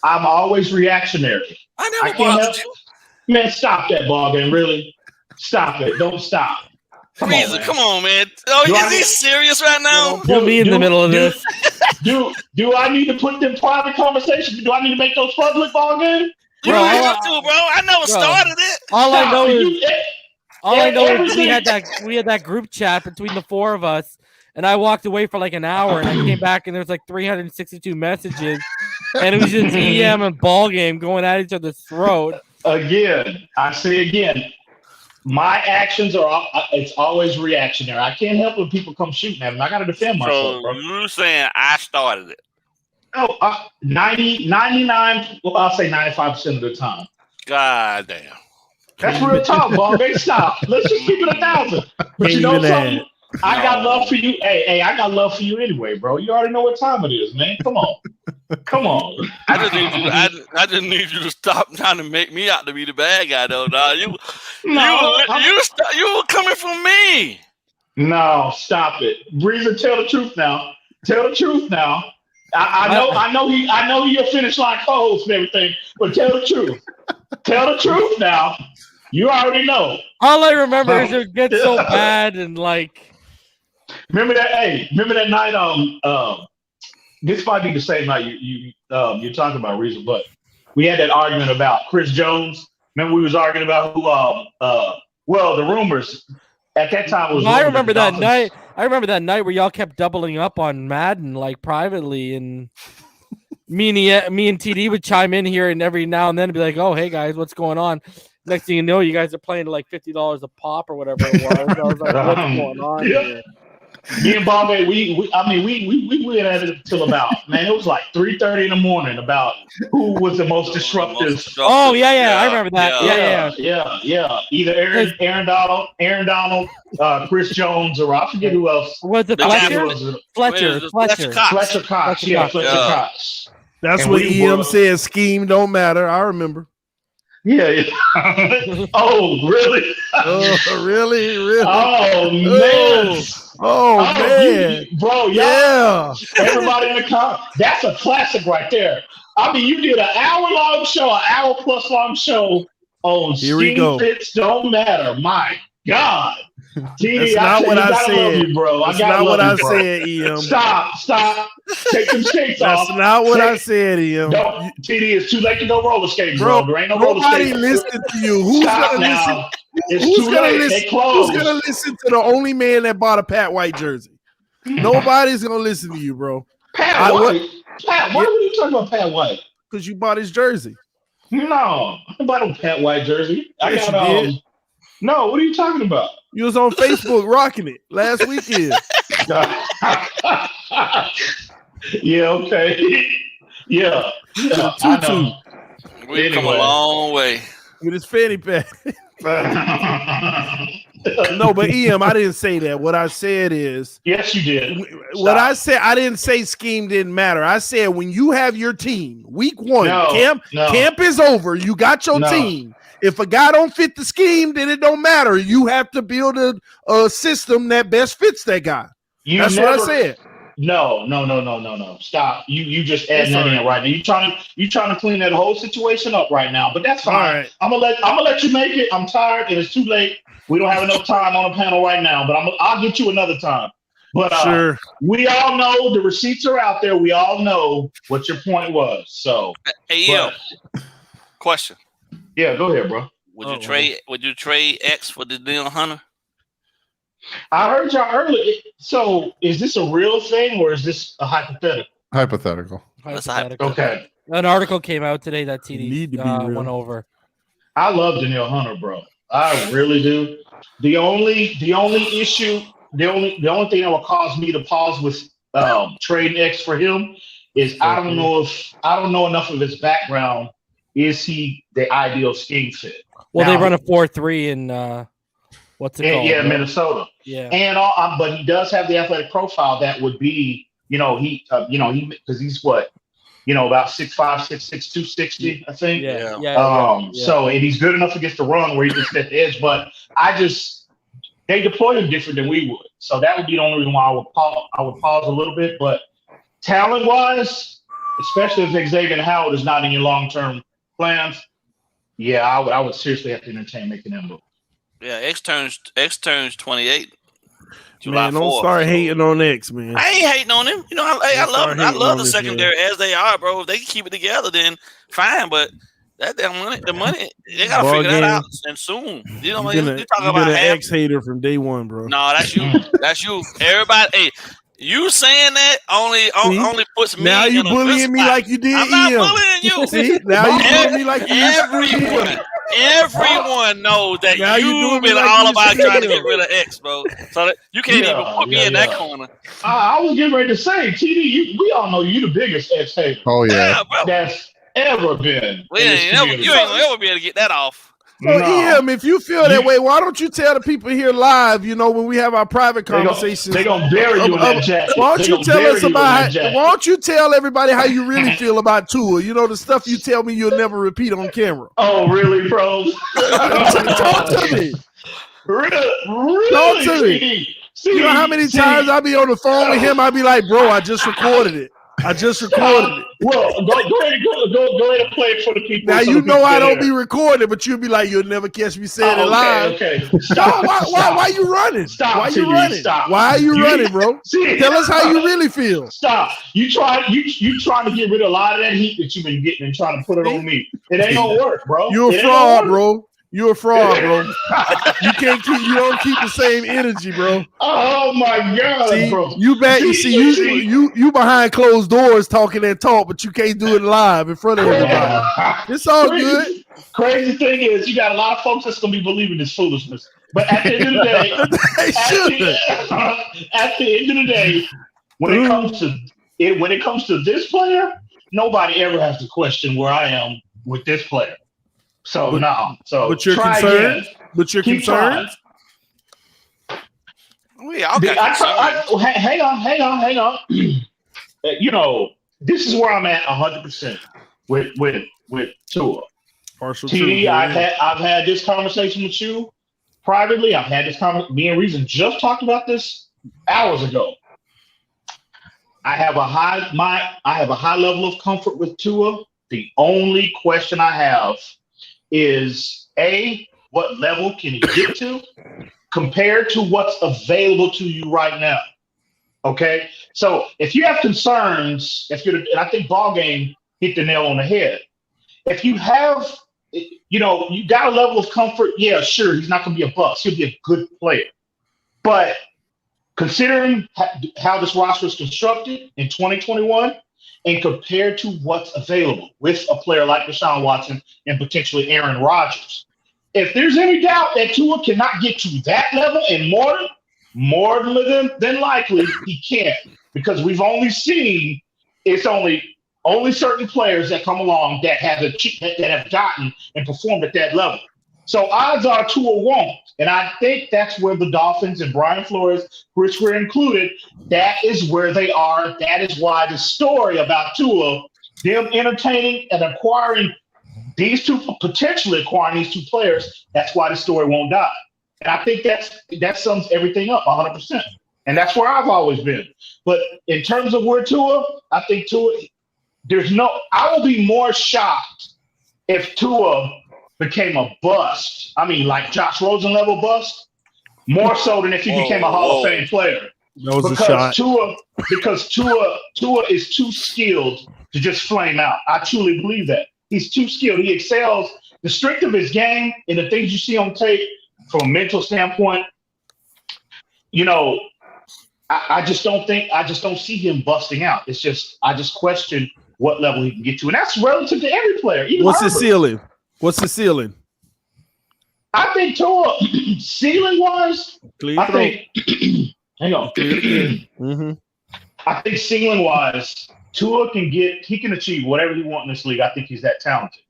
always reactionary. I never bothered you. Man, stop that, BallGame. Really? Stop it. Don't stop. Come on, man. Is he serious right now? Put me in the middle of this. Do I need to put them private conversations? Do I need to make those public, BallGame? You have to, bro. I never started it. All I know is we had that group chat between the four of us. And I walked away for like an hour, and I came back, and there was like 362 messages, and it was just EM and BallGame going at each other's throat. Again, I say again, my actions it's always reactionary. I can't help when people come shooting at me. I got to defend myself, bro. You're saying I started it? No, 99, well, I'll say 95% of the time. God damn. That's real talk, BallGame. Stop. Let's just keep it 1,000. But you know something? I got love for you. Hey, I got love for you anyway, bro. You already know what time it is, man. Come on. I just need you to stop trying to make me out to be the bad guy, though. Dog. You were coming from me. No, stop it. Breezer, tell the truth now. I know you're a Finish line co-host and everything, but tell the truth. Tell the truth now. You already know. All I remember is it gets so bad and like. Remember that night? This might be the same night you're talking about, Reason, but we had that argument about Chris Jones. Remember we was arguing about who? Well, the rumors at that time was. I remember that night. I remember that night where y'all kept doubling up on Madden like privately, and me and TD would chime in here and every now and then be like, "Oh, hey guys, what's going on?" Next thing you know, you guys are playing like $50 a pop or whatever it was. I was like, "What's going on here?" Me and BallGame, we went at it till about, man, it was like 3:30 in the morning about who was the most disruptive. Oh yeah, I remember that. Yeah. Either Aaron Donald, Chris Jones, or I forget who else. Was it Fletcher? Fletcher Cox. Fletcher Cox. Yeah, Fletcher Cox. That's And what we EM were- said. Scheme don't matter. I remember. Yeah. Oh, really? Oh, really? Oh, man. Oh, man. Bro, Yeah. everybody in the car. That's a classic right there. I mean, you did an hour-long show, an hour-plus long show on Here we go. Skinny Fits Don't Matter. My God. TD, That's not what I gotta love said. you, bro. That's gotta not what I love you, bro. said, EM. Stop. Take them skates off. That's not what I said, EM. Don't, TD, it's too late to go roller skating, Bro, bro. There ain't no roller nobody skating. listened to you. Who's Stop gonna listen? now. It's Who's too gonna late. listen? They Who's closed. gonna listen to the only man that bought a Pat White jersey? Nobody's gonna listen to you, bro. Pat White? Pat, why were you talking about Pat White? Because you bought his jersey. No, I bought a Pat White jersey. Yes, I got you did. No, what are you talking about? You was on Facebook rocking it last weekend. Yeah, okay. Yeah. I Tutu know. We've come a Anyway. long way. with his fanny pack. No, but EM, I didn't say that. What I said is, Yes, you did. what I said, I didn't say scheme didn't matter. I said when you have your team, week one, No, camp is over. You got your No. team. If a guy don't fit the scheme, then it don't matter. You have to build a system that best fits that guy. You That's never, what I said. No. Stop. You just adding that in right now. You trying to clean that whole situation up right now, but that's fine. All right. I'm gonna let you make it. I'm tired and it's too late. We don't have enough time on the panel right now, but I'll get you another time. But Sure. we all know the receipts are out there. We all know what your point was. So Hey, yo, question. yeah, go ahead, bro. Would you trade X for the Deion Hunter? I heard y'all earlier. So is this a real thing or is this a hypothetical? Hypothetical. Hypothetical. Okay. An article came out today that TD Need to be real. went over. I love Danielle Hunter, bro. I really do. The only issue, the only thing that will cause me to pause with trading X for him is I don't know enough of his background. Is he the ideal scheme fit? Well, Now, they run a 4-3 in what's it called? yeah, Minnesota. Yeah. And but he does have the athletic profile that would be, he because he's what, about 6'5", 6'6", 260, I think. Yeah. So, and he's good enough against the run where he can set the edge, but they deploy him different than we would. So that would be the only reason why I would pause a little bit. But talent wise, especially if Xavier Howard is not in your long-term plans, yeah, I would seriously have to entertain making that move. Yeah, X turns 28. July Man, don't 4th. start hating on X, man. I ain't hating on him. I start love hating on the this secondary as they are, bro. If they can keep it together, then fine. But that damn money, they gotta figure that out and soon. You know what I mean? You talking about an half? X hater from day one, bro. No, that's you. That's you. Everybody, hey, you saying that only puts me. Now you in a bullying good me spot. like you did I'm not EM. bullying you. See, now you bullying me like you Everyone knows that Now you doing you've me been like all you about said. trying to get rid of X, bro. So that you can't even put me in that corner. I was getting ready to say, TD, we all know you the biggest X hater Oh yeah. bro. that's ever been. You ain't gonna ever be able to get that off. So EM, if you feel that way, why don't you tell the people here live, when we have our private conversations? They're going to bury you in that jacket. Why don't you tell us about why why don't you tell everybody how you really feel about Tua? The stuff you tell me you'll never repeat on camera. Oh, really, bro? Talk to me. Really? Talk to me. You know how many times I be on the phone with him, I be like, bro, I just recorded it. Well, go ahead and play it for the people. Now so you the know people I can don't hear. be recording, but you'll be like, you'll never catch me saying it live. Okay. No, Stop. why you running? Stop, Why you TD, running? stop. Why are you running, bro? See, Tell us how you really feel. Stop. You trying to get rid of a lot of that heat that you've been getting and trying to put it on me. It ain't gonna work, bro. You're It a ain't gonna fraud, work. bro. You're a fraud, bro. You don't keep the same energy, bro. Oh my God, See, bro. you behind closed doors talking that talk, but you can't do it live in front of everybody. It's all good. Crazy thing is, you got a lot of folks that's gonna be believing this foolishness. But at the end of the day, at the end of the day, when it comes to this player, nobody ever has to question where I am with this player. So but you're concerned. Again. But you're Keep concerned. Hang on. You know, this is where I'm at 100% with Tua. Partial TD, truth, I've had this conversation with you privately. I've had this conversation. Me and Reason just talked about this hours ago. I have a high level of comfort with Tua. The only question I have is what level can he get to compared to what's available to you right now? Okay, so if you have concerns, and I think BallGame hit the nail on the head. If you have, you got a level of comfort. Yeah, sure, he's not going to be a bust. He'll be a good player, but considering how this roster is constructed in 2021 and compared to what's available with a player like Deshaun Watson and potentially Aaron Rodgers, if there's any doubt that Tua cannot get to that level and more than likely he can't, because we've only seen it's only certain players that come along that have gotten and performed at that level. So odds are Tua won't. And I think that's where the Dolphins and Brian Flores, which were included, that is where they are. That is why the story about Tua, them entertaining and potentially acquiring these two players, that's why the story won't die. And I think that sums everything up 100%. And that's where I've always been. But in terms of where Tua, I think Tua, I will be more shocked if Tua became a bust. I mean, like Josh Rosen level bust, more so than if he became a Hall of Fame player. That was a shot. Because Tua is too skilled to just flame out. I truly believe that. He's too skilled. He excels. The strength of his game and the things you see on tape from a mental standpoint, I just don't see him busting out. It's just, I just question what level he can get to. And that's relative to every player. What's his ceiling? I think Tua, ceiling-wise, hang on. Mm-hmm. I think ceiling-wise, Tua he can achieve whatever he wants in this league. I think he's that talented.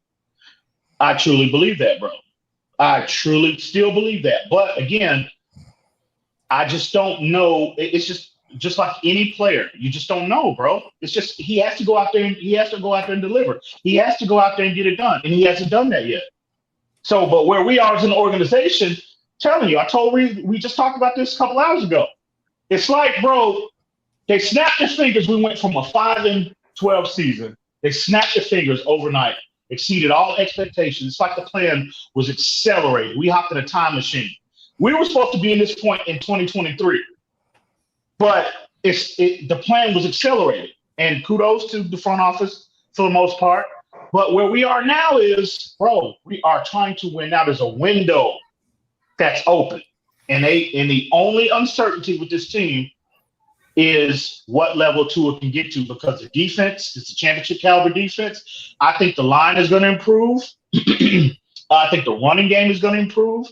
I truly believe that, bro. I truly still believe that. But again, I just don't know. It's just like any player. You just don't know, bro. It's just he has to go out there and deliver. He has to go out there and get it done. And he hasn't done that yet. So, but where we are as an organization, telling you, we just talked about this a couple hours ago. It's like, bro, they snapped their fingers. We went from a 5-12 season. They snapped their fingers overnight, exceeded all expectations. It's like the plan was accelerated. We hopped in a time machine. We were supposed to be in this point in 2023, but the plan was accelerated. And kudos to the front office for the most part. But where we are now is, bro, we are trying to win. Now there's a window that's open. And the only uncertainty with this team is what level Tua can get to, because the defense is a championship caliber defense. I think the line is going to improve. I think the running game is going to improve.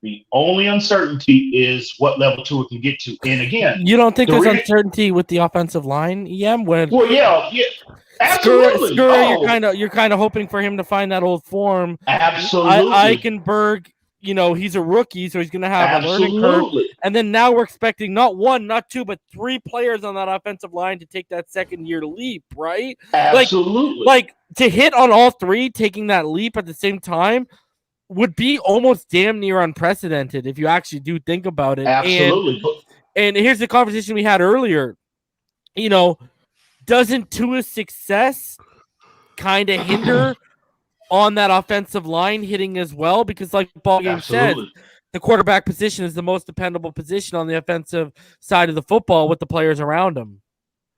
The only uncertainty is what level Tua can get to. And again, you don't think there's uncertainty with the offensive line, EM? Well, yeah, absolutely. You're kind of hoping for him to find that old form. Absolutely. Eichenberg, he's a rookie, so he's going to have a learning curve. And then now we're expecting not one, not two, but three players on that offensive line to take that second-year leap, right? Absolutely. Like to hit on all three, taking that leap at the same time, would be almost damn near unprecedented if you actually do think about it. Absolutely. And here's the conversation we had earlier. Doesn't Tua's success kind of hinder on that offensive line hitting as well? Because like BallGame said, the quarterback position is the most dependable position on the offensive side of the football with the players around him.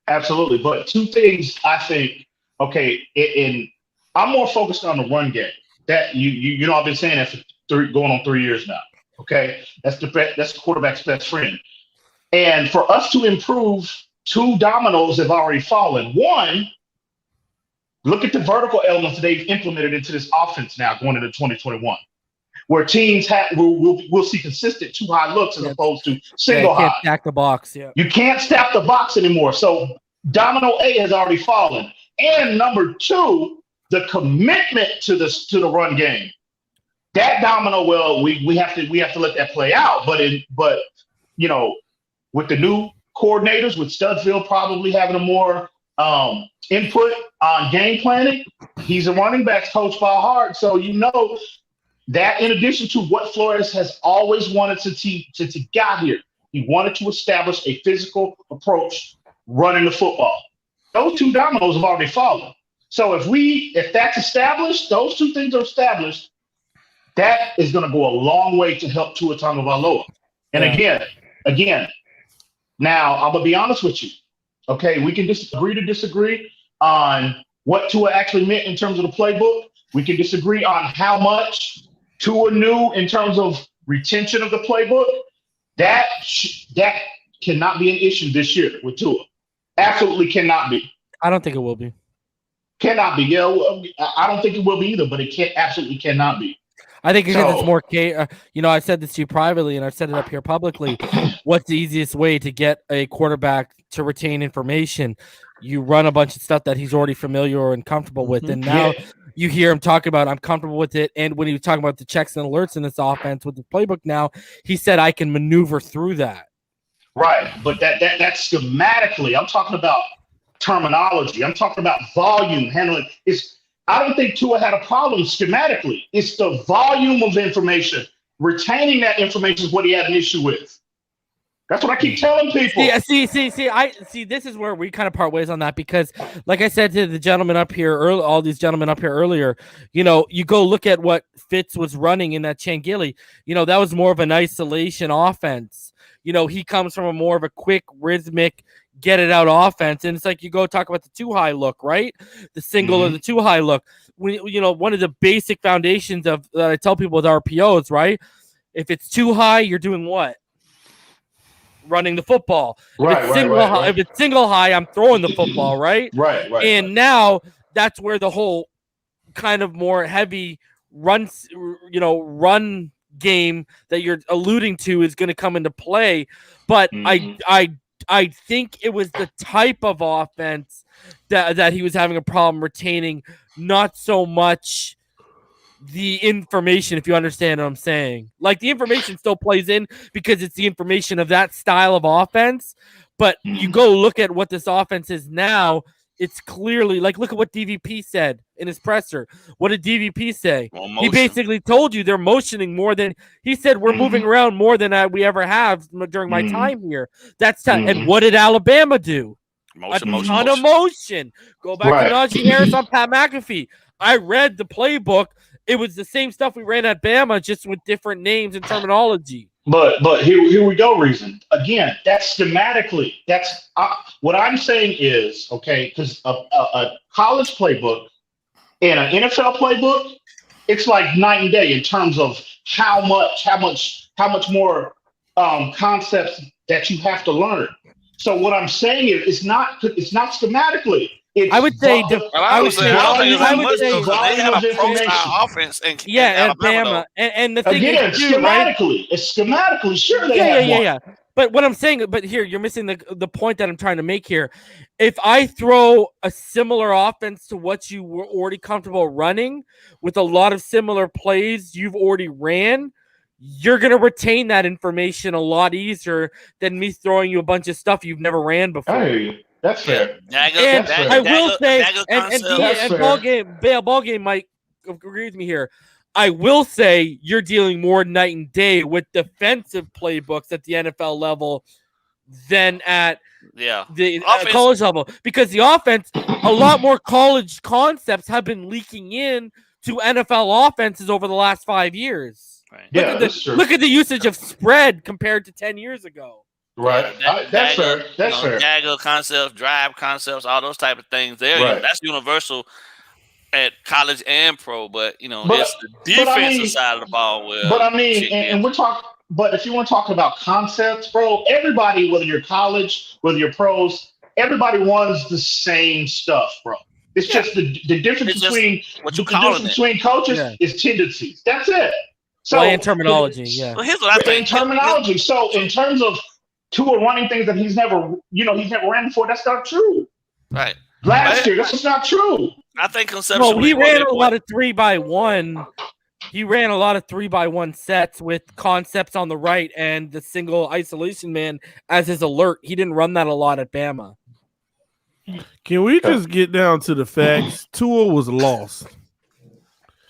Absolutely. But two things I think, and I'm more focused on the run game. That I've been saying that for going on 3 years now. Okay, that's the quarterback's best friend. And for us to improve, two dominoes have already fallen. One, look at the vertical elements they've implemented into this offense now going into 2021. where teams will see consistent too high looks as opposed to single high. Can't stack the box. Yeah. You can't stack the box anymore. So domino A has already fallen. And number two, the commitment to the run game. That domino, well, we have to let that play out. But you know, with the new coordinators, with Studesville probably having a more input on game planning, he's a running backs coach by heart. So you know that in addition to what Flores has always wanted to get here, he wanted to establish a physical approach running the football. Those two dominoes have already fallen. So if that's established, those two things are established, that is going to go a long way to help Tua Tagovailoa. And again, now I'm going to be honest with you. Okay, we can agree to disagree on what Tua actually meant in terms of the playbook. We can disagree on how much Tua knew in terms of retention of the playbook. That cannot be an issue this year with Tua. Absolutely cannot be. I don't think it will be. Cannot be. Yeah, I don't think it will be either, but it absolutely cannot be. I think because it's more, I've said this to you privately and I've said it up here publicly. What's the easiest way to get a quarterback to retain information? You run a bunch of stuff that he's already familiar and comfortable with. And now you hear him talk about, I'm comfortable with it. And when he was talking about the checks and alerts in this offense with the playbook now, he said, I can maneuver through that. Right. But that's schematically, I'm talking about terminology. I'm talking about volume handling. I don't think Tua had a problem schematically. It's the volume of information. Retaining that information is what he had an issue with. That's what I keep telling people. See, this is where we kind of part ways on that because, like I said to the gentleman up here, all these gentlemen up here earlier, you go look at what Fitz was running in that Changili. That was more of an isolation offense. He comes from a more of a quick, rhythmic, get it out offense. And it's like you go talk about the too high look, right? The single or the too high look. One of the basic foundations of that I tell people with RPOs, right? If it's too high, you're doing what? Running the football. If it's single high, I'm throwing the football, right? Right. And now that's where the whole kind of more heavy run game that you're alluding to is going to come into play. But I think it was the type of offense that he was having a problem retaining, not so much the information, if you understand what I'm saying. Like, the information still plays in because it's the information of that style of offense. But you go look at what this offense is now, it's clearly like, look at what DVP said in his presser. What did DVP say? He basically told you they're motioning more than he said. We're moving around more than we ever have during my time here. That's and what did Alabama do? A ton of motion. Go back to Najee Harris on Pat McAfee. I read the playbook. It was the same stuff we ran at Bama, just with different names and terminology. But here we go, Reason. Again, that's schematically. That's what I'm saying is, okay, because a college playbook and an NFL playbook, it's like night and day in terms of how much more concepts that you have to learn. So what I'm saying is, it's not schematically. I would say they had a pro-style offense in Alabama. And the thing again, is, schematically, it's schematically sure they have one. Yeah. But what I'm saying, here you're missing the point that I'm trying to make here. If I throw a similar offense to what you were already comfortable running with a lot of similar plays you've already ran, you're going to retain that information a lot easier than me throwing you a bunch of stuff you've never ran before. I hear you. That's fair. I will say, and BallGame might agree with me here. I will say you're dealing more night and day with defensive playbooks at the NFL level than at the college level, because the offense, a lot more college concepts have been leaking in to NFL offenses over the last 5 years. Right. Look at the usage of spread compared to 10 years ago. Right. That's fair. That's fair. Dagger concepts, drive concepts, all those type of things. That's universal at college and pro, but it's the defensive side of the ball. But if you want to talk about concepts, bro, everybody, whether you're college, whether you're pros, everybody wants the same stuff, bro. It's just the difference between coaches is tendencies. That's it. So and terminology, yeah. Well, here's what I think. In terminology. So in terms of Tua running things that he's never ran before, that's not true. Right. Last year, that's just not true. I think conceptually. Well, he ran a lot of 3x1. He ran a lot of 3x1 sets with concepts on the right and the single isolation man as his alert. He didn't run that a lot at Bama. Can we just get down to the facts? Tua was lost.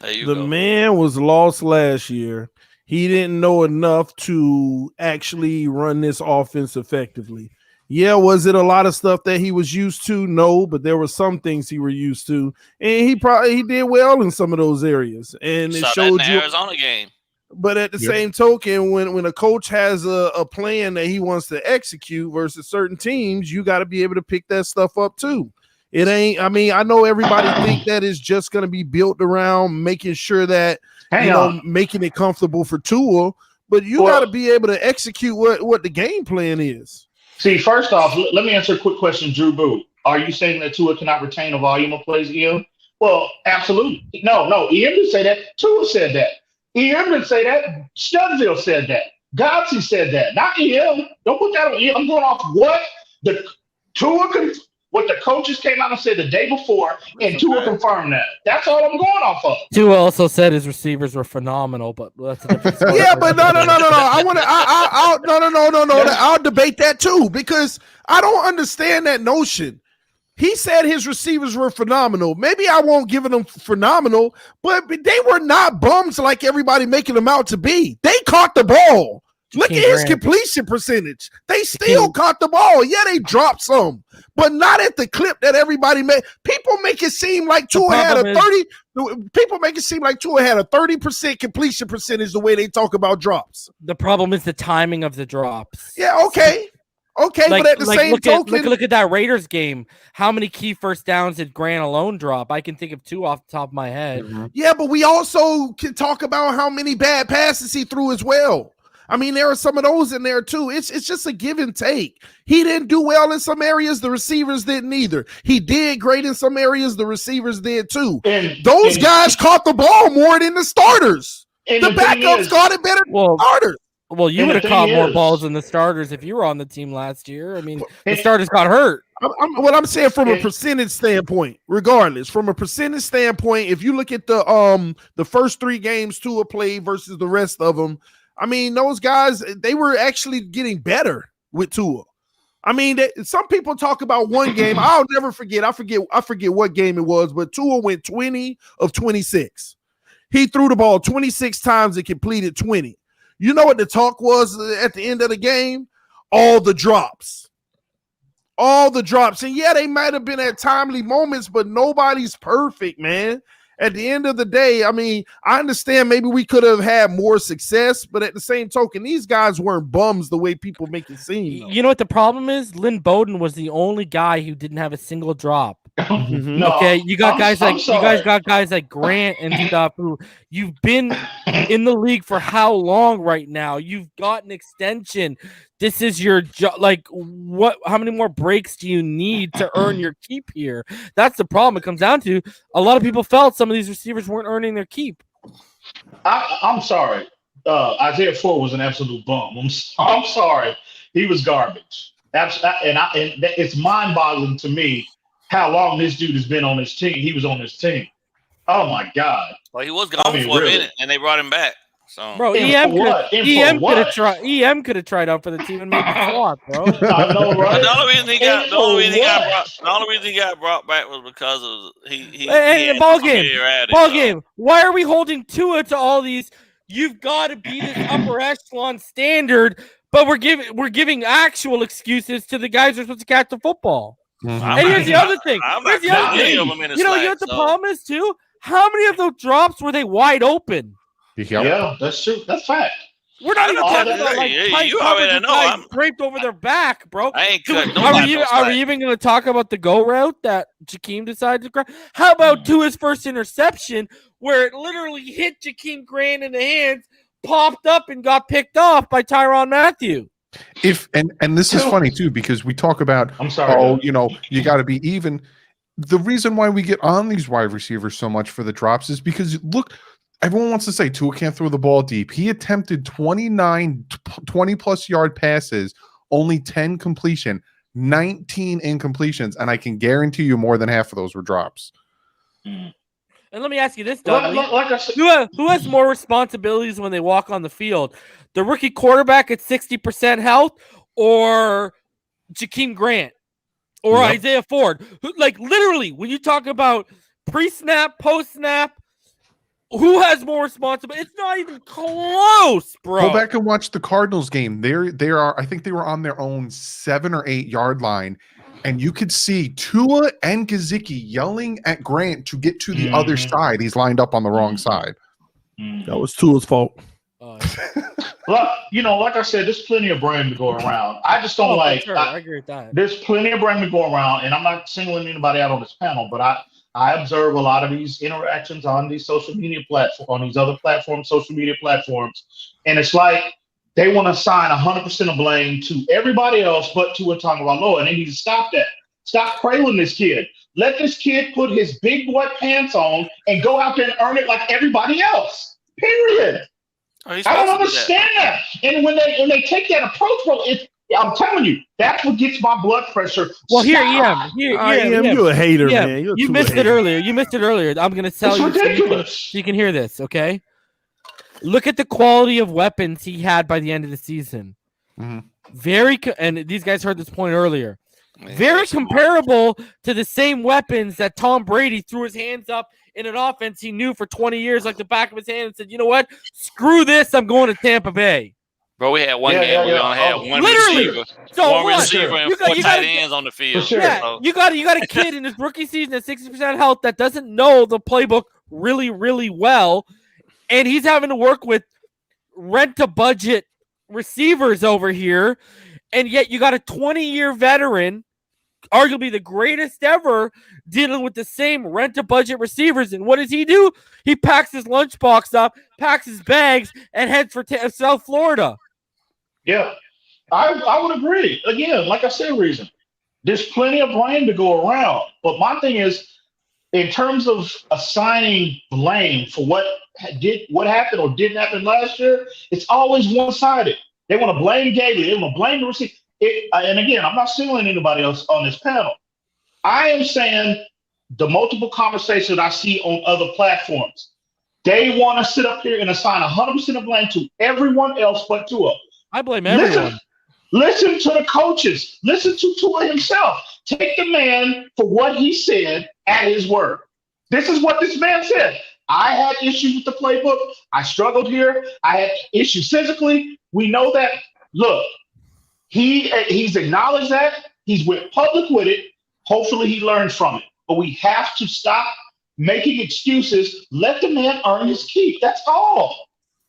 The man was lost last year. He didn't know enough to actually run this offense effectively. Yeah, was it a lot of stuff that he was used to? No, but there were some things he were used to, and he did well in some of those areas. And it showed that in the Arizona game. But at the same token, when a coach has a plan that he wants to execute versus certain teams, you got to be able to pick that stuff up too. It ain't. I mean, I know everybody think that is just going to be built around making sure that making it comfortable for Tua, but you got to be able to execute what the game plan is. See, first off, let me answer a quick question, Drew Boo. Are you saying that Tua cannot retain a volume of plays, EM? Well, absolutely. No, EM didn't say that. Tua said that. EM didn't say that. Studville said that. Godsey said that. Not EM. Don't put that on EM. I'm going off what what the coaches came out and said the day before, and Tua confirmed that. That's all I'm going off of. Tua also said his receivers were phenomenal, but that's a different story. Yeah, but no. I'll debate that too, because I don't understand that notion. He said his receivers were phenomenal. Maybe I won't give them phenomenal, but they were not bums like everybody making them out to be. They caught the ball. Look at his completion percentage. They still caught the ball. Yeah, they dropped some, but not at the clip that everybody made. People make it seem like Tua had a 30. People make it seem like Tua had a 30% completion percentage the way they talk about drops. The problem is the timing of the drops. Yeah, okay, but at the same token, look at that Raiders game. How many key first downs did Grant alone drop? I can think of 2 off the top of my head. Mm-hmm. Yeah, but we also can talk about how many bad passes he threw as well. I mean, there are some of those in there too. It's just a give and take. He didn't do well in some areas. The receivers didn't either. He did great in some areas. The receivers did too. Those guys caught the ball more than the starters. The backups caught it better than the starters. Well, you would have caught more balls than the starters if you were on the team last year. I mean, the starters got hurt. What I'm saying from a percentage standpoint, regardless, from a percentage standpoint, if you look at the first 3 games Tua played versus the rest of them, I mean, those guys, they were actually getting better with Tua. I mean, some people talk about one game. I'll never forget. I forget what game it was, but Tua went 20 of 26. He threw the ball 26 times and completed 20. You know what the talk was at the end of the game? All the drops. And yeah, they might have been at timely moments, but nobody's perfect, man. At the end of the day, I mean, I understand maybe we could have had more success, but at the same token, these guys weren't bums the way people make it seem. You know what the problem is? Lynn Bowden was the only guy who didn't have a single drop. Mm-hmm. No, okay, you got guys like Grant and stuff who you've been in the league for how long right now? You've got an extension. This is your job. Like, what? How many more breaks do you need to earn your keep here? That's the problem. It comes down to a lot of people felt some of these receivers weren't earning their keep. I'm sorry. Isaiah Ford was an absolute bum. I'm sorry. He was garbage. And it's mind-boggling to me how long this dude has been on his team. He was on his team. Oh my God. Well, he was gone for a minute, and they brought him back. So, bro, EM could have tried out for the team and made the swap, bro. I know, right? The only reason he got brought back was because of he ball game. Why are we holding Tua to all these? You've got to be this upper echelon standard, but we're giving actual excuses to the guys who are supposed to catch the football. Mm-hmm. And here's the other thing. You know what the problem is too? How many of those drops were they wide open? Yeah, that's true. That's fact. We're not even talking about like you already know I'm draped over their back, bro. I ain't cut. Are we even going to talk about the go route that Jakeem decided to grab? How about Tua's first interception, where it literally hit Jakeem Grant in the hands, popped up, and got picked off by Tyrann Mathieu? And this is funny too, because we talk about, you got to be even. The reason why we get on these wide receivers so much for the drops is because look, everyone wants to say Tua can't throw the ball deep. He attempted 20-plus yard passes, only 10 completion, 19 incompletions, and I can guarantee you more than half of those were drops. And let me ask you this, Dudley. Like I said, Who has more responsibilities when they walk on the field? The rookie quarterback at 60% health or Jakeem Grant or Isaiah Ford? Like, literally, when you talk about pre-snap, post-snap, who has more responsibility? It's not even close, bro. Go back and watch the Cardinals game. They are. I think they were on their own 7 or 8 yard line, and you could see Tua and Gesicki yelling at Grant to get to the other side. He's lined up on the wrong side. That was Tua's fault. Look, like I said, there's plenty of blame to go around. I just don't Sure. I agree with that. There's plenty of blame to go around, and I'm not singling anybody out on this panel, but I observe a lot of these interactions on these social media platforms, on these other platforms, social media platforms, and it's like they want to assign 100% of blame to everybody else but Tua Tagovailoa, and they need to stop that. Stop cradling this kid. Let this kid put his big boy pants on and go out there and earn it like everybody else. Period. I don't understand that. And when they take that approach, bro, I'm telling you, that's what gets my blood pressure. Well, here, EM. You're a hater, man. You missed it earlier. I'm going to tell you so you can hear this, okay? Look at the quality of weapons he had by the end of the season. Mm-hmm. And these guys heard this point earlier. Very comparable to the same weapons that Tom Brady threw his hands up in an offense he knew for 20 years like the back of his hand and said, you know what? Screw this. I'm going to Tampa Bay. Bro, we had one game where we only had one receiver and 4 tight ends on the field. Sure. Yeah, you got a kid in his rookie season at 60% health that doesn't know the playbook really, really well, and he's having to work with rent-to-budget receivers over here, and yet you got a 20-year veteran, arguably the greatest ever, dealing with the same rent-to-budget receivers. And what does he do? He packs his lunchbox up, packs his bags, and heads for South Florida. Yeah, I would agree. Again, like I said, Reason, there's plenty of blame to go around. But my thing is, in terms of assigning blame for what happened or didn't happen last year, it's always one-sided. They want to blame Gailey. They want to blame the receiver. And again, I'm not singling anybody else on this panel. I am saying the multiple conversations I see on other platforms, they want to sit up here and assign 100% of blame to everyone else but Tua. I blame everyone. Listen to the coaches. Listen to Tua himself. Take the man for what he said at his word. This is what this man said. I had issues with the playbook. I struggled here. I had issues physically. We know that. Look, he's acknowledged that. He's went public with it. Hopefully he learns from it. But we have to stop making excuses. Let the man earn his keep. That's all.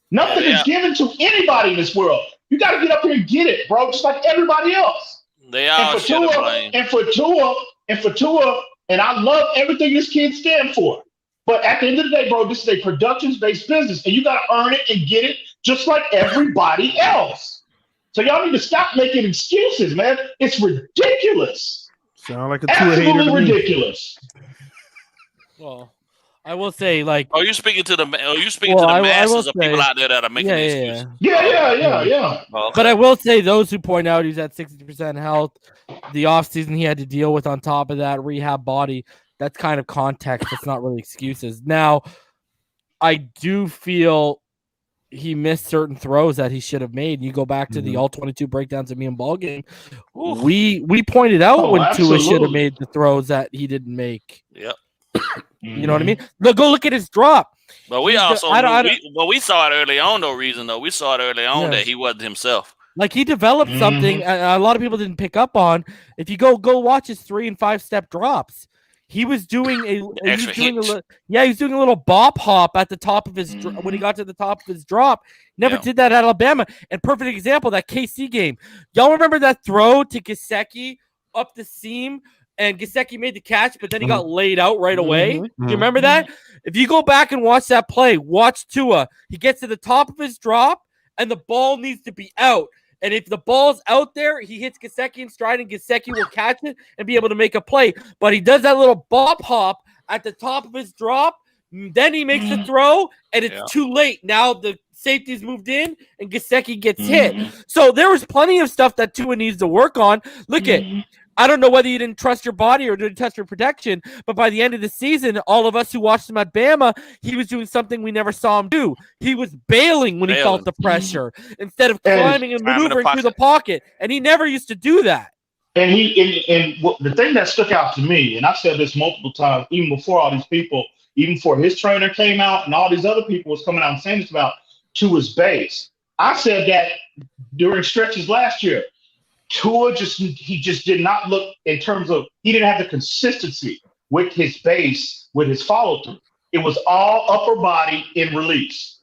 Nothing is given to anybody in this world. You got to get up here and get it, bro, just like everybody else. They all should have blamed. And for Tua, and I love everything this kid stands for. But at the end of the day, bro, this is a productions-based business, and you got to earn it and get it just like everybody else. So y'all need to stop making excuses, man. It's ridiculous. Sound like a Tua hater. Absolutely ridiculous. Well, I will say, like, you speaking to the masses of people out there that are making excuses. Yeah. Okay. But I will say, those who point out he's at 60% health, the offseason he had to deal with on top of that, rehab body, that's kind of context. It's not really excuses. Now, I do feel he missed certain throws that he should have made. You go back to the all 22 breakdowns of me and BallGame. We pointed out when Tua should have made the throws that he didn't make. Yep. You know what I mean? Go look at his drop. But we saw it early on, though. We saw it early on that he wasn't himself. Like, he developed something a lot of people didn't pick up on. If you go watch his 3 and 5 step drops, he was doing a little bop hop at the top of his when he got to the top of his drop. Never did that at Alabama. And perfect example, that KC game. Y'all remember that throw to Gesicki up the seam? And Gesicki made the catch, but then he got laid out right away. Do you remember that? If you go back and watch that play, watch Tua. He gets to the top of his drop, and the ball needs to be out. And if the ball's out there, he hits Gesicki in stride, and Gesicki will catch it and be able to make a play. But he does that little bop hop at the top of his drop Then he makes the throw, and it's too late. Now the safety's moved in, and Gesicki gets hit. So there was plenty of stuff that Tua needs to work on. Look at, I don't know whether you didn't trust your body or didn't trust your protection, but by the end of the season, all of us who watched him at Bama, he was doing something we never saw him do. He was bailing when he felt the pressure instead of climbing and maneuvering through the pocket, and he never used to do that. And the thing that stuck out to me, and I've said this multiple times, even before all these people, even before his trainer came out and all these other people was coming out and saying this about Tua's base. I said that during stretches last year. Tua just did not look in terms of, he didn't have the consistency with his base, with his follow through. It was all upper body in release.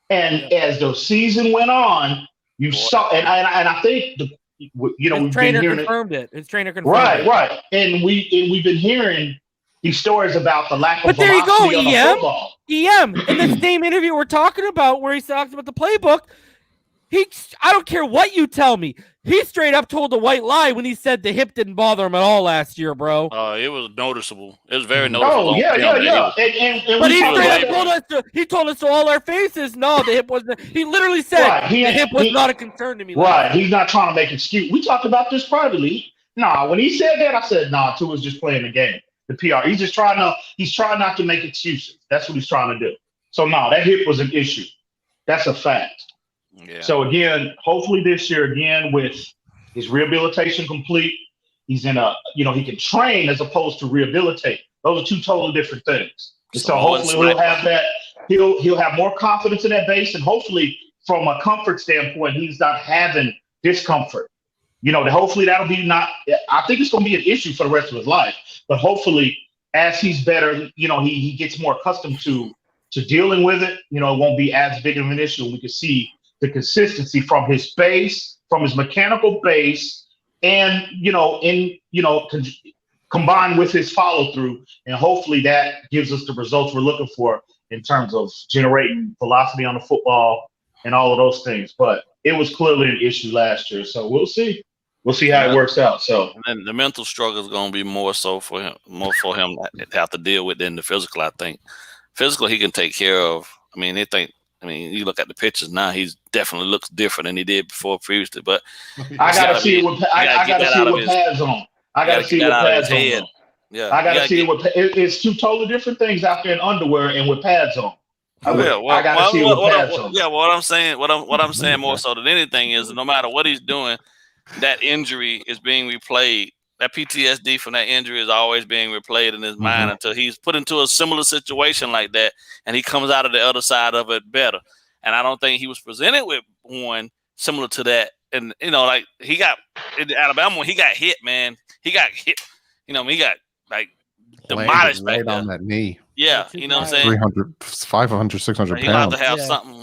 And as the season went on, you saw, and I think his trainer confirmed it. His trainer confirmed it. Right. And we've been hearing these stories about the lack of but there you go, velocity on the football. EM, in the same interview we're talking about where he talks about the playbook, I don't care what you tell me. He straight up told a white lie when he said the hip didn't bother him at all last year, bro. It was noticeable. It was very noticeable. Oh, yeah. And but he told us to all our faces, no, the hip wasn't. He literally said the hip was not a concern to me. Right. He's not trying to make excuse. We talked about this privately. Nah, when he said that, I said, nah, Tua's just playing the game. The PR. He's trying not to make excuses. That's what he's trying to do. So, no, that hip was an issue. That's a fact. Yeah. So again, hopefully this year, again, with his rehabilitation complete, he's in he can train as opposed to rehabilitate. Those are two totally different things. And so hopefully he'll have that. He'll have more confidence in that base, and hopefully from a comfort standpoint, he's not having discomfort. Hopefully that'll be not. I think it's going to be an issue for the rest of his life, but hopefully as he's better, he gets more accustomed to dealing with it. It won't be as big of an issue. We can see the consistency from his base, from his mechanical base, and combined with his follow through, and hopefully that gives us the results we're looking for in terms of generating velocity on the football and all of those things. But it was clearly an issue last year, so we'll see. We'll see how it works out. So, and the mental struggle is going to be more so for him to have to deal with than the physical. I think physical he can take care of. You look at the pictures now; he's definitely looks different than he did before previously. But I gotta see it with pads on. I gotta see it with pads on. Yeah, I gotta see it with. It's two totally different things out there in underwear and with pads on. I gotta see it with pads on. Yeah, what I'm saying more so than anything is no matter what he's doing, that injury is being replayed. That PTSD from that injury is always being replayed in his mind until he's put into a similar situation like that, and he comes out of the other side of it better. And I don't think he was presented with one similar to that. And like he got in Alabama when he got hit, man. He got hit. He got like demolished back on that knee. Yeah, you know what I'm saying? 300, 500, 600 pounds. He'll have to have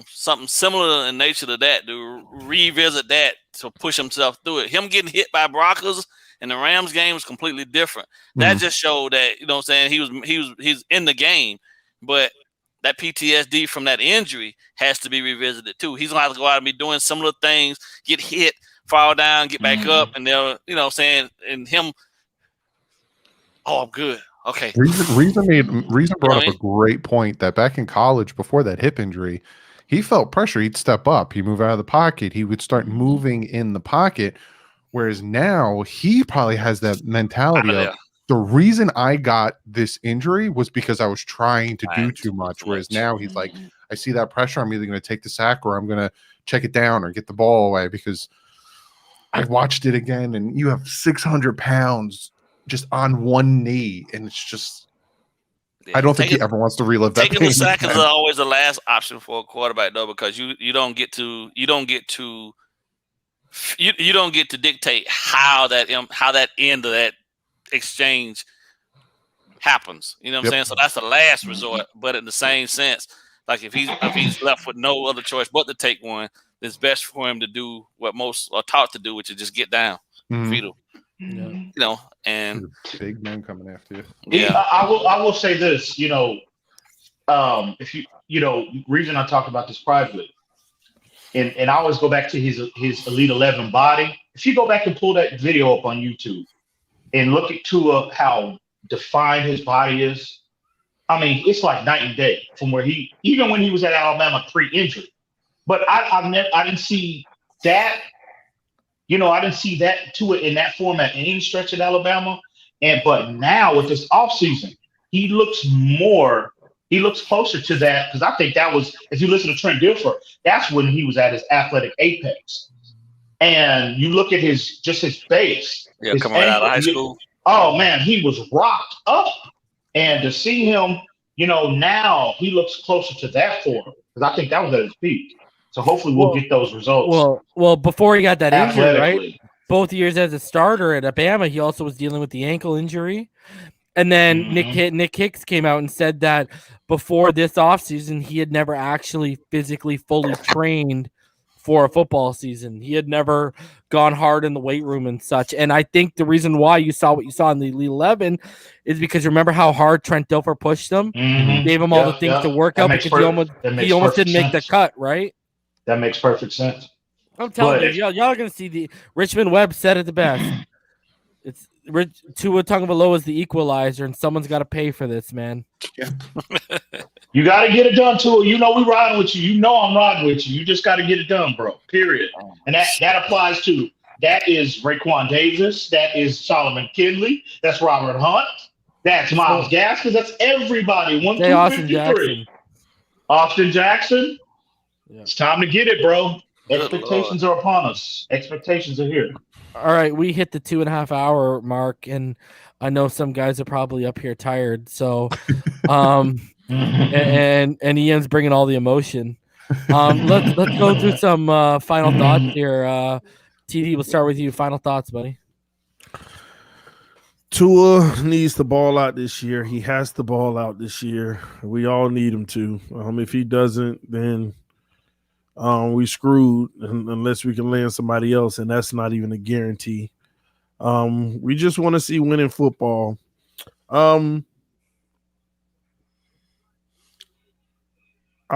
something similar in nature to that to revisit that to push himself through it. Him getting hit by Broncos and the Rams game was completely different. That just showed that, you know what I'm saying, he's in the game, but that PTSD from that injury has to be revisited too. He's gonna have to go out and be doing similar things, get hit, fall down, get back up, and they'll, you know what I'm saying, and him, I'm good. Okay. Reason brought up a great point that back in college before that hip injury, he felt pressure. He'd step up, he'd move out of the pocket, he would start moving in the pocket. Whereas now he probably has that mentality of the reason I got this injury was because I was trying to do too much. Whereas now he's like, I see that pressure, I'm either going to take the sack or I'm going to check it down or get the ball away because I watched it again and you have 600 pounds just on one knee. And it's just, I don't think he ever wants to relive that. Taking the sack is always the last option for a quarterback though, because you don't get to dictate how that end of that exchange happens. You know what I'm saying? So that's the last resort. But in the same sense, like if he's left with no other choice but to take one, it's best for him to do what most are taught to do, which is just get down, feed him. Yeah. You know, and big man coming after you. Yeah, I will say this. You know, if reason I talk about this privately. And I always go back to his Elite 11 body. If you go back and pull that video up on YouTube and look at Tua, how defined his body is, I mean, it's like night and day from where even when he was at Alabama pre-injury. But I didn't see that. I didn't see that to it in that format in any stretch at Alabama. But now with this offseason, he looks closer to that, because I think that was, as you listen to Trent Dilfer, that's when he was at his athletic apex. And you look at his base. Yeah, coming out of high school. Oh man, he was rocked up. And to see him, now he looks closer to that form, because I think that was at his peak. So hopefully we'll get those results. Well, before he got that injury, right? Both years as a starter at Alabama, he also was dealing with the ankle injury. And then Nick Hicks came out and said that before this offseason, he had never actually physically fully trained for a football season. He had never gone hard in the weight room and such. And I think the reason why you saw what you saw in the Elite 11 is because remember how hard Trent Dilfer pushed him? Gave him all the things to work out because he almost didn't make the cut, right? That makes perfect sense. I'm telling you, y'all are going to see the Richmond Webb said it the best. It's Tua Tagovailoa is the equalizer, and someone's got to pay for this, man. Yeah. You got to get it done, Tua. We riding with you. I'm riding with you. You just got to get it done, bro. Period. And that applies to that is Raekwon Davis. That is Solomon Kindley. That's Robert Hunt. That's Myles Gaskin. That's everybody. 1, 2, Austin 3. Jackson. Austin Jackson. Yeah. It's time to get it, bro. Expectations are upon us. Expectations are here. All right, we hit the 2.5 hour mark, and I know some guys are probably up here tired. So, and Ian's bringing all the emotion. Let's go through some final thoughts here. TD, we'll start with you. Final thoughts, buddy. Tua needs the ball out this year. He has the ball out this year. We all need him to. If he doesn't, then we screwed unless we can land somebody else, and that's not even a guarantee. We just want to see winning football. I'll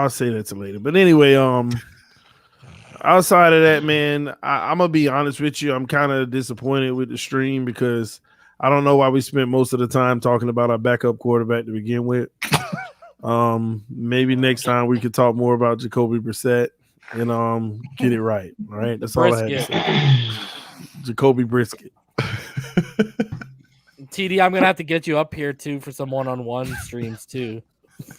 say that to later. But anyway, outside of that, man, I'm gonna be honest with you. I'm kind of disappointed with the stream because I don't know why we spent most of the time talking about our backup quarterback to begin with. Maybe next time we could talk more about Jacoby Brissett and get it right. All right, that's all I had to say. Jacoby Brisket. TD, I'm gonna have to get you up here too for some one-on-one streams too.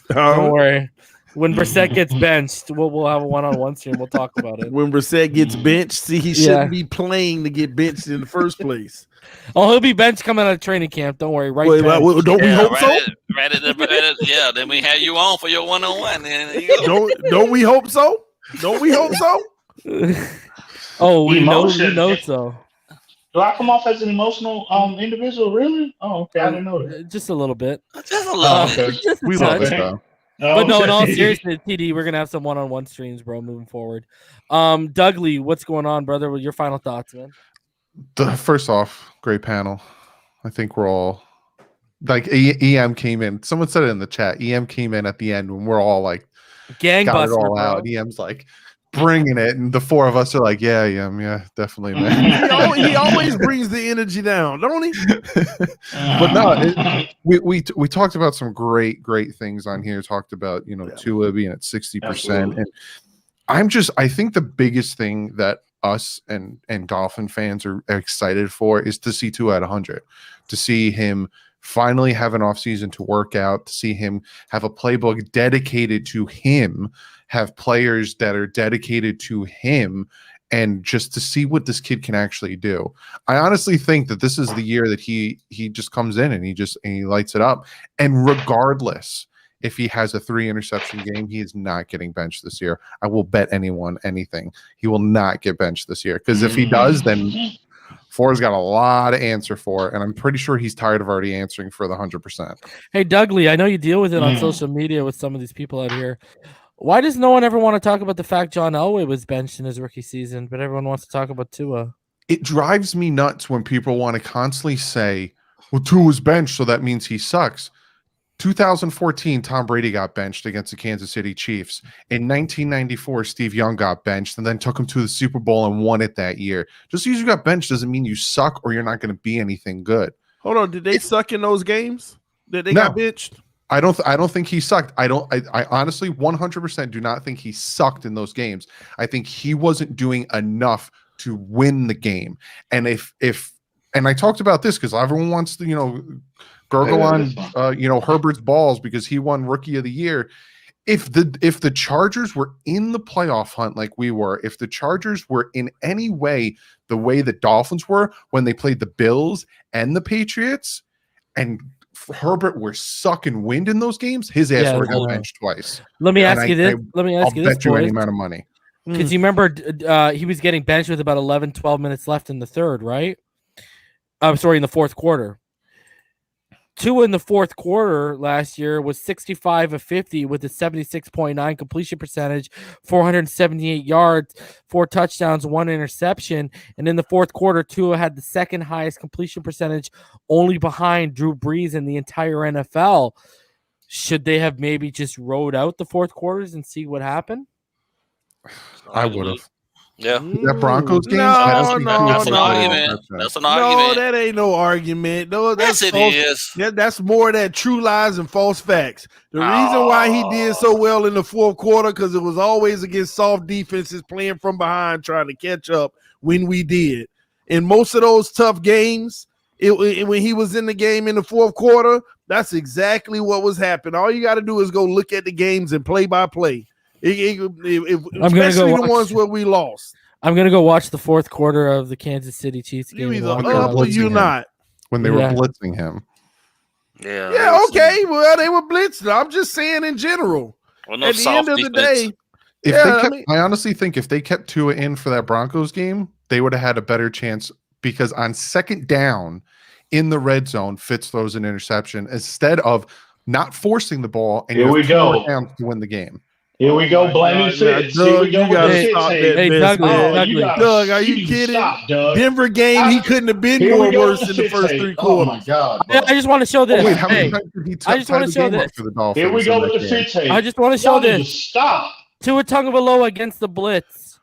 Don't worry. When Brissett gets benched, we'll have a one-on-one stream. We'll talk about it. When Brissett gets benched, see, he shouldn't be playing to get benched in the first place. Oh, he'll be benched coming out of training camp. Don't worry. Right? Don't we hope so? Yeah, then we have you on for your one-on-one. Don't we hope so? Don't we hope so? Oh, we know so. Do I come off as an emotional individual? Really? Oh, okay. I didn't know that. Just a little bit. Just a little bit. We love it, though. But no, in all seriousness, TD, we're gonna have some one-on-one streams, bro, moving forward. Dougley, what's going on, brother? With your final thoughts, man? First off, great panel. I think we're all like EM came in. Someone said it in the chat. EM came in at the end when we're all like gangbuster, got it all out. EM's like bringing it, and the four of us are like, yeah, EM, yeah, definitely, man. he always brings the energy down, don't he? But no, we talked about some great things on here. Talked about Tua being at 60%, and I think the biggest thing that us and Dolphin fans are excited for is to see Tua at 100, to see him finally have an offseason to work out, to see him have a playbook dedicated to him, have players that are dedicated to him, and just to see what this kid can actually do. I honestly think that this is the year that he just comes in and he lights it up. And regardless if he has a 3-interception game, he is not getting benched this year. I will bet anyone anything. He will not get benched this year, because if he does, then Ford's got a lot to answer for, and I'm pretty sure he's tired of already answering for the 100%. Hey, Dougley, I know you deal with it on social media with some of these people out here. Why does no one ever want to talk about the fact John Elway was benched in his rookie season, but everyone wants to talk about Tua? It drives me nuts when people want to constantly say, well, Tua's benched, so that means he sucks. 2014, Tom Brady got benched against the Kansas City Chiefs. In 1994, Steve Young got benched and then took him to the Super Bowl and won it that year. Just because you got benched doesn't mean you suck or you're not going to be anything good. Hold on, did they suck in those games that they got benched? I don't think he sucked. I honestly 100% do not think he sucked in those games. I think he wasn't doing enough to win the game. And and I talked about this because everyone wants to, gurgle on Herbert's balls because he won Rookie of the Year. If the Chargers were in the playoff hunt like we were, if the Chargers were in any way the way the Dolphins were when they played the Bills and the Patriots, and Herbert were sucking wind in those games, his ass would have got benched twice. Let me ask you this. I'll bet you any amount of money. Because you remember he was getting benched with about 11, 12 minutes left in the third, right? I'm sorry, in the fourth quarter. Tua in the fourth quarter last year was 65 of 50 with a 76.9 completion percentage, 478 yards, 4 touchdowns, 1 interception. And in the fourth quarter, Tua had the second highest completion percentage, only behind Drew Brees in the entire NFL. Should they have maybe just rode out the fourth quarters and see what happened? I would have. Yeah. That Broncos game? That's an argument. That's an argument. No, that ain't no argument. No, yes, it is. That's more that true lies and false facts. The reason why he did so well in the fourth quarter, because it was always against soft defenses playing from behind, trying to catch up when we did. In most of those tough games, when he was in the game in the fourth quarter, that's exactly what was happening. All you got to do is go look at the games and play by play. Especially the ones where we lost. I'm gonna go watch the fourth quarter of the Kansas City Chiefs game. You not when they were blitzing him. Yeah. Yeah. Okay. Well, they were blitzing. I'm just saying in general. Well, no, at the end of the day, I honestly think if they kept Tua in for that Broncos game, they would have had a better chance because on second down in the red zone, Fitz throws an interception instead of not forcing the ball and here we go to win the game. Here we go, blaming Fitz. Here we go. Doug, are you kidding? Stop, Doug. Denver game, he couldn't have been more worse in the first 3 quarters. Oh my God! I just want to show this. Wait, how many times did he I just want to show this. Here we go with the Fitz tape. I just want to show this. Stop. Tua Tagovailoa against the blitz.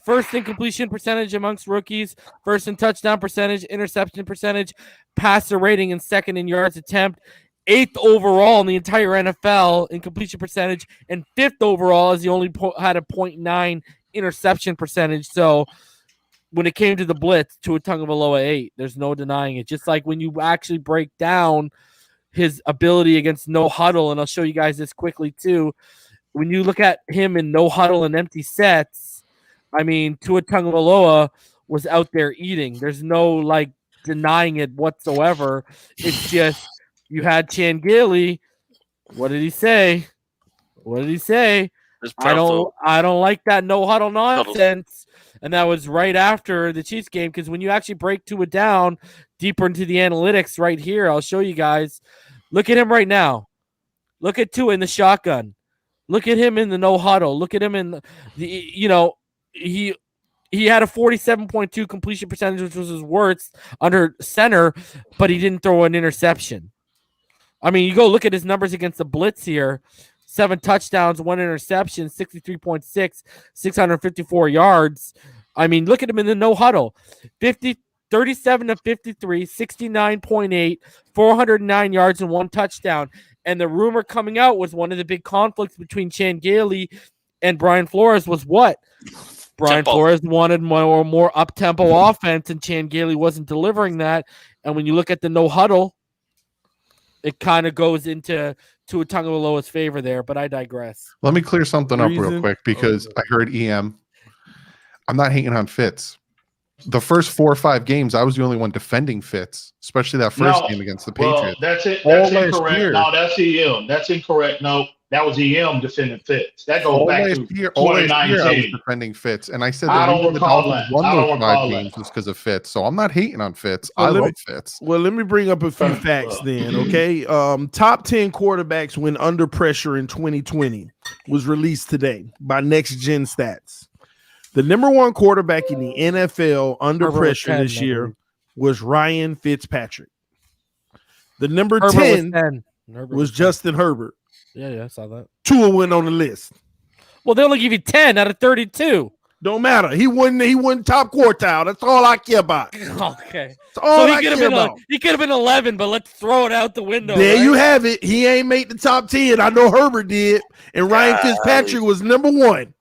First in completion percentage amongst rookies. First in touchdown percentage, interception percentage, passer rating, and second in yards attempt. 8th overall in the entire NFL in completion percentage, and 5th overall as he only had a 0.9 interception percentage. So when it came to the blitz, Tua Tagovailoa 8. There's no denying it. Just like when you actually break down his ability against no huddle, and I'll show you guys this quickly too. When you look at him in no huddle and empty sets, I mean, Tua Tagovailoa was out there eating. There's no denying it whatsoever. It's just you had Chan Gailey. What did he say? I don't like that no huddle nonsense. And that was right after the Chiefs game, because when you actually break Tua down deeper into the analytics right here, I'll show you guys. Look at him right now. Look at Tua in the shotgun. Look at him in the no huddle. Look at him in the he had a 47.2 completion percentage, which was his worst under center, but he didn't throw an interception. I mean, you go look at his numbers against the blitz here. 7 touchdowns, 1 interception, 63.6, 654 yards. I mean, look at him in the no huddle. 37 of 53, 69.8, 409 yards and 1 touchdown. And the rumor coming out was one of the big conflicts between Chan Gailey and Brian Flores was what? Brian Flores wanted more up-tempo offense, and Chan Gailey wasn't delivering that. And when you look at the no huddle, it kind of goes into Tua Tagovailoa's favor there, but I digress. Let me clear something up real quick because I heard EM. I'm not hating on Fitz. The first 4 or 5 games, I was the only one defending Fitz, especially that first game against the Patriots. Well, that's it. That's incorrect. No, that's EM. That's incorrect. No, that was EM defending Fitz. That goes back to 2019. I was defending Fitz, and I said that the Dolphins won those 5 games was because of Fitz. So I'm not hating on Fitz. I love Fitz. Well, let me bring up a few facts then, okay? Top 10 quarterbacks when under pressure in 2020 was released today by Next Gen Stats. The number 1 quarterback in the NFL under pressure this year was Ryan Fitzpatrick. The number 10 was Justin Herbert. Yeah, I saw that. Tua went on the list. Well, they only give you 10 out of 32. Don't matter. He wasn't top quartile. That's all I care about. Okay. That's all So I care about. he could have been 11, but let's throw it out the window. There right? you have it. He ain't made the top 10. I know Herbert did, and Ryan Fitzpatrick was number 1.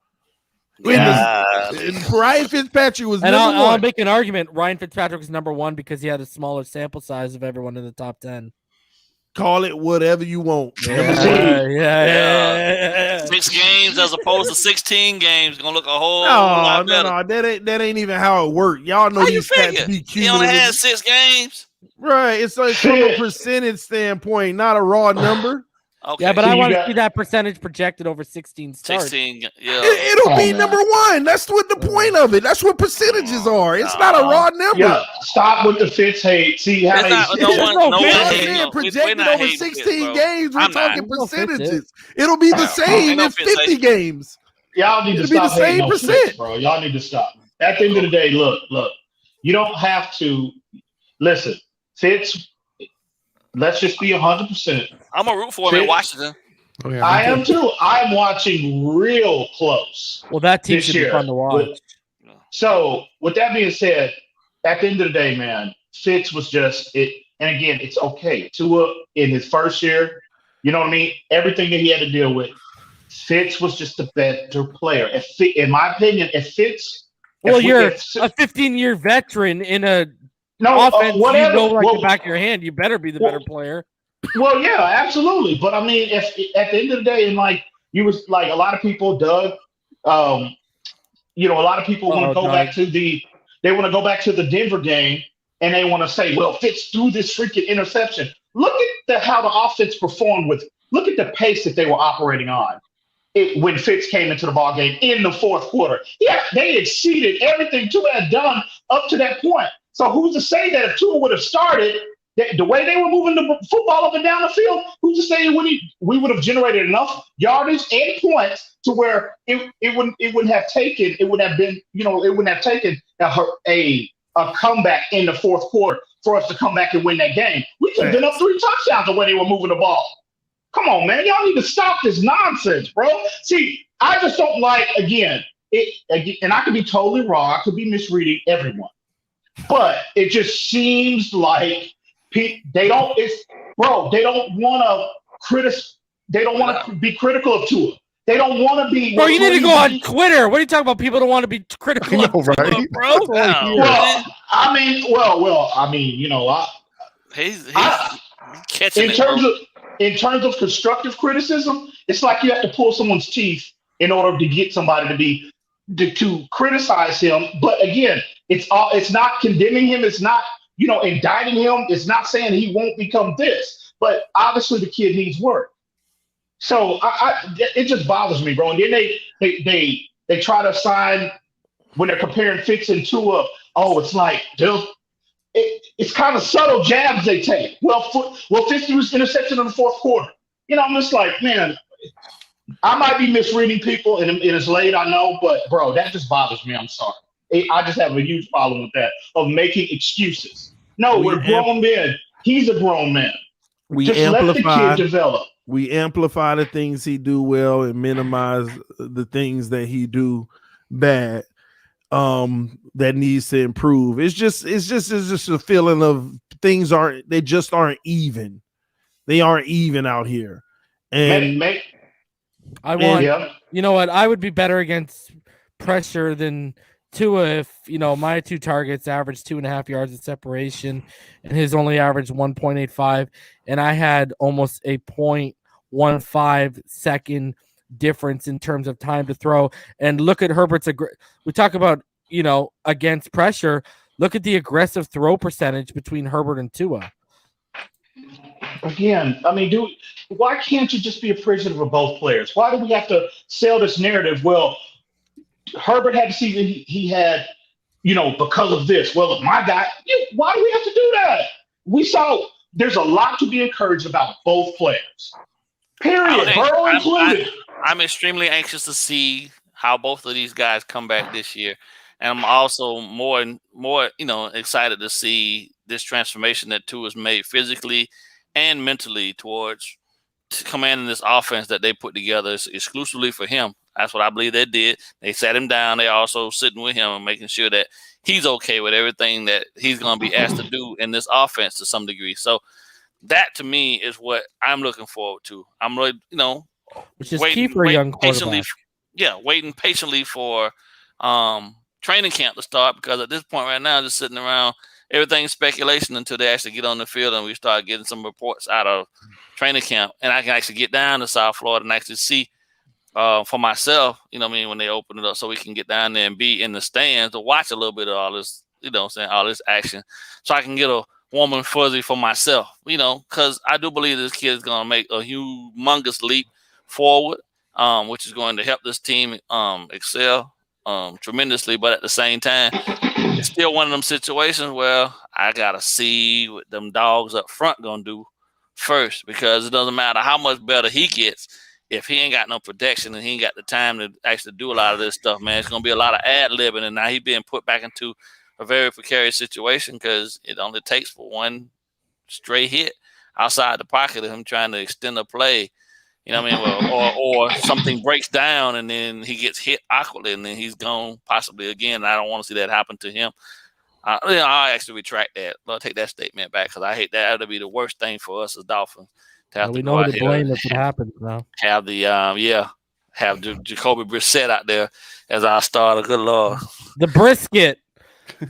Ryan Fitzpatrick was number 1. I'll make an argument. Ryan Fitzpatrick was number 1 because he had a smaller sample size of everyone in the top 10. Call it whatever you want. Yeah. 6 games as opposed to 16 games. Gonna look a whole lot better. No. That ain't even how it worked. Y'all know these stats be cumulative. He only had 6 games. Right. It's like from a percentage standpoint, not a raw number. Okay. Yeah, but I want to see that percentage projected over 16 starts. 16, yeah. It'll be number 1. That's what the point of it. That's what percentages are. It's not a raw number. Yeah, stop with the Fitz hate. See how projected over 16 games. We're talking percentages. It'll be the same in 50 games. Y'all need to stop hating on Fitz, bro. Y'all need to stop. At the end of the day, look. You don't have to listen. Fitz. Let's just be 100%. I'm a root for him in Washington. Oh, yeah, I am too. I'm watching real close. Well, that team should be fun to watch. So, with that being said, at the end of the day, man, Fitz was just it. And again, it's okay. Tua in his first year, you know what I mean? Everything that he had to deal with, Fitz was just a better player. In my opinion, if Fitz, well, you're a 15-year veteran in a offense, whatever, you know, like the back of your hand. You better be the better player. Well, yeah, absolutely. But I mean, if at the end of the day, and like you was like a lot of people, Doug, you know, a lot of people want to go back to the Denver game, and they want to say, well, Fitz threw this freaking interception. Look at how the offense performed look at the pace that they were operating on when Fitz came into the ballgame in the fourth quarter. Yeah, they exceeded everything Tua had done up to that point. So who's to say that if Tua would have started the way they were moving the football up and down the field, who's to say we would have generated enough yardage and points to where it wouldn't have taken a comeback in the fourth quarter for us to come back and win that game. We could have been up 3 touchdowns the way they were moving the ball. Come on, man. Y'all need to stop this nonsense, bro. See, I just don't like, and I could be totally wrong. I could be misreading everyone. But it just seems like they don't want to be critical of Tua. They don't want to be. Bro, you need to go on Twitter. What are you talking about? People don't want to be critical of Tua, bro. Well, I mean, you know, he's catching in terms of constructive criticism, it's like you have to pull someone's teeth in order to get somebody to criticize him. But again, it's not condemning him. It's not, you know, indicting him. It's not saying he won't become this. But obviously, the kid needs work. So it just bothers me, bro. And then they try to assign when they're comparing Fitz and Tua. Oh, it's like it's kind of subtle jabs they take. Well, Fitz was interception in the fourth quarter. You know, I'm just like, man, I might be misreading people, and it's late, I know, but bro, that just bothers me. I'm sorry. I just have a huge problem with that of making excuses. No, we're grown men. He's a grown man. Just let the kid develop. We amplify the things he do well and minimize the things that he do bad. That needs to improve. It's just a feeling of things aren't even. They aren't even out here. And you know what? I would be better against pressure than Tua if, you know, my 2 targets averaged 2.5 yards of separation and his only averaged 1.85, and I had almost a 0.15 second difference in terms of time to throw. And look at Herbert's we talk about, you know, against pressure. Look at the aggressive throw percentage between Herbert and Tua. Again, I mean, why can't you just be appreciative of both players? Why do we have to sell this narrative? Well, Herbert had the season he had, you know, because of this. Well, my guy, why do we have to do that? We saw there's a lot to be encouraged about both players. Period. Burrow included. I'm extremely anxious to see how both of these guys come back this year. And I'm also more, you know, excited to see this transformation that Tua has made physically and mentally towards commanding this offense that they put together exclusively for him. That's what I believe they did. They sat him down. They also sitting with him and making sure that he's okay with everything that he's going to be asked to do in this offense to some degree. So that to me is what I'm looking forward to. I'm really, which is key for a young quarterback. Waiting patiently for training camp to start, because at this point right now, just sitting around, everything's speculation until they actually get on the field and we start getting some reports out of training camp, and I can actually get down to South Florida and actually see for myself, when they open it up, so we can get down there and be in the stands to watch a little bit of all this, all this action, so I can get a warm and fuzzy for myself, because I do believe this kid is going to make a humongous leap forward, which is going to help this team excel tremendously. But at the same time, it's still one of them situations where I got to see what them dogs up front going to do first, because it doesn't matter how much better he gets. If he ain't got no protection and he ain't got the time to actually do a lot of this stuff, man, it's going to be a lot of ad-libbing, and now he's being put back into a very precarious situation because it only takes for one stray hit outside the pocket of him trying to extend a play, or something breaks down and then he gets hit awkwardly and then he's gone possibly again. I don't want to see that happen to him. I'll actually retract that. I'll take that statement back, because I hate that. That would be the worst thing for us as Dolphins. We know to blame if it happens now. Have the Jacoby Brissett out there as our starter. Good Lord. The brisket.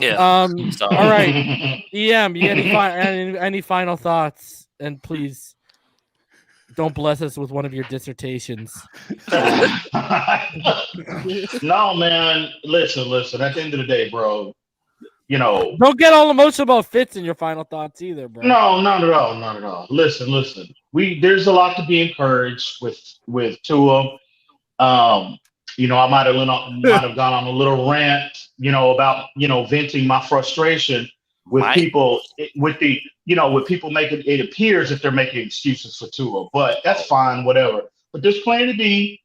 Yeah. All right. EM, you any final thoughts? And please don't bless us with one of your dissertations. No, man. Listen. At the end of the day, bro, don't get all emotional about Fitz in your final thoughts either, bro. No, not at all. Listen. There's a lot to be encouraged with Tua. I might have gone on a little rant, about venting my frustration with people, with people making it appears that they're making excuses for Tua, but that's fine, whatever. But there's plenty to be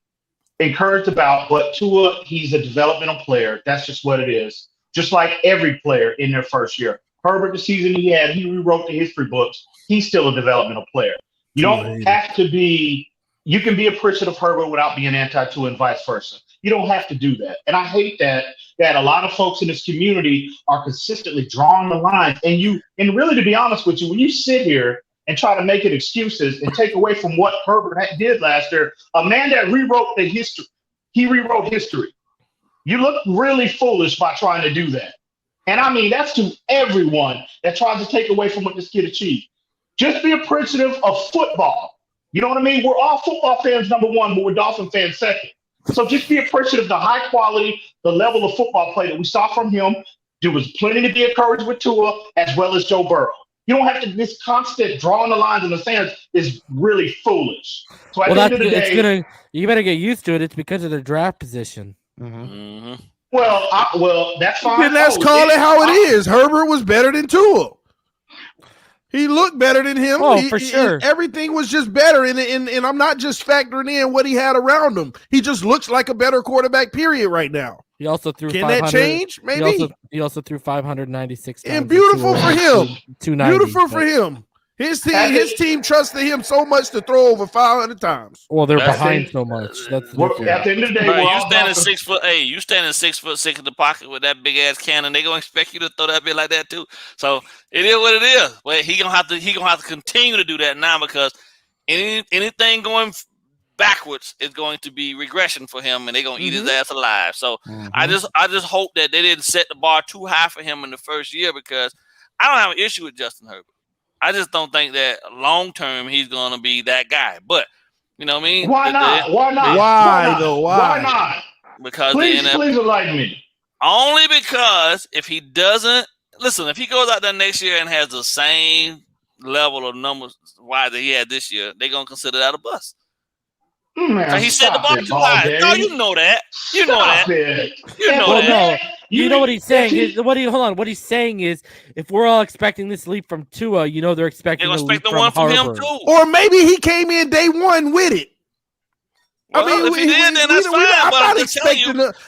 encouraged about. But Tua, he's a developmental player. That's just what it is. Just like every player in their first year. Herbert, the season he had, he rewrote the history books. He's still a developmental player. You don't have to be. You can be appreciative of Herbert without being anti-Tua and vice versa. You don't have to do that. And I hate that a lot of folks in this community are consistently drawing the lines. And really, to be honest with you, when you sit here and try to make it excuses and take away from what Herbert did last year, a man that rewrote the history, he rewrote history. You look really foolish by trying to do that. And I mean, that's to everyone that tries to take away from what this kid achieved. Just be appreciative of football. You know what I mean? We're all football fans, number one, but we're Dolphin fans second. So just be appreciative of the high quality, the level of football play that we saw from him. There was plenty to be encouraged with Tua as well as Joe Burrow. You don't have to, this constant drawing the lines in the sands is really foolish. So at the end of the day, you better get used to it. It's because of their draft position. Mm-hmm. Well, that's fine. Then let's call it how it is. Herbert was better than Tua. He looked better than him. For sure. Everything was just better. And I'm not just factoring in what he had around him. He just looks like a better quarterback, period, right now. He also threw. Can that change? Maybe. He also threw 596 times. And beautiful for him. 290. Beautiful for him. His team trusted him so much to throw over 500 times. Well, they're behind so much. That's at the end of the day, you standing 6 foot. Hey, you standing 6'6" in the pocket with that big ass cannon. They gonna expect you to throw that bit like that too. So it is what it is. But he gonna have to continue to do that now, because anything going backwards is going to be regression for him, and they're gonna eat his ass alive. So I just hope that they didn't set the bar too high for him in the first year, because I don't have an issue with Justin Herbert. I just don't think that long term he's going to be that guy. But you know what I mean? Why not? Why not? Because please enlighten me. Only because if he doesn't listen, if he goes out there next year and has the same level of numbers wide that he had this year, they're gonna consider that a bust. Man, he set the bar too high. No, you know that. You know that. You know that. No. You know what he's saying? What he's saying is, if we're all expecting this leap from Tua, they're expecting a leap from one from him too. Or maybe he came in day one with it. Well, if he did, then that's fine.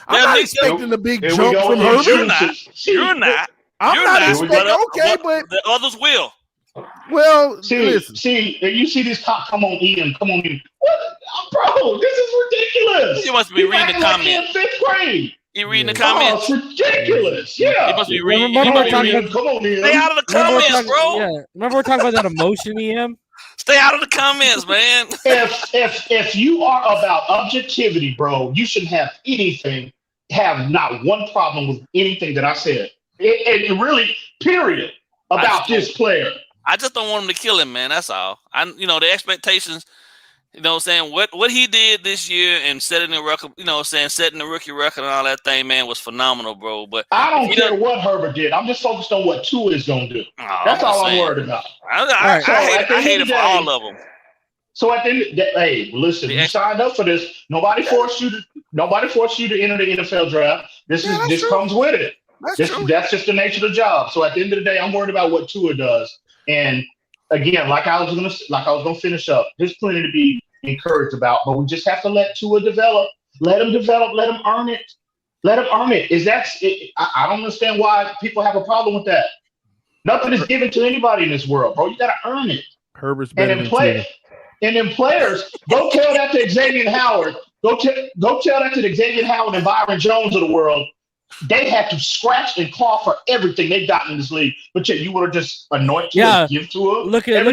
I'm not expecting a big jump from Herbert. You're not. I'm not expecting. Okay, but the others will. Well, see, you see this cop come on, Ian. What, bro? This is ridiculous. You must be reading the like comments. in 5th grade. You reading the comments? Oh, it's ridiculous. Yeah. You must be reading. Come on, Ian. Stay out of the comments, bro. Yeah, remember we're talking about that emotion, EM? Stay out of the comments, man. If you are about objectivity, bro, you shouldn't have not one problem with anything that I said. And really, period, about this player. I just don't want him to kill him, man. That's all. The expectations. You know what I'm saying? What he did this year and setting the record, setting the rookie record and all that thing, man, was phenomenal, bro. But I don't care what Herbert did. I'm just focused on what Tua is going to do. That's all I'm worried about. I hate it for all of them. So at the end of the day, hey, listen, you signed up for this. Nobody forced you to enter the NFL draft. This comes with it. That's just the nature of the job. So at the end of the day, I'm worried about what Tua does. And again, like I was gonna finish up. There's plenty to be encouraged about, but we just have to let Tua develop. Let him develop. Let him earn it. Let him earn it. I don't understand why people have a problem with that. Nothing is given to anybody in this world, bro. You gotta earn it. Herbert's better than Tua. And then players, go tell that to Xavier Howard. Go tell that to the Xavier Howard and Byron Jones of the world. They had to scratch and claw for everything they've gotten in this league. But you would have just anointed and give to him. Look at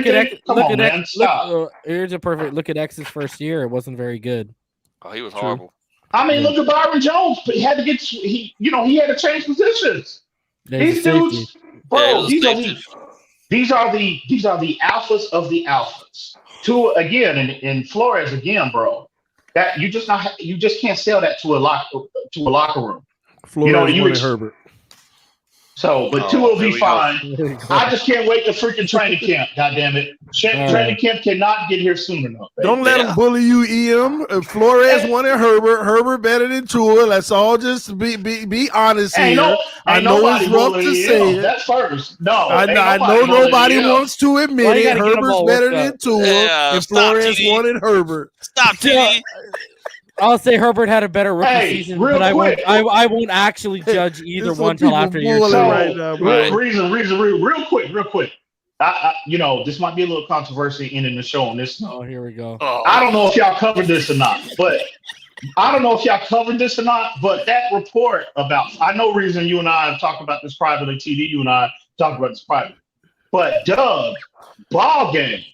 X. Stop. Here's a perfect look at X's first year. It wasn't very good. Oh, he was horrible. I mean, look at Byron Jones. But he had to he had to change positions. These dudes, bro. These are the alphas of the alphas. Tua again and Flores again, bro. That you just can't sell that to a locker room. Flores wanted Herbert. So, but Tua will be fine. I just can't wait to freaking training camp. God damn it! Training camp cannot get here soon enough. Baby. Don't let him bully you, EM. Flores wanted Herbert. Herbert better than Tua. Let's all just be honest here. I know it's rough to say it. That's first. No, I know nobody wants to admit it. Herbert's better than Tua, and Flores wanted Herbert. Stop, TD. I'll say Herbert had a better rookie season, but I won't actually judge either one till after year two. Real quick. This might be a little controversy in the show on this. Oh, here we go. I don't know if y'all covered this or not, but that report about, I know reason you and I have talked about this privately, TD, you and I talked about this privately, but Doug, BallGame.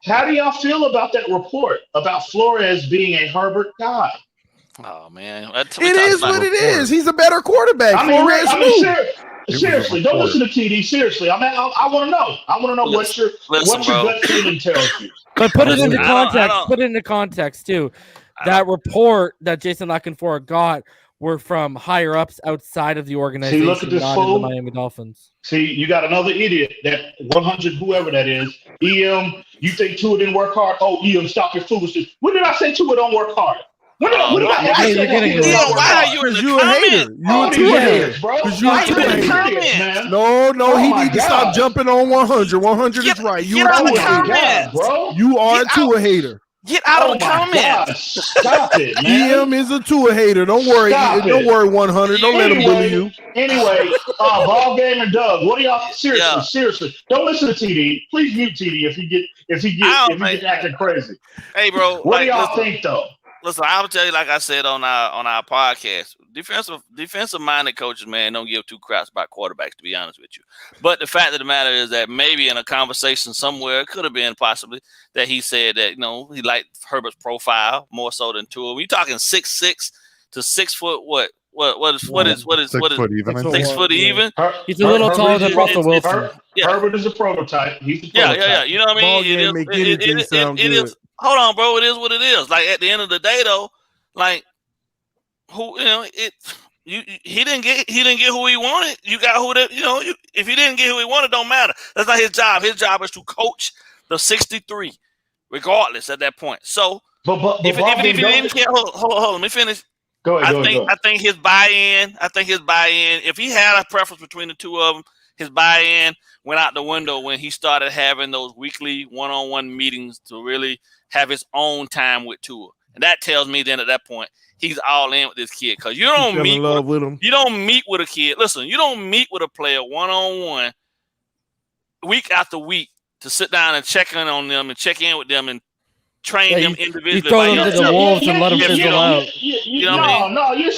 How do y'all feel about that report about Flores being a Herbert guy? Oh man, it is what it is. He's a better quarterback. Seriously, don't listen to TD. Seriously, I want to know. I want to know what your gut feeling tells you. But put it into context. Put it into context too. That report that Jason Lockenfora got were from higher ups outside of the organization. See, look at this fool. The Miami Dolphins. See, you got another idiot, that 100, whoever that is. EM, you think Tua didn't work hard? Oh, EM, stop your foolishness. When did I say Tua don't work hard? When did I say that? Why are you in the comments? You're a Tua hater, bro. You're a Tua hater. No, he needs to stop jumping on 100. 100 is right. You are a Tua hater, bro. You are a Tua hater. Get out of the comments. Stop it, man. EM is a Tua hater. Don't worry. Don't worry, 100. Don't let him bully you. Anyway, BallGame and Doug, what do y'all seriously? Don't listen to TD. Please mute TD if he gets acting crazy. Hey, bro. What do y'all think though? Listen, I'll tell you, like I said on our podcast, defensive minded coaches, man, don't give two craps about quarterbacks, to be honest with you. But the fact of the matter is that maybe in a conversation somewhere, it could have been possibly that he said that, he liked Herbert's profile more so than Tua. We're talking 6'6" to 6 foot. What is 6 foot even? 6 foot even. He's a little taller than Russell Wilson. Herbert is a prototype. He's a prototype. Yeah. You know what I mean? It is. Hold on, bro. It is what it is. Like at the end of the day, though, like he didn't get who he wanted. You got who that if he didn't get who he wanted, don't matter. That's not his job. His job is to coach the 63, regardless at that point. So, if he didn't care, hold on, let me finish. Go ahead. I think his buy-in. If he had a preference between the two of them, his buy-in went out the window when he started having those weekly one-on-one meetings to really have his own time with Tua. And that tells me then at that point, he's all in with this kid. Because you don't meet with him. You don't meet with a kid. Listen, you don't meet with a player one-on-one week after week to sit down and check in on them and check in with them and train them individually. You throw them to the wolves and let them fizzle out. Yes,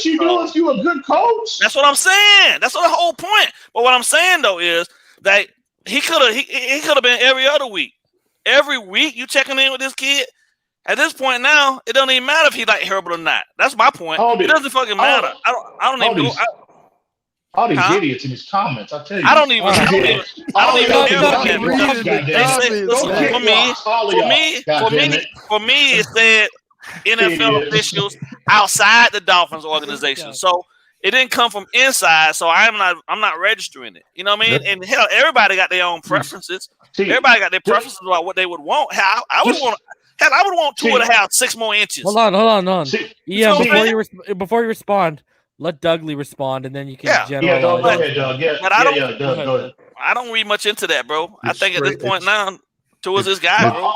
you do. If you're a good coach, that's what I'm saying. That's the whole point. But what I'm saying though is that he could have been every other week. Every week you checking in with this kid. At this point now, it doesn't even matter if he like Herbert or not. That's my point. It doesn't fucking matter. I don't even know. All these idiots in his comments, I tell you. I don't even For me, it said NFL officials outside the Dolphins organization. So it didn't come from inside. So I'm not registering it. You know what I mean? And hell, everybody got their own preferences. Everybody got their preferences about what they would want. I would want Tua to have 6 more inches. Hold on. Before you respond, let Dougley respond, and then you can generalize. Go ahead, Doug. Doug. I don't read much into that, bro. I think at this point now, Tua's this guy, bro.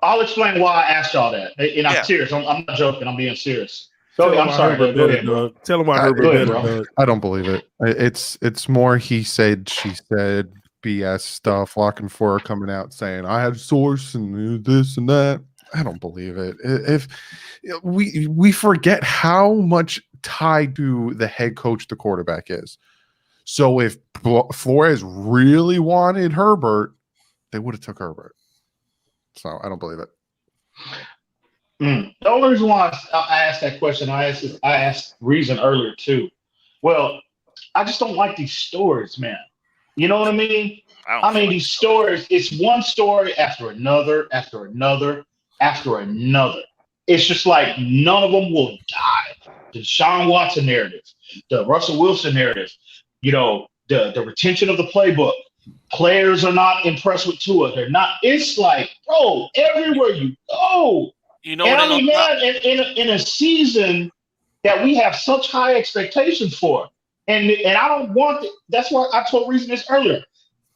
I'll explain why I asked y'all that. And I'm serious. I'm not joking. I'm being serious. I'm sorry, Doug. Go ahead, bro. Tell him why Herbert better. I don't believe it. It's more he said, she said, BS stuff. Lock and Four coming out saying I have source and this and that. I don't believe it. If we forget how much tied to the head coach the quarterback is. So if Flores really wanted Herbert, they would have took Herbert. So I don't believe it. The only reason why I asked that question, I asked reason earlier too. Well, I just don't like these stories, man. You know what I mean? I mean, these stories, it's one story after another, after another, after another. It's just like none of them will die. The Deshaun Watson narrative, the Russell Wilson narrative, the retention of the playbook. Players are not impressed with Tua. They're not. It's like, bro, everywhere you go. In a season that we have such high expectations for. And I don't want – that's why I told Reason this earlier.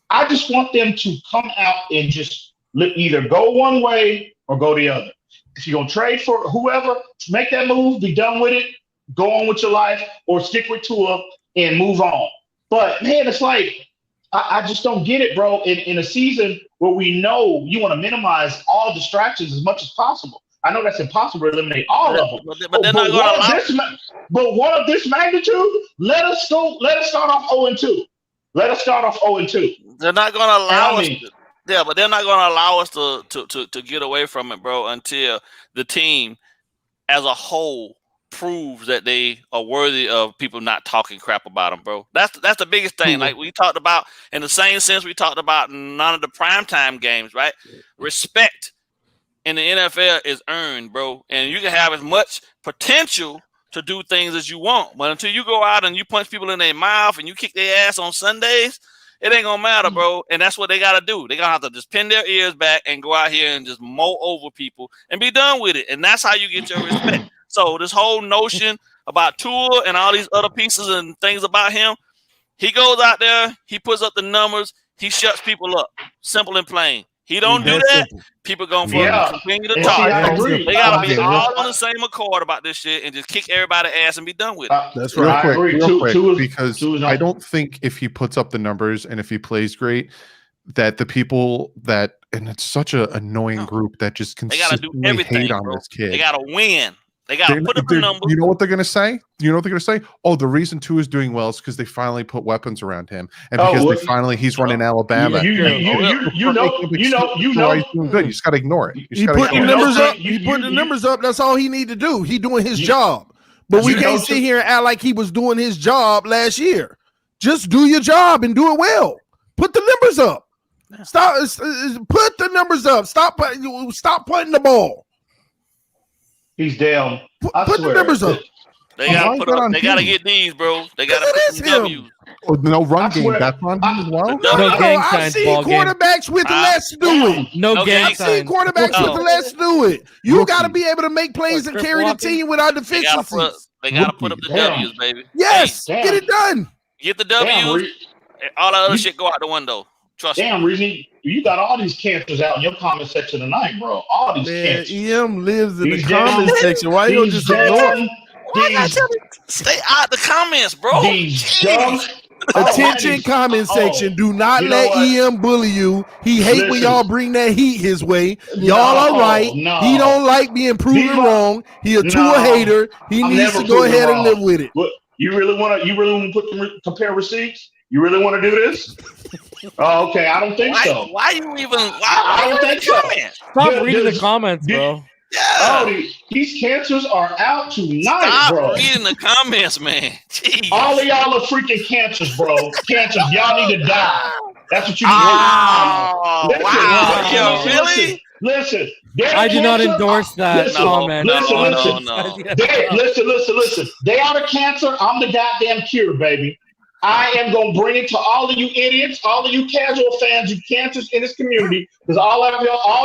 I just want them to come out and just either go one way or go the other. If you're going to trade for whoever, make that move, be done with it, go on with your life, or stick with Tua and move on. But, man, it's like I just don't get it, bro. In a season where we know you want to minimize all distractions as much as possible. I know that's impossible to eliminate all of them. But they're not going to But one of this magnitude, let us start off 0-2. Let us start off 0-2. They're not going to allow us. Yeah, but they're not going to allow us to get away from it, bro, until the team as a whole proves that they are worthy of people not talking crap about them, bro. That's the biggest thing. Like we talked about in the same sense we talked about none of the primetime games, right? Respect in the NFL is earned, bro. And you can have as much potential to do things as you want. But until you go out and you punch people in their mouth and you kick their ass on Sundays, it ain't going to matter, bro. And that's what they got to do. They going to have to just pin their ears back and go out here and just mow over people and be done with it. And that's how you get your respect. So this whole notion about Tua and all these other pieces and things about him, he goes out there, he puts up the numbers, he shuts people up. Simple and plain. He don't do that. Simple. People going to continue to talk. They got to be all on the same accord about this shit and just kick everybody's ass and be done with it. That's right. Real quick, because I don't think if he puts up the numbers and if he plays great, that the people that, and it's such an annoying group that just consistently hate on this kid. They got to win. They got to put up the numbers. You know what they're going to say? Oh, the reason Tua is doing well is because they finally put weapons around him, and because he's running Alabama. You know, he's doing good. You just got to ignore it. He put the numbers up. He put the numbers up. That's all he need to do. He doing his job. But we can't sit here and act like he was doing his job last year. Just do your job and do it well. Put the numbers up. Stop. Put the numbers up. Stop putting the ball. He's down. Put the numbers up. They gotta get these, bro. They gotta put some W's. Oh, no run game. That's on him as well. I've seen quarterbacks with less do it. No game. I've seen quarterbacks with less do it. You got to be able to make plays and carry the team without deficiencies. They gotta put up the W's, baby. Yes, get it done. Get the W's. All the other shit go out the window. Trust me. Reason you got all these cancers out in your comment section tonight, bro. All these cancers. EM lives in the comment section. Why you just ignore him? Why I tell you stay out the comments, bro? These dumb Attention, comment section. Do not You know let what? EM bully you. He hate when Listen. y'all bring that heat his way. Y'all are right. No. He don't like being proven These are- wrong. He a No. Tua hater. He I'm needs never to go proven ahead and wrong. live with it. What, you really want to compare receipts? You really want to do this? Oh, okay. I don't think so. Why you even? I don't think so. Stop Dude, reading the dude, comments, dude. bro. Yeah. Oh, these cancers are out tonight, Stop bro. reading the comments, man. Jeez. All of y'all are freaking cancers, bro. Cancers. Y'all need to die. That's what you need. Oh, Listen, wow. Yo, listen, really? Listen. They're I do not cancer. endorse that Listen, comment. listen. No. Listen. They are the cancer. I'm the goddamn cure, baby. I am going to bring it to all of you idiots, all of you casual fans, you cancers in this community, because all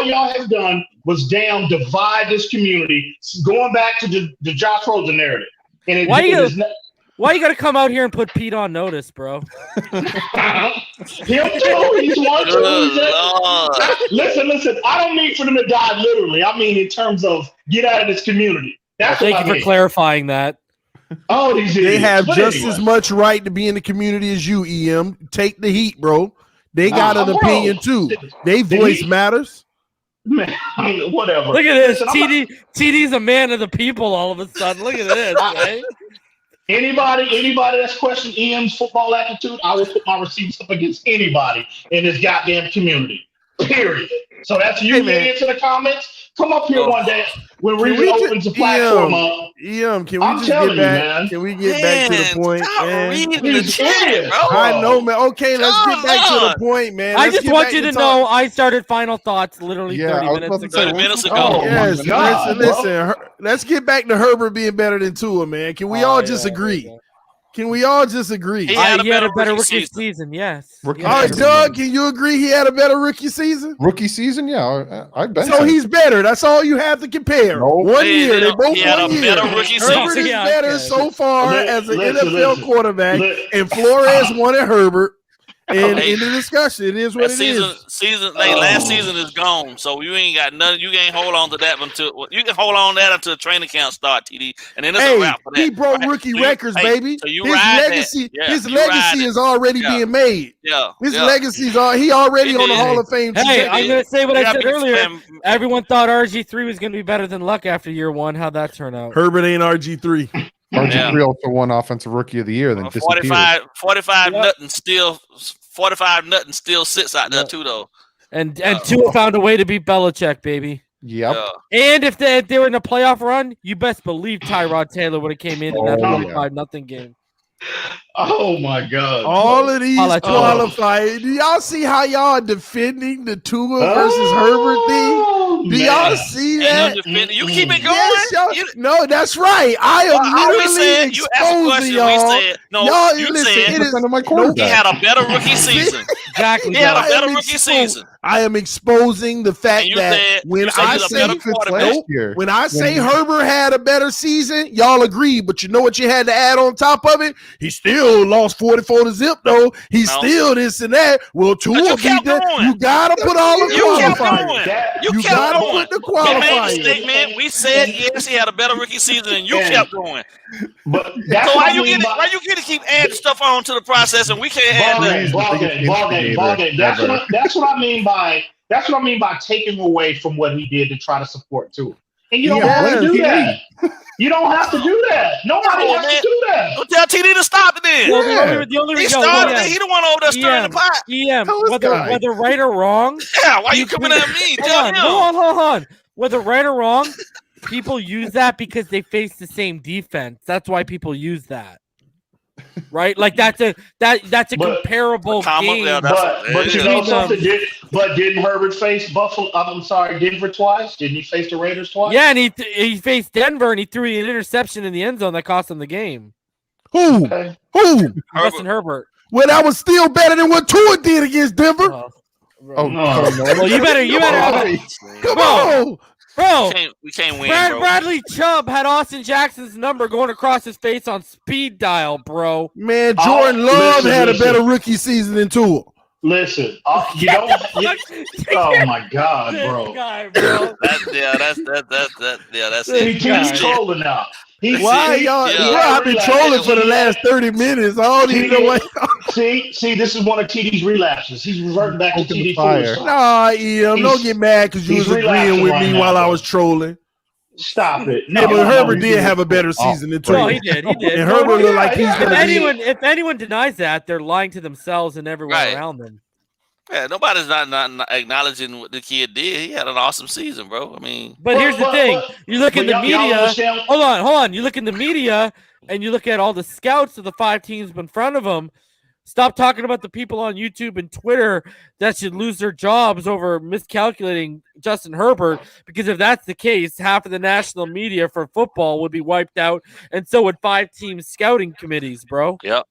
y'all have done was damn divide this community, going back to the Josh Rosen narrative. And Why you got to come out here and put Pete on notice, bro? Him too. He's one too. Listen. I don't mean for them to die literally. I mean in terms of get out of this community. That's Thank what you I for mean. clarifying that. Oh, these idiots. They have But just anyway. as much right to be in the community as you, EM. Take the heat, bro. They got an bro. opinion too. They voice heat- matters. Man, whatever. Look at this. Listen, TD's a man of the people all of a sudden. Look at this, right? Anybody that's questioned EM's football aptitude, I will put my receipts up against anybody in this goddamn community. Period. So that's you idiots in the comments. Come up here one day when Reason opens the platform up. EM, can we I'm just telling get you, back? man. Can we get back to the point? Stop man? reading the These chat, idiots. bro. I know, man. Okay, let's get back to the point, man. I Let's just get want back you to talk. know I started final thoughts literally Yeah, 30 I was minutes about to ago. say, 30 minutes ago. Oh, Yes, my God, listen. Let's get back to Herbert being better than Tua, man. Can we all just agree? Can we all just agree? He All had a He had a better better rookie rookie season, yes. Rookie right, season. Doug, can you agree he had a better rookie season? Rookie season, yeah, I've been. So he's better. That's all you have to compare. Nope. 1 year. They both He had 1 a year. better rookie Herbert season. is Yeah, better okay. so far as an NFL Listen. quarterback, and Flores wanted Herbert. And Hey, in the discussion, it is what That it is. last season is gone, so you ain't got nothing. You can't hold on to that until you can hold on to that until training camp start, TD, and then it's a Hey, wrap for that. he broke right? rookie So you- records, hey, baby. So you His ride legacy, that. Yeah, his you ride legacy it. is already Yeah. being made. Yeah, His yeah. legacy's he already He on the did. Hall of Fame. Hey, trajectory. I'm going to say what You I gotta said be earlier. fan- Everyone thought RG3 was going to be better than Luck after year one. How'd that turn out? Herbert ain't RG3. RG3 also won Offensive Rookie of the Year, then disappeared. 45 Yep. nothing still 45 nothing still sits out there Yep. too though. And Tua found a way to beat Belichick, baby. Yep. Yeah. And if they were in a playoff run, you best believe Tyrod Taylor would have came in that Oh, 45-0 game. Oh my God. All of these I'll let you know. qualify. Do y'all see how y'all are defending the Tua versus Herbert thing? Do y'all see that? You keep it going. Yes, y'all. You- No, that's right. I am all we literally said, you asked a exposing question. y'all. We said no. Y'all, You listen, said it is- Defending my he quarterback. had a better rookie season. Exactly. He had a I better am rookie exposed. season. I am exposing the fact And you that said- when you said I he's a say better quarterback. last year. when I say When- Herbert had a better season, y'all agree. But you know what you had to add on top of it? He still lost 44 to zip, though. He's No. still this and that. Well, Tua you beat kept that. going. You gotta put all the You kept qualifiers. going. That- You You kept gotta going. put the We made the qualifiers. statement. We said yes, he had a better rookie season, and you And- kept going. But that's So what why I you mean get by- why you get to keep adding stuff on to the process, and we can't add Ball that? game, ball game, ball game, ball game. That's what I mean by taking away from what he did to try to support Tua. And you don't Yeah, have to do yes. that. You don't have to do that. Nobody No, has man. to do that. Don't tell TD to stop it then. Well, Yeah. the only He reason started it. He the one over there stirring the pot. EM, Tell this guy. whether right or wrong, Yeah, why you coming at me? Tell him. hold on. Whether right or wrong, people use that because they face the same defense. That's why people use that. Right? Like that's a But- comparable game. Yeah, But you yeah. know something? Didn't Herbert face Denver twice? Didn't he face the Raiders twice? Yeah, and he faced Denver and he threw an interception in the end zone that cost him the game. Who? Okay. Who? Justin Herbert. Well, that was still better than what Tua did against Denver. Oh, No. no. Well, you better Come Bro. on. bro. We can't win, bro. Bradley Chubb had Austin Jackson's number going across his face on speed dial, bro. Man, Jordan Love had a better rookie season than Tua. Listen, you don't. Oh my God, This bro! guy, bro. That's it. He's trolling now. Why y'all? Yeah. Bro, I've been trolling for the last 30 minutes. I don't even know what. See, this is one of TD's relapses. He's reverting back to Open the TD fire. Phins Talk. Nah, don't get mad because you he's was agreeing relaxing with right me now, while I bro. was trolling. Stop it. Yeah, but Herbert no, did have a better season than No, Tua. he did. He did. And No, Herbert no, looked like he's yeah. gonna be. if anyone denies that, they're lying to themselves and everyone Right. around them. Yeah, nobody's not acknowledging what the kid did. He had an awesome season, bro. I mean, But here's the thing: you look in the y'all media. understand- Hold on. You look in the media, and you look at all the scouts of the 5 teams in front of them. Stop talking about the people on YouTube and Twitter that should lose their jobs over miscalculating Justin Herbert. Because if that's the case, half of the national media for football would be wiped out, and so would 5 team scouting committees, bro. yep.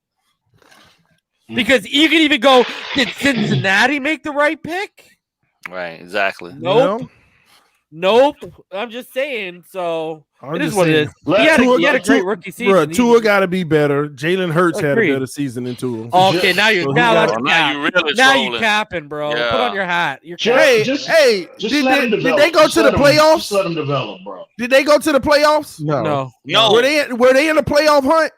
Because you can even go, did Cincinnati make the right pick? Right, exactly. Nope. I'm just saying. So I'm it is just what it saying. is. He had a great Tua- rookie season. Bro, Tua got to be better. Jalen Hurts had a Agreed. better season than Tua. Okay, now you're So now who that's got- Now cap. you really Now you trolling. capping, bro. Yeah. Put on your hat. You're Hey, Just did let him they develop. go Just to the let him- playoffs? Just let him develop, bro. Did they go to the playoffs? No. No. Were they in the playoff hunt?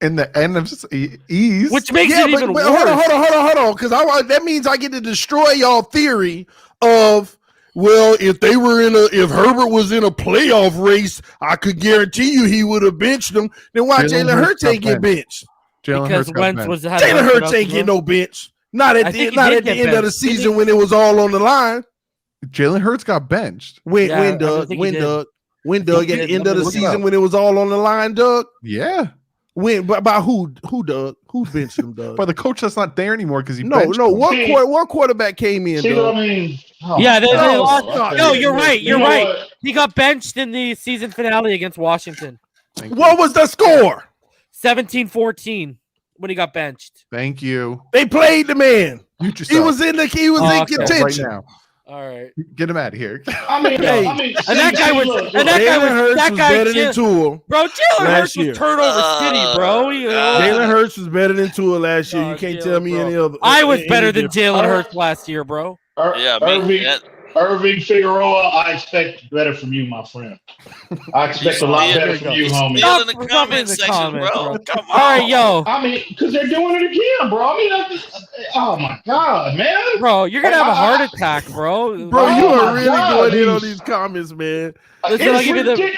In the East. which makes Yeah, it even but worse. hold on, because that means I get to destroy y'all theory of if Herbert was in a playoff race, I could guarantee you he would have benched him. Then why Jalen Hurts ain't get benched? Jalen Because Hurts got Wentz benched. was Jalen Hurts ain't get no bench. Not I at think the he did get end of the benched. season when it was all on the line. Jalen Hurts got benched. When Yeah, I Doug, think he when did. Doug, when He Doug at did. the end of the Look it season up. when it was all on the line, Doug. Yeah. When by who Doug? Who benched him, Doug? But the coach that's not there anymore because he No, benched him. what quarterback came in, See what Doug? I mean? Oh, Yeah, they No, lost. okay. No, you're right. You You're know right. what? He got benched in the season finale against Washington. Thank What you. was the score? 17-14 when he got benched. Thank you. They played the man. Mute He yourself. was in Okay. contention. right now. All right. Get him out of here. I mean, Hey, And that guy was- and that guy Jalen Hurts that was guy better just- than Tua. Bro, Jalen Last Hurts year. was turnover city, bro. You know? God. Jalen Hurts was better than Tua last year. Nah, You can't Jalen, tell me bro. any other. I was any better than different. Jalen Hurts last year, bro. Yeah, me. Irving Figueroa, I expect better from you, my friend. I expect a lot Still- better from you, homie. Still in the Stop comment in the section, comments, bro. bro. Come on. All right, yo. I mean, because they're doing it again, bro. I mean, oh my God, man. Bro, you're going to have a heart attack, bro. Bro, Oh you my are really God, going in on these- these comments, man. Listen, I'll It's give you the- ridiculous.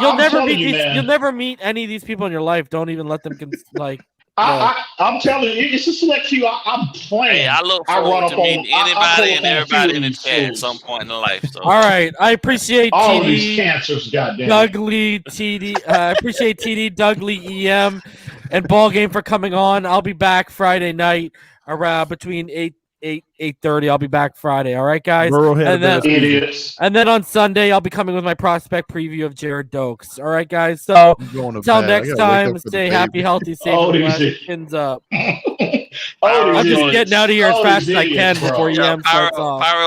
You'll I'm never telling meet you, these. man. You'll never meet any of these people in your life. Don't even let them like. I'm telling you, it's a select few. I'm playing. Hey, I look I run forward up to meeting on- I anybody pull and up on everybody in the Phillies, chat at fools. some point in their life. So. All right, I appreciate all these TD, cancers, goddamn. Douglie, TD. I appreciate TD, Douglie, EM, and BallGame for coming on. I'll be back Friday night around between 8:30. I'll be back Friday. All right, guys. Burrow had a And then- better season. Idiots. And then on Sunday, I'll be coming with my prospect preview of Jared Dokes. All right, guys. So I'm going to until bed. I next gotta wake time, up for the stay baby. happy, healthy, safe, Oh, and these blessed. idiots. Pins up. Oh, I'm these just idiots. getting out of here as Oh, fast these as I can idiots, bro. before Yeah, EM starts off. Pyro